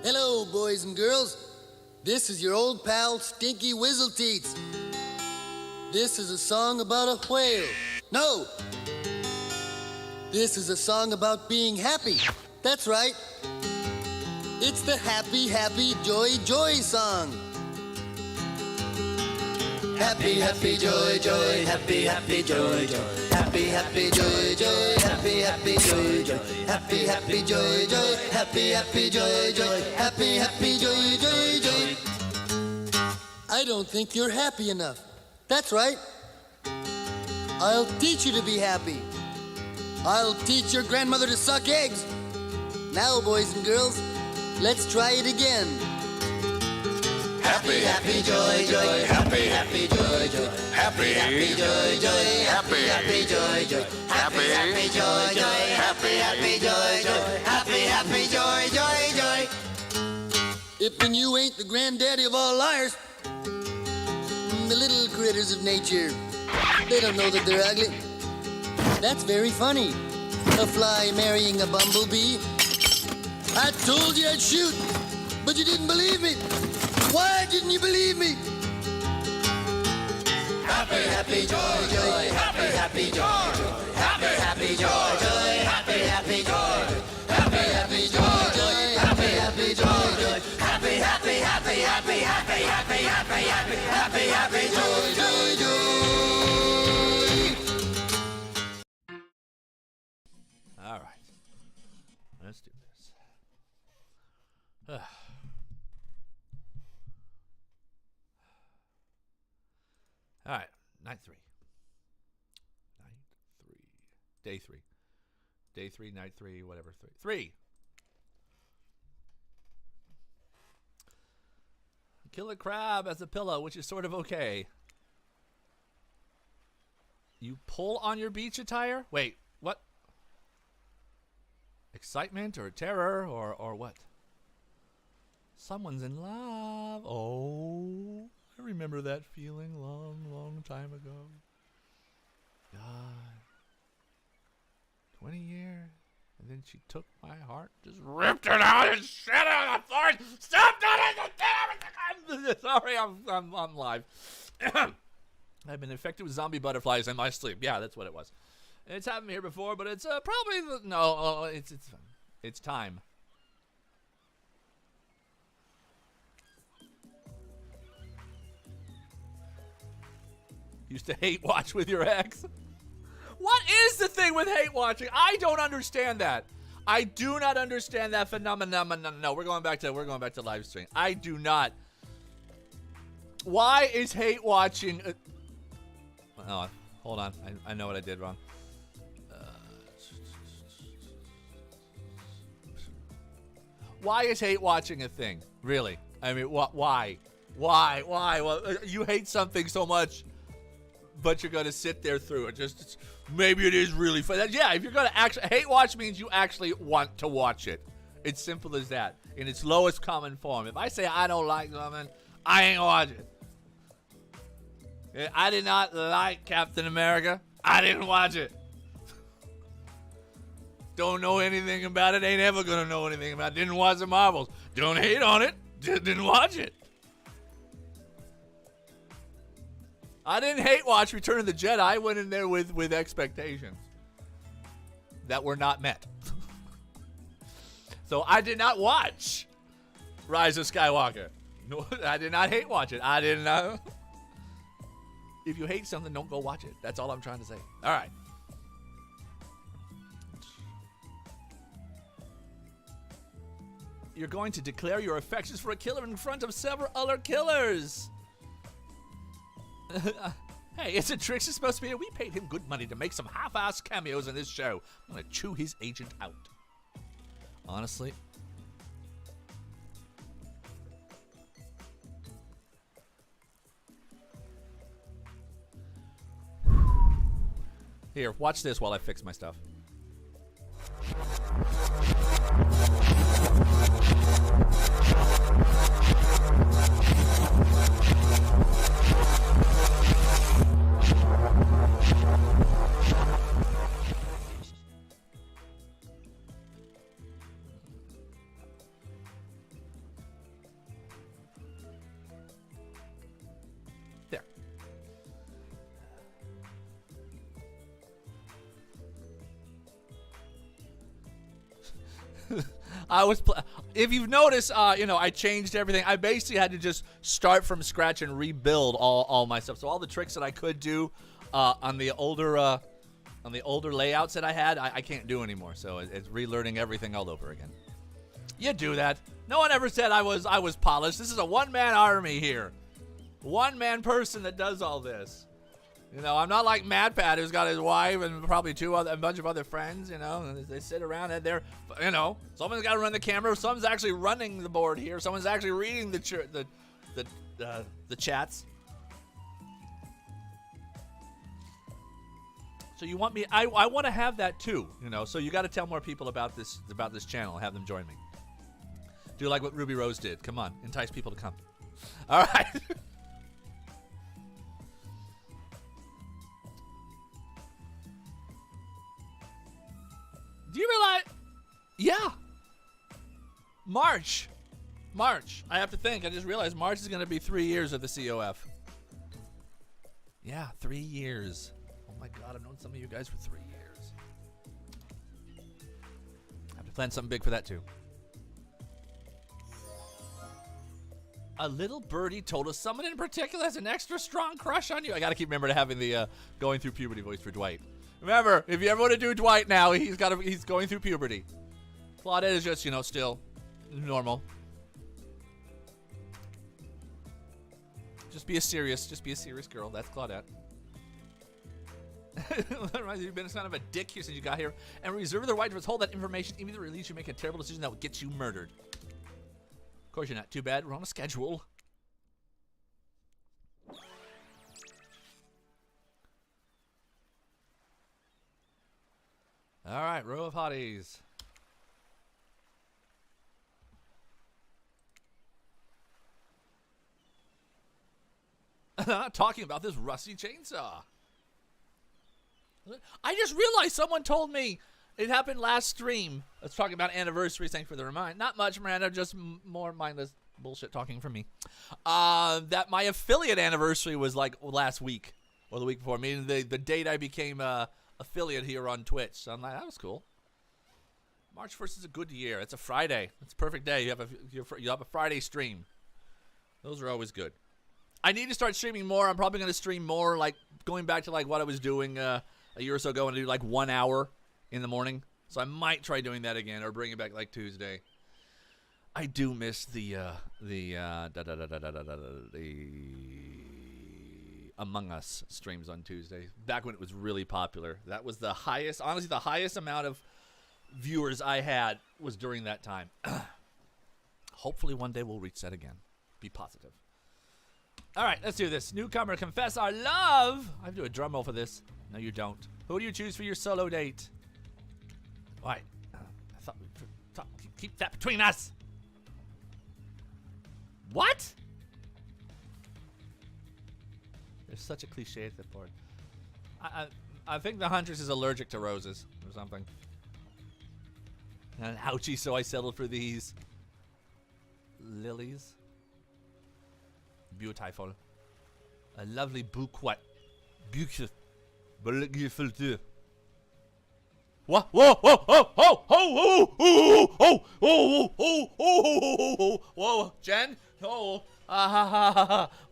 Hello, boys and girls. This is your old pal, Stinky Whizzleteats. This is a song about a whale. No! This is a song about being happy. That's right. It's the happy, happy, joy, joy song. Happy, happy, joy, joy, happy, happy, joy, joy. Happy, happy, joy, joy, happy, happy, joy, joy. Happy, happy, joy, joy, happy, happy, joy, joy. Happy, happy, joy, joy, joy. I don't think you're happy enough. That's right. I'll teach you to be happy. I'll teach your grandmother to suck eggs. Now, boys and girls, let's try it again. Happy, happy, joy, joy. Happy, happy, joy, joy. Happy, happy, joy, joy. Happy, happy, joy, joy. Happy, happy, joy, joy. Happy, happy, joy, joy. Happy, happy, joy, joy, joy. If and you ain't the granddaddy of all liars, the little critters of nature, they don't know that they're ugly. That's very funny. A fly marrying a bumblebee. I told you I'd shoot, but you didn't believe me. Why didn't you believe me? Happy, happy, joy, joy. Happy, happy, joy, joy. Happy, happy, joy, joy. Happy, happy, joy. Happy, happy, joy, joy. Happy, happy, joy, joy. Happy, happy, happy, happy, happy, happy, happy, happy, happy, happy, joy, joy, joy. All right. Let's do this. All right. Night 3. Day 3. Day 3, night 3, whatever. 3. Kill a crab as a pillow, which is sort of okay. You pull on your beach attire? Wait, what? Excitement or terror or what? Someone's in love. Oh, I remember that feeling long time ago. God. 20 years. And then she took my heart, just ripped it out and shit it on the floor. Stop doing it! Sorry, I'm live. I've been infected with zombie butterflies in my sleep. Yeah, that's what it was. It's happened here before, but it's probably it's time. Used to hate watch with your ex. What is the thing with hate watching? I don't understand that. I do not understand that phenomenon. No, we're going back to live stream. I do not. Why is hate watching? Oh, hold on. I know what I did wrong. Why is hate watching a thing? Really? I mean, why? Why? Well, you hate something so much, but you're gonna sit there through it. Just maybe it is really fun. Yeah, if you're gonna actually hate watch, means you actually want to watch it. It's simple as that. In its lowest common form. If I say I don't like something, I ain't watch it. I did not like Captain America. I didn't watch it. Don't know anything about it. Ain't ever gonna know anything about it. Didn't watch the Marvels. Don't hate on it. Just didn't watch it. I didn't hate watch Return of the Jedi. I went in there with expectations that were not met. So I did not watch Rise of Skywalker. No, I did not hate watch it. I didn't know. If you hate something, don't go watch it. That's all I'm trying to say. All right. You're going to declare your affections for a killer in front of several other killers. Hey, isn't Trixie supposed to be here? We paid him good money to make some half-ass cameos in this show. I'm going to chew his agent out. Honestly. Here, watch this while I fix my stuff. There. if you've noticed, I changed everything. I basically had to just start from scratch and rebuild all my stuff. So all the tricks that I could do on the older layouts that I had, I can't do anymore. So it's relearning everything all over again. You do that. No one ever said I was polished. This is a one-man army here. One-man person that does all this. I'm not like MadPat, who's got his wife and probably a bunch of other friends, and they sit around and they're, someone's got to run the camera. Someone's actually running the board here. Someone's actually reading the chats. So you want me? I want to have that too, So you got to tell more people about this channel. Have them join me. Do like what Ruby Rose did. Come on, entice people to come. All right. Do you realize? Yeah. March. I have to think. I just realized March is going to be 3 years of the COF. Yeah, 3 years. Oh my God, I've known some of you guys for 3 years. I have to plan something big for that too. A little birdie told us someone in particular has an extra strong crush on you. I got to keep remembering having the going through puberty voice for Dwight. Remember, if you ever want to do Dwight now, he's going through puberty. Claudette is just, still normal. Just be a serious girl. That's Claudette. You've been kind of a dick here since you got here, and reserve the right to withhold that information. Even if the release, you make a terrible decision that will get you murdered. Of course, you're not too bad. We're on a schedule. All right, row of hotties. Talking about this rusty chainsaw. I just realized someone told me it happened last stream. Let's talk about anniversaries. Thanks for the reminder. Not much, Miranda. Just more mindless bullshit talking from me. That my affiliate anniversary was like last week or the week before. Meaning the date I became affiliate here on Twitch. So I'm like, that was cool. March 1st is a good year. It's a Friday. It's a perfect day. You have a Friday stream. Those are always good. I need to start streaming more. I'm probably going to stream more, like going back to like what I was doing a year or so ago, and do like 1 hour in the morning. So I might try doing that again, or bring it back like Tuesday. I do miss the Among Us streams on Tuesday. Back when it was really popular. That was the highest, honestly, the highest amount of viewers I had was during that time. Hopefully one day we'll reach that again. Be positive. All right, let's do this. Newcomer, confess our love. I have to do a drum roll for this. No, you don't. Who do you choose for your solo date? All right. I thought keep that between us. What? There's such a cliche at that part. I think the Huntress is allergic to roses or something. And ouchie, so I settled for these lilies. Beautiful. A lovely bouquet. Beautiful. Beautiful too. What? Whoa! Whoa! Whoa! Whoa! Whoa! Whoa! Whoa! Whoa! Whoa! Whoa! Jen? Oh.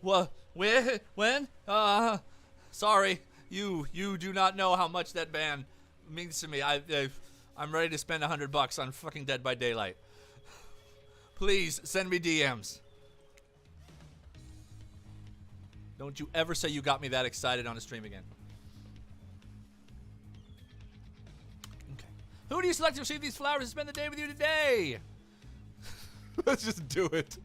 What? Where? When? Sorry. You do not know how much that band means to me. I'm ready to spend $100 on fucking Dead by Daylight. Please send me DMs. Don't you ever say you got me that excited on a stream again. Okay. Who do you select to receive these flowers and spend the day with you today? Let's just do it.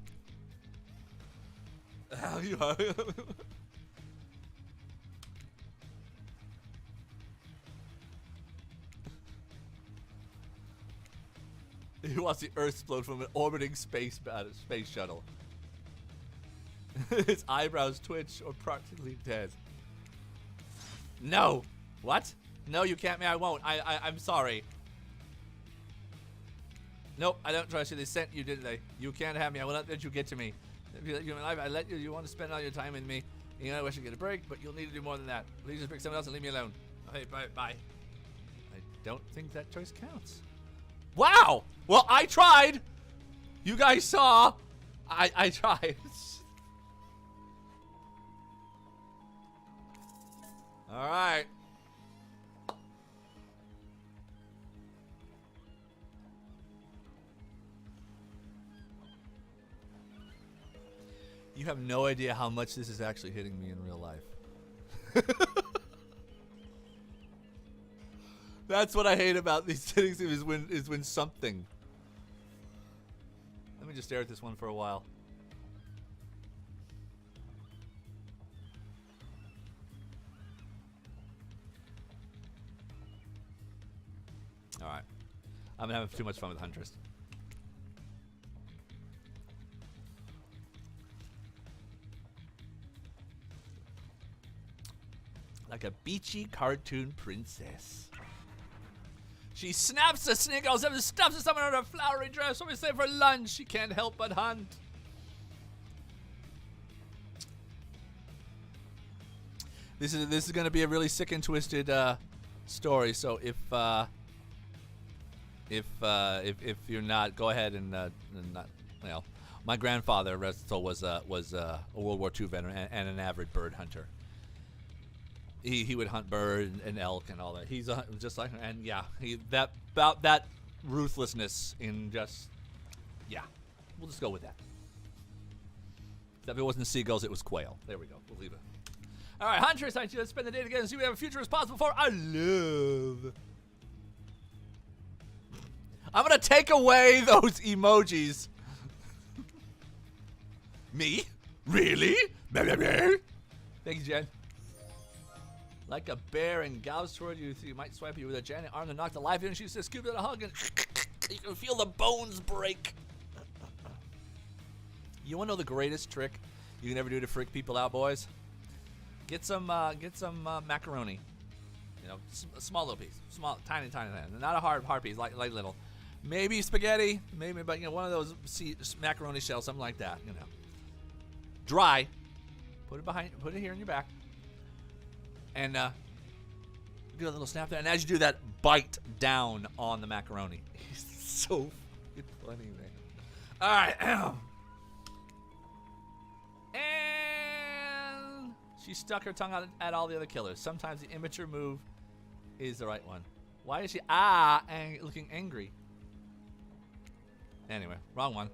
He wants the Earth explode from an orbiting space shuttle. His eyebrows twitch or practically dead. No. What? No, you can't. I won't. I'm sorry. Nope, I don't trust you. They sent you, didn't they? You can't have me. I will not let you get to me. If you let you in my life, I let you. You want to spend all your time with me. You know, I wish you get a break, but you'll need to do more than that. Please just pick someone else and leave me alone. Okay, bye. I don't think that choice counts. Wow. Well, I tried. You guys saw. I tried. All right. You have no idea how much this is actually hitting me in real life. That's what I hate about these things is when something. Let me just stare at this one for a while. All right. I'm having too much fun with Huntress. Like a beachy cartoon princess. She snaps the sniggles and stuffs the stomach in her flowery dress. When we say for lunch, she can't help but hunt. This is going to be a really sick and twisted story. So if you're not, go ahead and not. Well, my grandfather was a World War II veteran and an avid bird hunter. He would hunt bird and elk and all that. He's just like, and yeah, about that ruthlessness in just, yeah, we'll just go with that. If it wasn't seagulls, it was quail. There we go. We'll leave it. All right, Huntress, I just spend the day together and see we have a future as possible for our love. I'm gonna take away those emojis. Me? Really? Thank you, Jen. Like a bear and gallops toward you, so you might swipe you with a giant arm to knock the life in. And she says, "Scoop it a hug," and you can feel the bones break. You want to know the greatest trick you can ever do to freak people out, boys? Get some macaroni. You know, a small little piece, tiny, not a hard piece, like little. Maybe spaghetti, but you know, one of those macaroni shells, something like that. You know, dry. Put it here in your back. And do a little snap there. And as you do that, bite down on the macaroni. It's so funny, man. All right. And she stuck her tongue out at all the other killers. Sometimes the immature move is the right one. Why is she looking angry? Anyway, wrong one.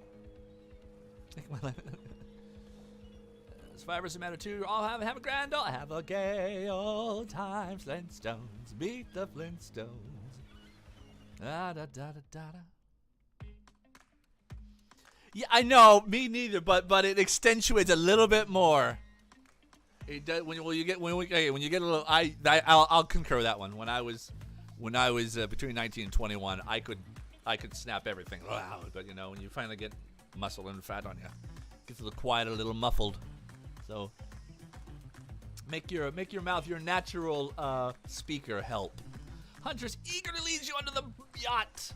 Survivors matter too. All have a grand old, have a gay old time. Flintstones, beat the Flintstones. Da da da da da. Yeah, I know, me neither, but it accentuates a little bit more. It does when you get a little. I'll concur with that one. When I was between 19 and 21, I could snap everything loud, but you know when you finally get muscle and fat on you, it gets a little quiet, a little muffled. So make your mouth your natural speaker help. Huntress eagerly leads you onto the yacht.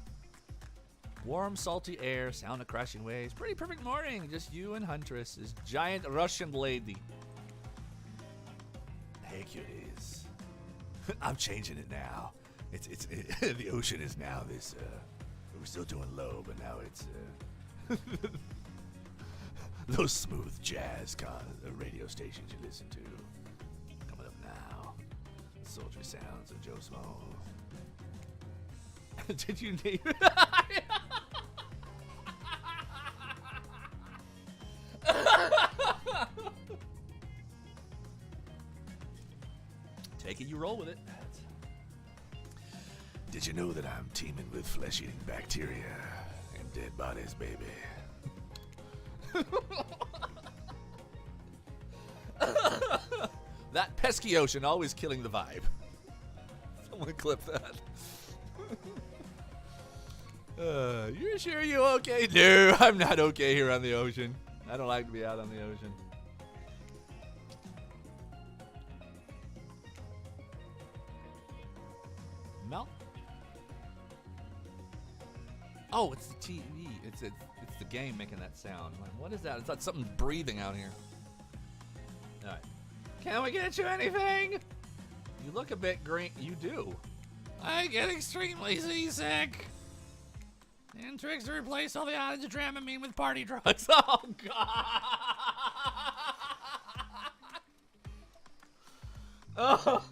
Warm, salty air, sound of crashing waves. Pretty perfect morning. Just you and Huntress, this giant Russian lady. Hey, cuties. I'm changing it now. It's the ocean is now this. We're still doing low, but now it's. Those smooth jazz radio stations you listen to. Coming up now. The sultry sounds of Joe Small. Did you name it? Take it, you roll with it. Did you know that I'm teeming with flesh-eating bacteria and dead bodies, baby? That pesky ocean always killing the vibe. Someone clip that. You sure you okay? No, I'm not okay here on the ocean. I don't like to be out on the ocean. Mel? Oh, it's the TV. It's the game making that sound. Like, what is that? It's like something breathing out here. All right. Can we get you anything? You look a bit green. You do. I get extremely seasick. And tricks to replace all the items of Dramamine with party drugs. Oh, God. Oh.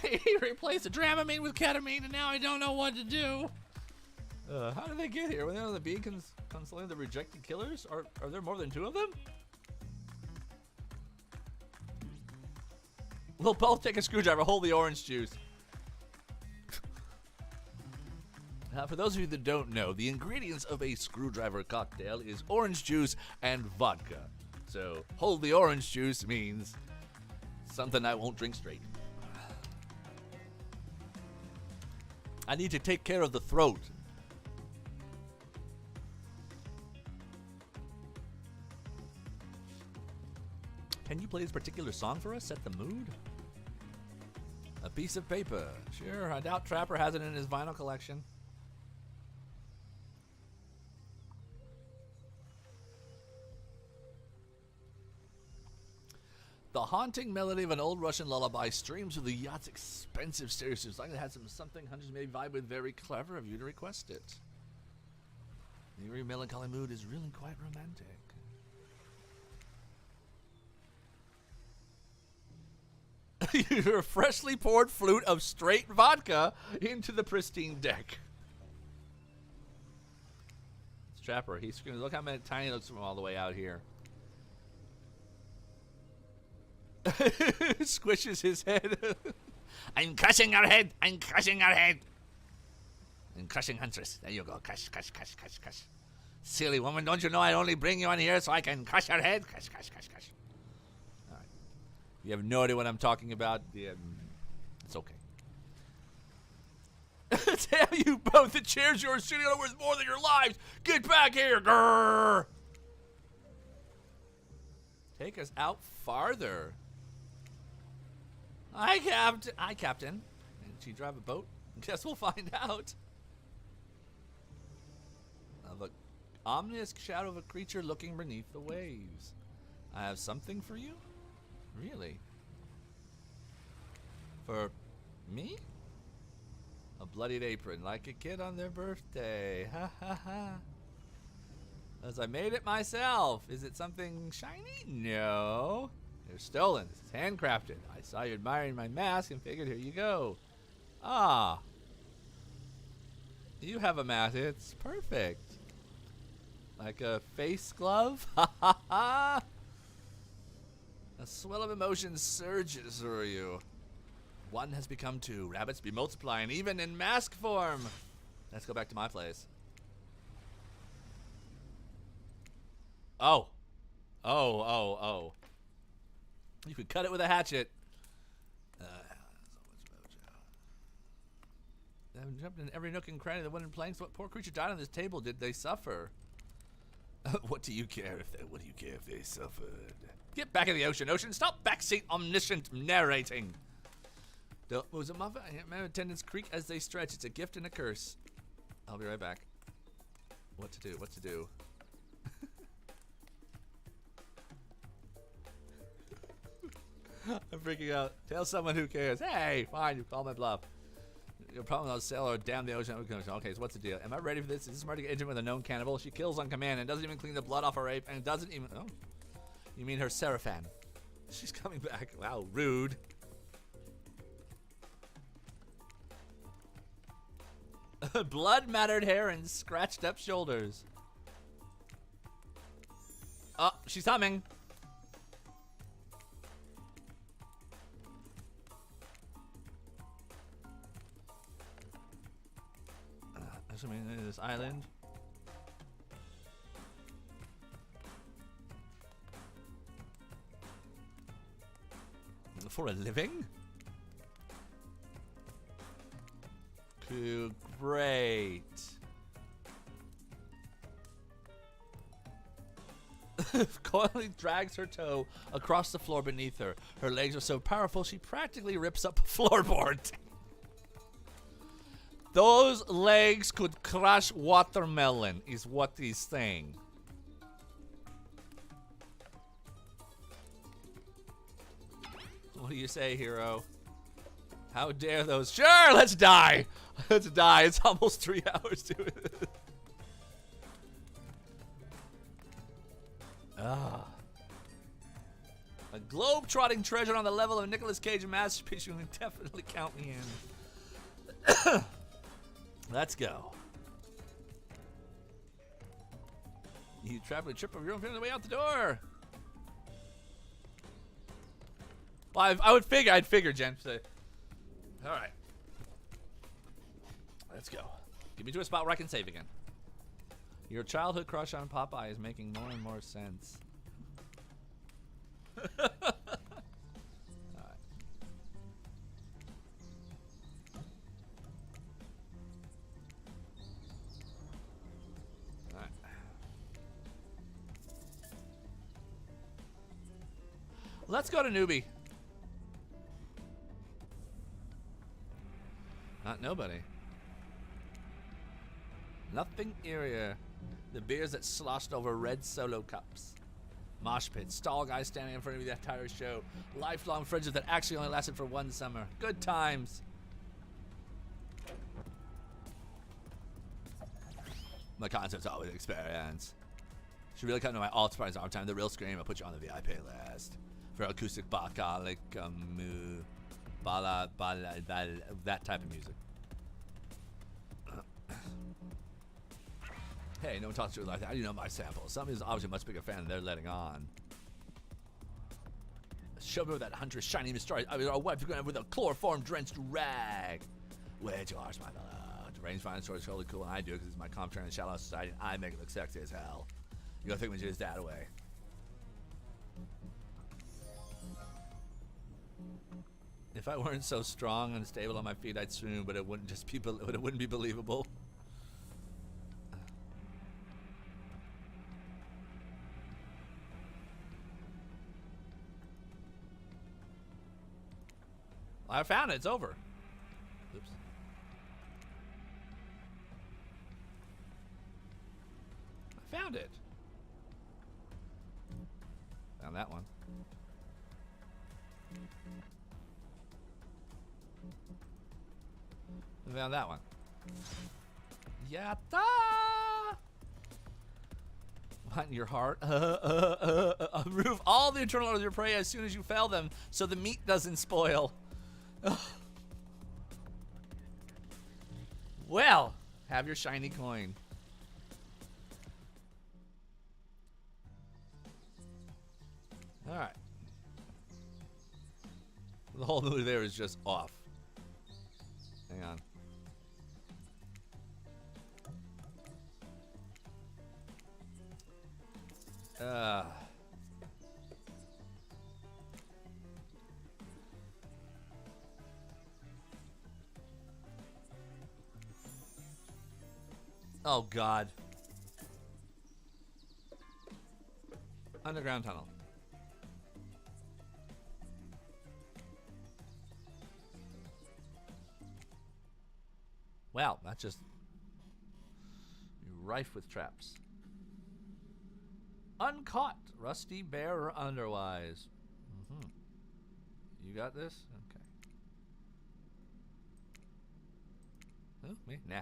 He replaced the Dramamine with ketamine, and now I don't know what to do. How did they get here? Were they on the beacons consoling the rejected killers? Are there more than 2 of them? We'll both take a screwdriver, hold the orange juice. For those of you that don't know, the ingredients of a screwdriver cocktail is orange juice and vodka. So, hold the orange juice means something I won't drink straight. I need to take care of the throat. Can you play this particular song for us? Set the mood? A piece of paper. Sure, I doubt Trapper has it in his vinyl collection. The haunting melody of an old Russian lullaby streams through the yacht's expensive stereo system. Like it had something hundreds may vibe with. Very clever of you to request it. The eerie melancholy mood is really quite romantic. Your freshly poured flute of straight vodka into the pristine deck. It's Trapper. He's screaming. Look how many tiny looks from all the way out here. Squishes his head. I'm crushing your head. I'm crushing your head. I'm crushing Huntress. There you go. Crush, crush, crush, crush, crush. Silly woman, don't you know I only bring you on here so I can crush your head? Crush, crush, crush, crush. All right. You have no idea what I'm talking about. Yeah, it's okay. Damn you both. The chairs you're sitting on are worth more than your lives. Get back here. Grrr. Take us out farther. Hi, Captain. Did she drive a boat? Guess we'll find out. The ominous shadow of a creature looking beneath the waves. I have something for you? Really? For me? A bloodied apron, like a kid on their birthday. Ha ha ha. As I made it myself. Is it something shiny? No. They're stolen. This is handcrafted. I saw you admiring my mask and figured, here you go. Ah. You have a mask. It's perfect. Like a face glove? Ha ha ha. A swell of emotion surges through you. 1 has become 2. Rabbits be multiplying, even in mask form. Let's go back to my place. Oh. Oh. You could cut it with a hatchet. They have jumped in every nook and cranny of the wooden planks. What poor creature died on this table? Did they suffer? What do you care if they suffered? Get back in the ocean. Stop backseat omniscient narrating. Don't move the muffin. I can't remember attendants creak as they stretch. It's a gift and a curse. I'll be right back. What to do? I'm freaking out. Tell someone who cares. Hey, fine, you call my bluff. Your problem is sail or damn the ocean. Okay, so what's the deal? Am I ready for this? Is this smart to get intimate with a known cannibal? She kills on command and doesn't even clean the blood off her ape and doesn't even... Oh. You mean her Seraphan. She's coming back. Wow, rude. Blood-mattered hair and scratched up shoulders. Oh, she's coming. Assuming this island. For a living? Cool, great. Coily drags her toe across the floor beneath her. Her legs are so powerful she practically rips up a floorboard. Those legs could crush watermelon, is what he's saying. What do you say, hero? How dare those? Sure, let's die. Let's die. It's almost 3 hours to it. A globe-trotting treasure on the level of Nicolas Cage and masterpiece. You can definitely count me in. Let's go. You travel a trip of your own family on the way out the door. Well, I'd figure, Jen. So, all right. Let's go. Get me to a spot where I can save again. Your childhood crush on Popeye is making more and more sense. All right. All right. Let's go to newbie. Not nobody. Nothing eerier. The beers that sloshed over red Solo cups. Mosh pits, stall guys standing in front of you the entire show. Lifelong friendships that actually only lasted for 1 summer. Good times. My concert's always experience. Should really come to my alt surprise all the time. The real scream, I'll put you on the VIP list. For acoustic baka, like bala, that type of music. Hey, no one talks to you like that. How do you know my sample? Somebody's obviously a much bigger fan than they're letting on. Show me with that huntress shiny mystery. I mean, our wife, you're going to have with a chloroform drenched rag. Way too harsh, my beloved. Range finder story is totally cool, and I do because it's my commentary in the shallow society, and I make it look sexy as hell. You gotta think we just that away. If I weren't so strong and stable on my feet, I'd swoon, but it wouldn't just be, it wouldn't be believable. I found it. It's over. Oops. I found it. Found that one. I found that one. Yatta! What in your heart? Remove all the internal orders of your prey as soon as you fell them, so the meat doesn't spoil. Well, have your shiny coin. All right. The whole movie there is just off. Hang on. Oh, God. Underground tunnel. Well, that's just rife with traps. Uncaught, rusty bear or otherwise. You got this? Okay. Oh, me? Nah.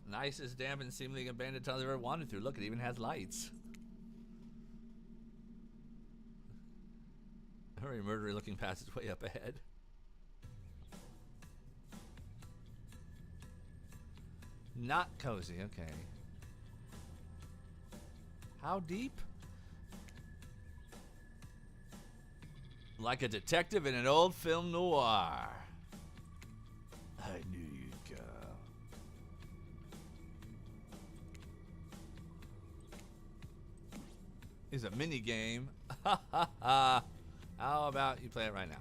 Nicest, damp, and seemingly abandoned tunnel I've ever wandered through. Look, it even has lights. Very murdery looking passageway up ahead. Not cozy, okay. How deep? Like a detective in an old film noir. I knew you'd go. It's a mini game. How about you play it right now?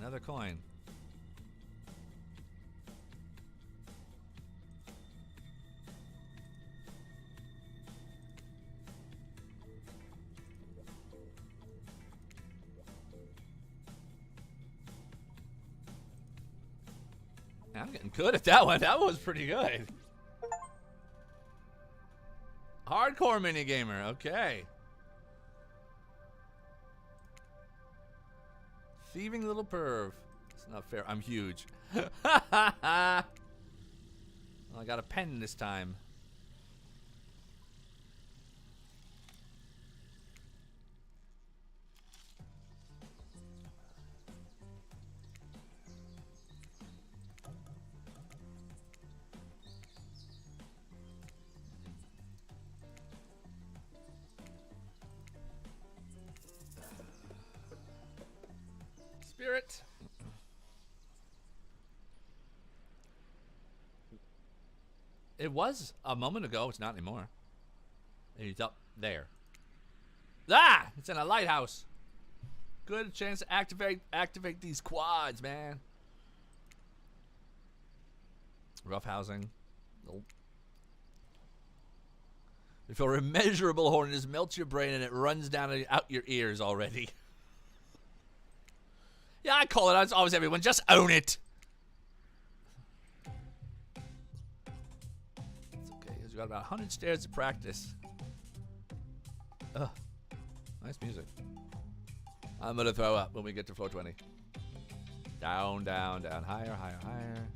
Another coin. I'm getting good at that one. That one was pretty good. Hardcore minigamer. Okay. Thieving little perv. It's not fair. I'm huge. Well, I got a pen this time. Spirit. It was a moment ago. It's not anymore. He's up there. Ah! It's in a lighthouse. Good chance to activate these quads, man. Rough housing. Nope. You feel immeasurable horniness melts your brain and it runs down out your ears already. Yeah, I call it. It's always everyone. Just own it. It's okay. We've got about 100 stairs to practice. Ugh. Nice music. I'm going to throw up when we get to floor 20. Down, down, down. Higher, higher, higher.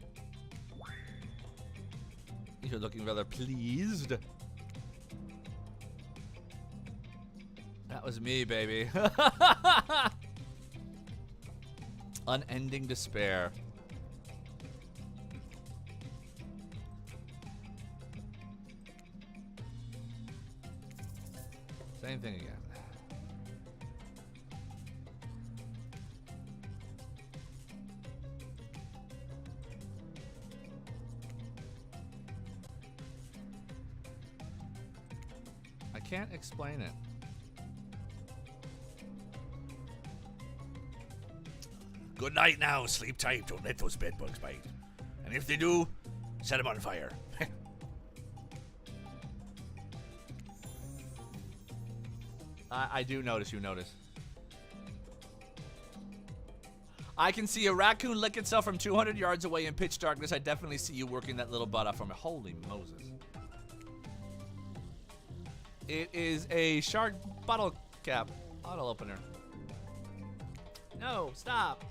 You're looking rather pleased. That was me, baby. Unending despair. Same thing again. I can't explain it. Good night now. Sleep tight. Don't let those bedbugs bite. And if they do, set them on fire. I do notice you notice. I can see a raccoon lick itself from 200 yards away in pitch darkness. I definitely see you working that little butt off from it. Holy Moses. It is a shark bottle cap bottle opener. No, stop.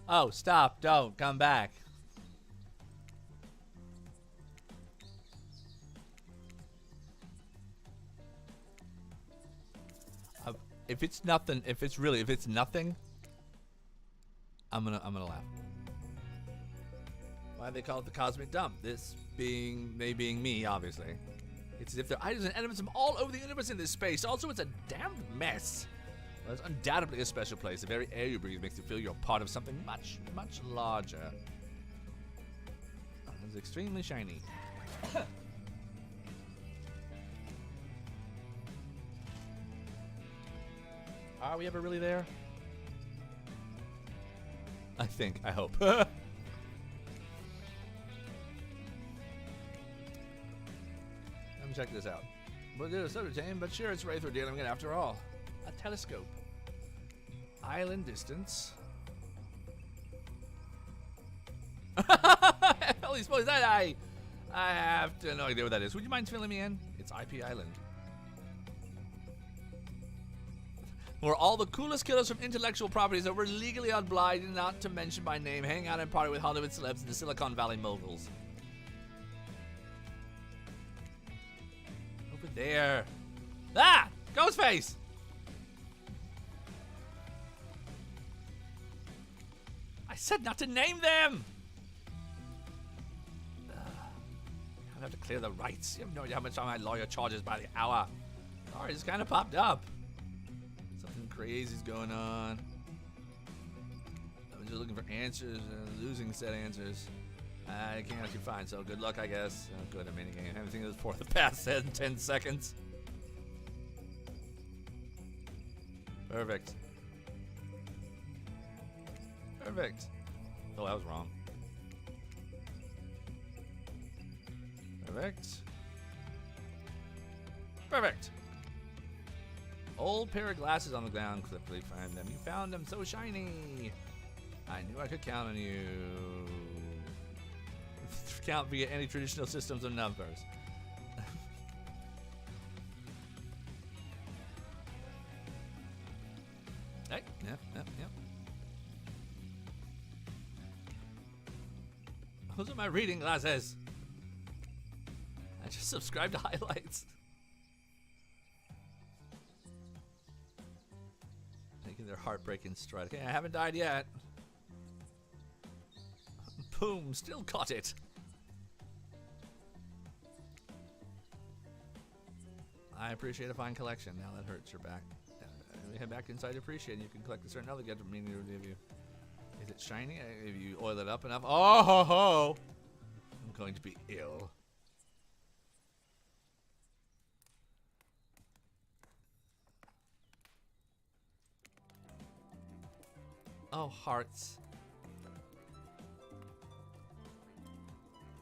Oh, stop. Don't. Come back. If it's nothing, if it's nothing, I'm gonna laugh. Why do they call it the cosmic dump? This being me, obviously. It's as if there are items and elements from all over the universe in this space. Also, it's a damn mess. Well, it's undoubtedly a special place. The very air you breathe makes you feel you're part of something much, much larger. Oh, it's extremely shiny. Are we ever really there? I think. I hope. Let me check this out. Well, it is entertaining, but sure, it's right through dealing with it after all. A telescope. Island distance. Holy smokes, that I have no idea what that is. Would you mind filling me in? It's IP Island. Where all the coolest killers from intellectual properties that were legally obliged not to mention by name hang out and party with Hollywood celebs and the Silicon Valley moguls. Over there. Ah! Ghostface! I said not to name them! I have to clear the rights. You have no idea how much my lawyer charges by the hour. Sorry, just kind of popped up. Something crazy's going on. I'm just looking for answers and losing said answers. I can't actually find, so good luck, I guess. Oh, good, a minigame. Everything was for the past 10 seconds. Perfect. Perfect. Oh, that was wrong. Perfect. Perfect. Old pair of glasses on the ground. Quickly find them. You found them so shiny. I knew I could count on you. count via any traditional systems of numbers. Hey, yep. Those are my reading glasses. I just subscribed to highlights. Making their heartbreaking stride. Okay, I haven't died yet. Boom, still caught it. I appreciate a fine collection. Now that hurts your back. We head back inside to appreciate, and you can collect a certain other gadget meaning to give you. Is it shiny? If you oil it up enough. Oh ho ho! I'm going to be ill. Oh, hearts.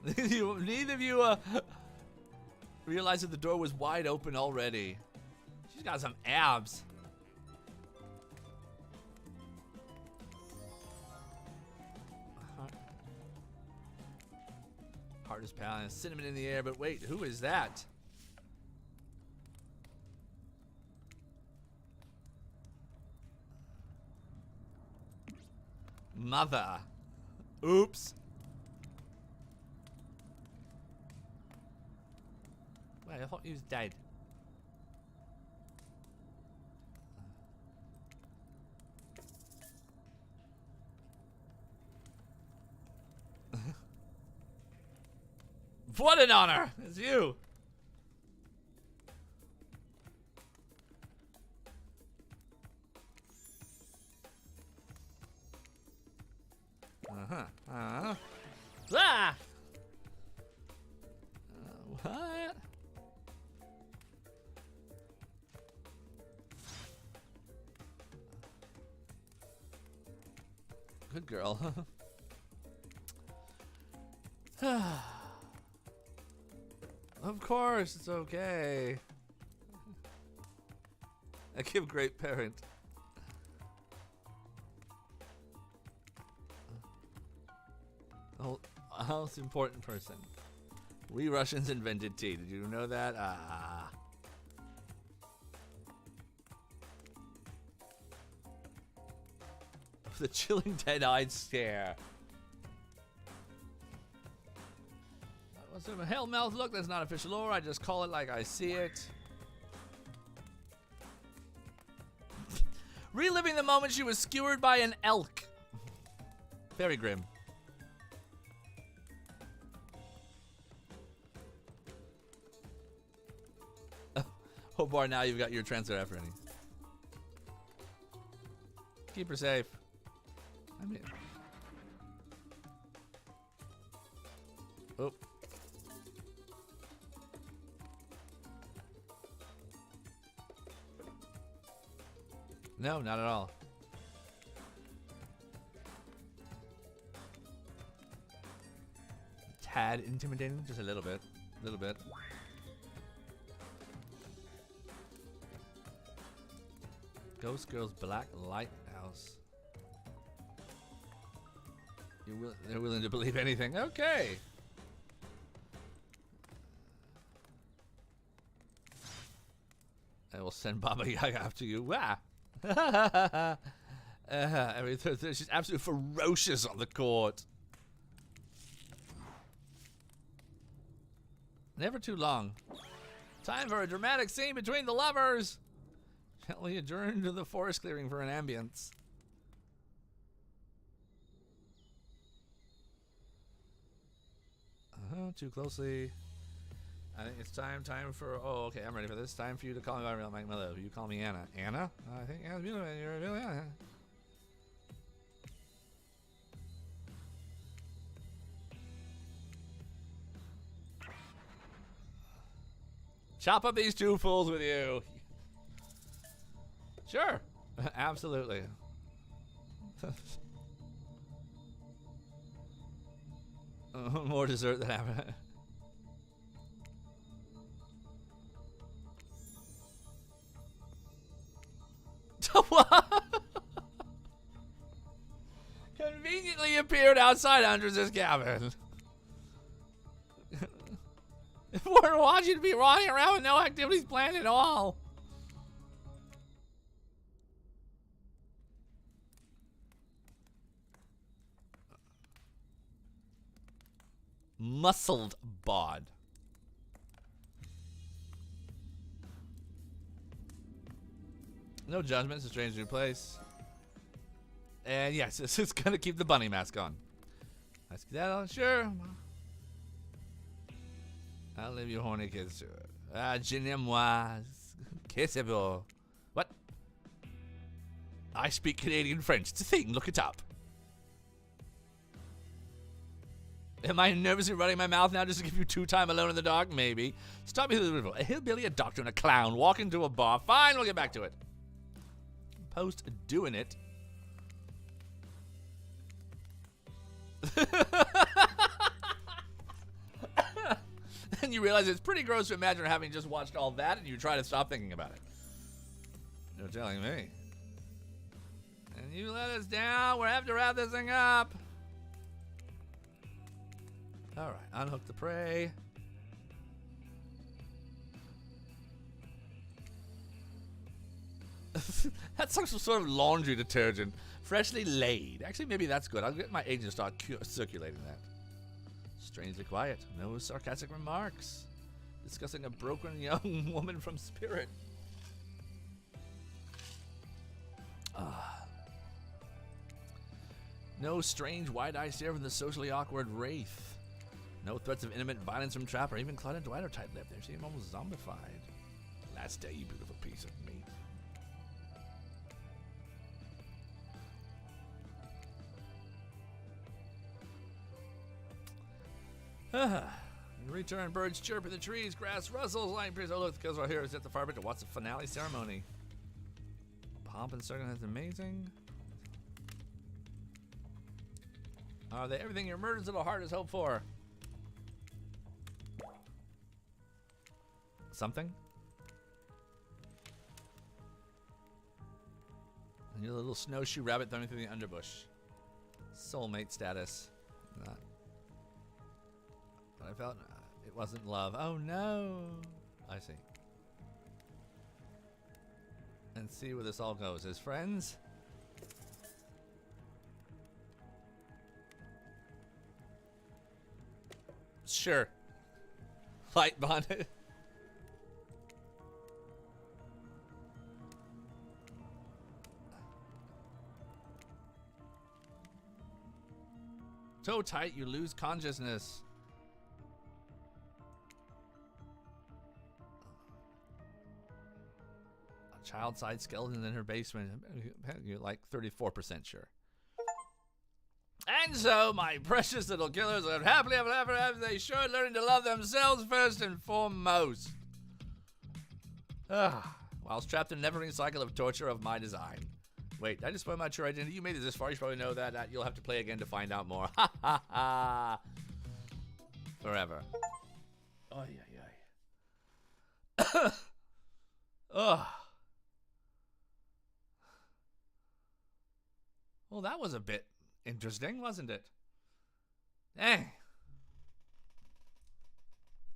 Neither of you realized that the door was wide open already. She's got some abs. Heart is pounding, cinnamon in the air, but wait, who is that? Mother. Oops. Wait, I thought he was dead. What an honor! It's you! Ah! What? Good girl. Of course, it's okay. I give great parent. Oh, most important person. We Russians invented tea. Did you know that? Ah. The chilling dead-eyed stare. What's a hell-mouth look? That's not official lore. I just call it like I see it. Reliving the moment she was skewered by an elk. Very grim. Oh boy, now you've got your transfer F ready. Keep her safe. I mean... Oh. No, not at all. Tad intimidating, just a little bit. A little bit. Ghost Girl's Black Lighthouse. They're willing to believe anything. Okay. I will send Baba Yaga after you. Wah. I mean, she's absolutely ferocious on the court. Never too long. Time for a dramatic scene between the lovers. Gently adjourn to the forest clearing for an ambience. Too closely. I think it's time for. Oh, okay, I'm ready for this. Time for you to call me by my love. You call me Anna. Anna? I think Anna's beautiful. You're really Anna. Chop up these two fools with you. Sure. Absolutely. More dessert than happened. What? Conveniently appeared outside Andres' cabin. We're watching me running around with no activities planned at all. Muscled bod. No judgment. It's a strange new place. And yes, this is gonna keep the bunny mask on. Let's get that on. Sure. I'll leave you horny kids to it. Ah, je n'aime moi. Kissable. What? I speak Canadian French. It's a thing. Look it up. Am I nervously running my mouth now just to give you 2 time alone in the dark? Maybe. Stop me. A hillbilly, a doctor, and a clown walk into a bar. Fine, we'll get back to it. Post doing it. And you realize it's pretty gross to imagine having just watched all that and you try to stop thinking about it. You're telling me. And you let us down. We have to wrap this thing up. All right, unhook the prey. That's some sort of laundry detergent. Freshly laid. Actually, maybe that's good. I'll get my agent to start circulating that. Strangely quiet. No sarcastic remarks. Discussing a broken young woman from Spirit. No strange wide-eyed stare from the socially awkward wraith. No threats of intimate violence from Trap or even Claudia Dwighter type left. They seem almost zombified. Last day, you beautiful piece of meat. Return, birds chirp in the trees, grass rustles, light breeze. Oh, look, the kills are here. Is at the far bit to watch the finale ceremony. Pomp and circumstance amazing. Are they everything your murder's little heart has hoped for? Something? And your little snowshoe rabbit thrown through the underbush. Soulmate status. Not. But I felt it wasn't love. Oh no! I see. And see where this all goes. As friends? Sure. Light bonded. So tight you lose consciousness. A child-sized skeleton in her basement. You're like 34% sure. And so, my precious little killers live happily ever after as they should, learning to love themselves first and foremost. Whilst trapped in a never-ending cycle of torture of my design. Wait, did I just spoil my true identity? You made it this far, you should probably know that. You'll have to play again to find out more. Ha ha ha. Forever. Oh, yeah, yeah. Ugh. Well, that was a bit interesting, wasn't it? Dang.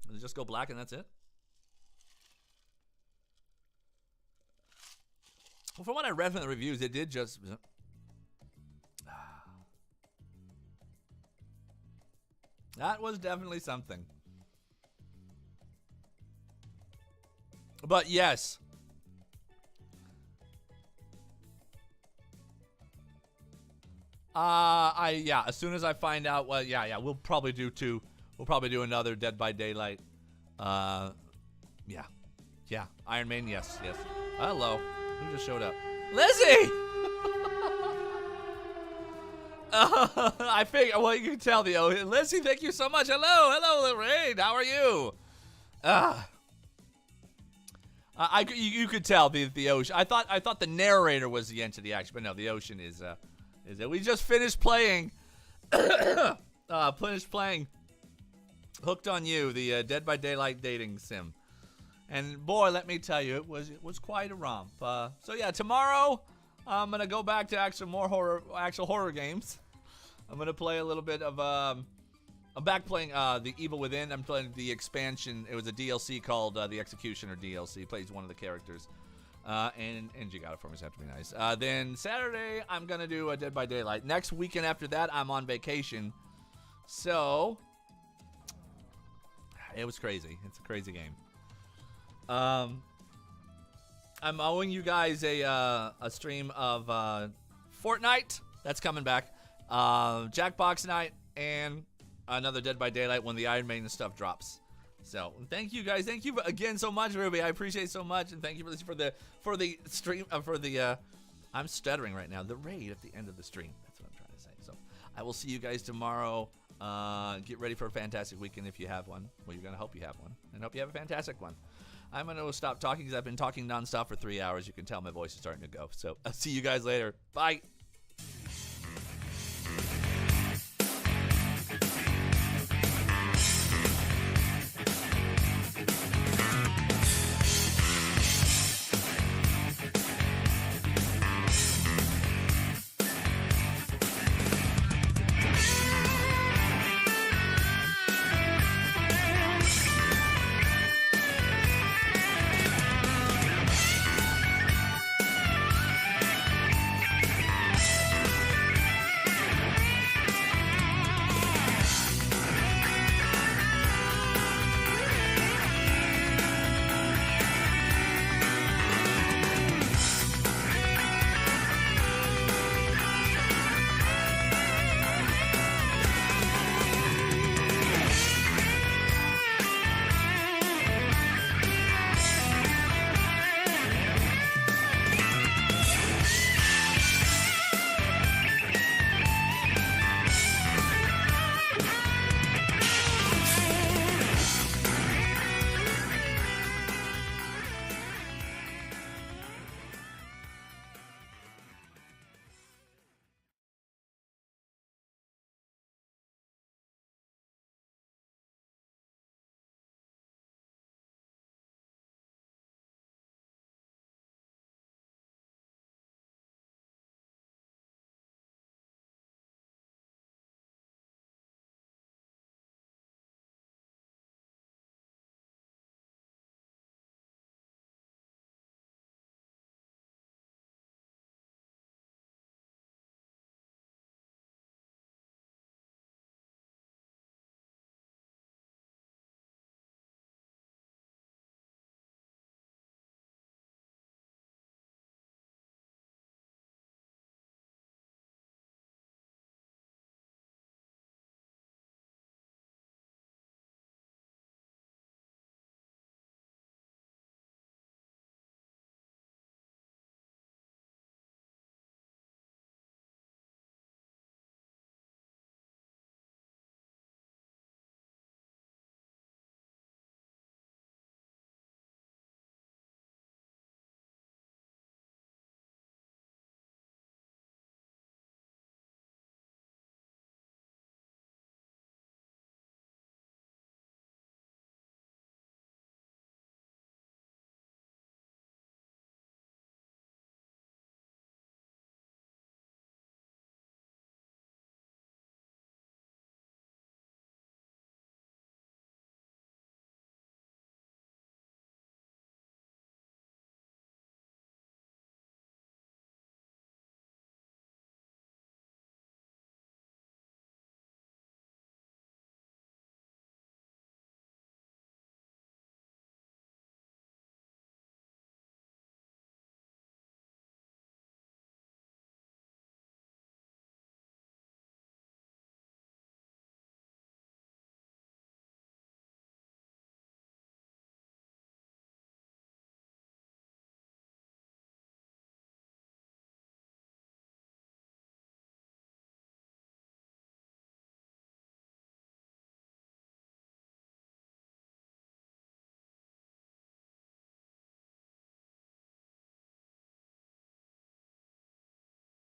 Does it just go black and that's it? Well, from what I read from the reviews, it did just... That was definitely something. But yes. Yeah, as soon as I find out, well, yeah, we'll probably do 2. We'll probably do another Dead by Daylight. Yeah. Iron Maiden, yes. Hello. Who just showed up? Lizzie! I figure, well, you can tell Lizzie, thank you so much. Hello, Lorraine. How are you? You could tell the ocean. I thought the narrator was the end to the action, but no, the ocean is it. We just finished playing. Hooked on You, the Dead by Daylight dating sim. And boy, let me tell you, it was quite a romp. So yeah, tomorrow I'm gonna go back to actual horror games. I'm gonna play a little bit of I'm back playing The Evil Within. I'm playing the expansion. It was a DLC called The Executioner DLC. Plays one of the characters. And you got it for me, so that have to be nice. Then Saturday, I'm going to do a Dead by Daylight. Next weekend after that, I'm on vacation. So, it was crazy. It's a crazy game. I'm owing you guys a stream of Fortnite. That's coming back. Jackbox Night and another Dead by Daylight when the Iron Maiden stuff drops. So thank you guys. Thank you again so much, Ruby. I appreciate it so much, and thank you for the stream I'm stuttering right now. The raid at the end of the stream. That's what I'm trying to say. So I will see you guys tomorrow. Get ready for a fantastic weekend if you have one. Well, you're gonna hope you have one, and hope you have a fantastic one. I'm gonna stop talking because I've been talking nonstop for 3 hours. You can tell my voice is starting to go. So I'll see you guys later. Bye.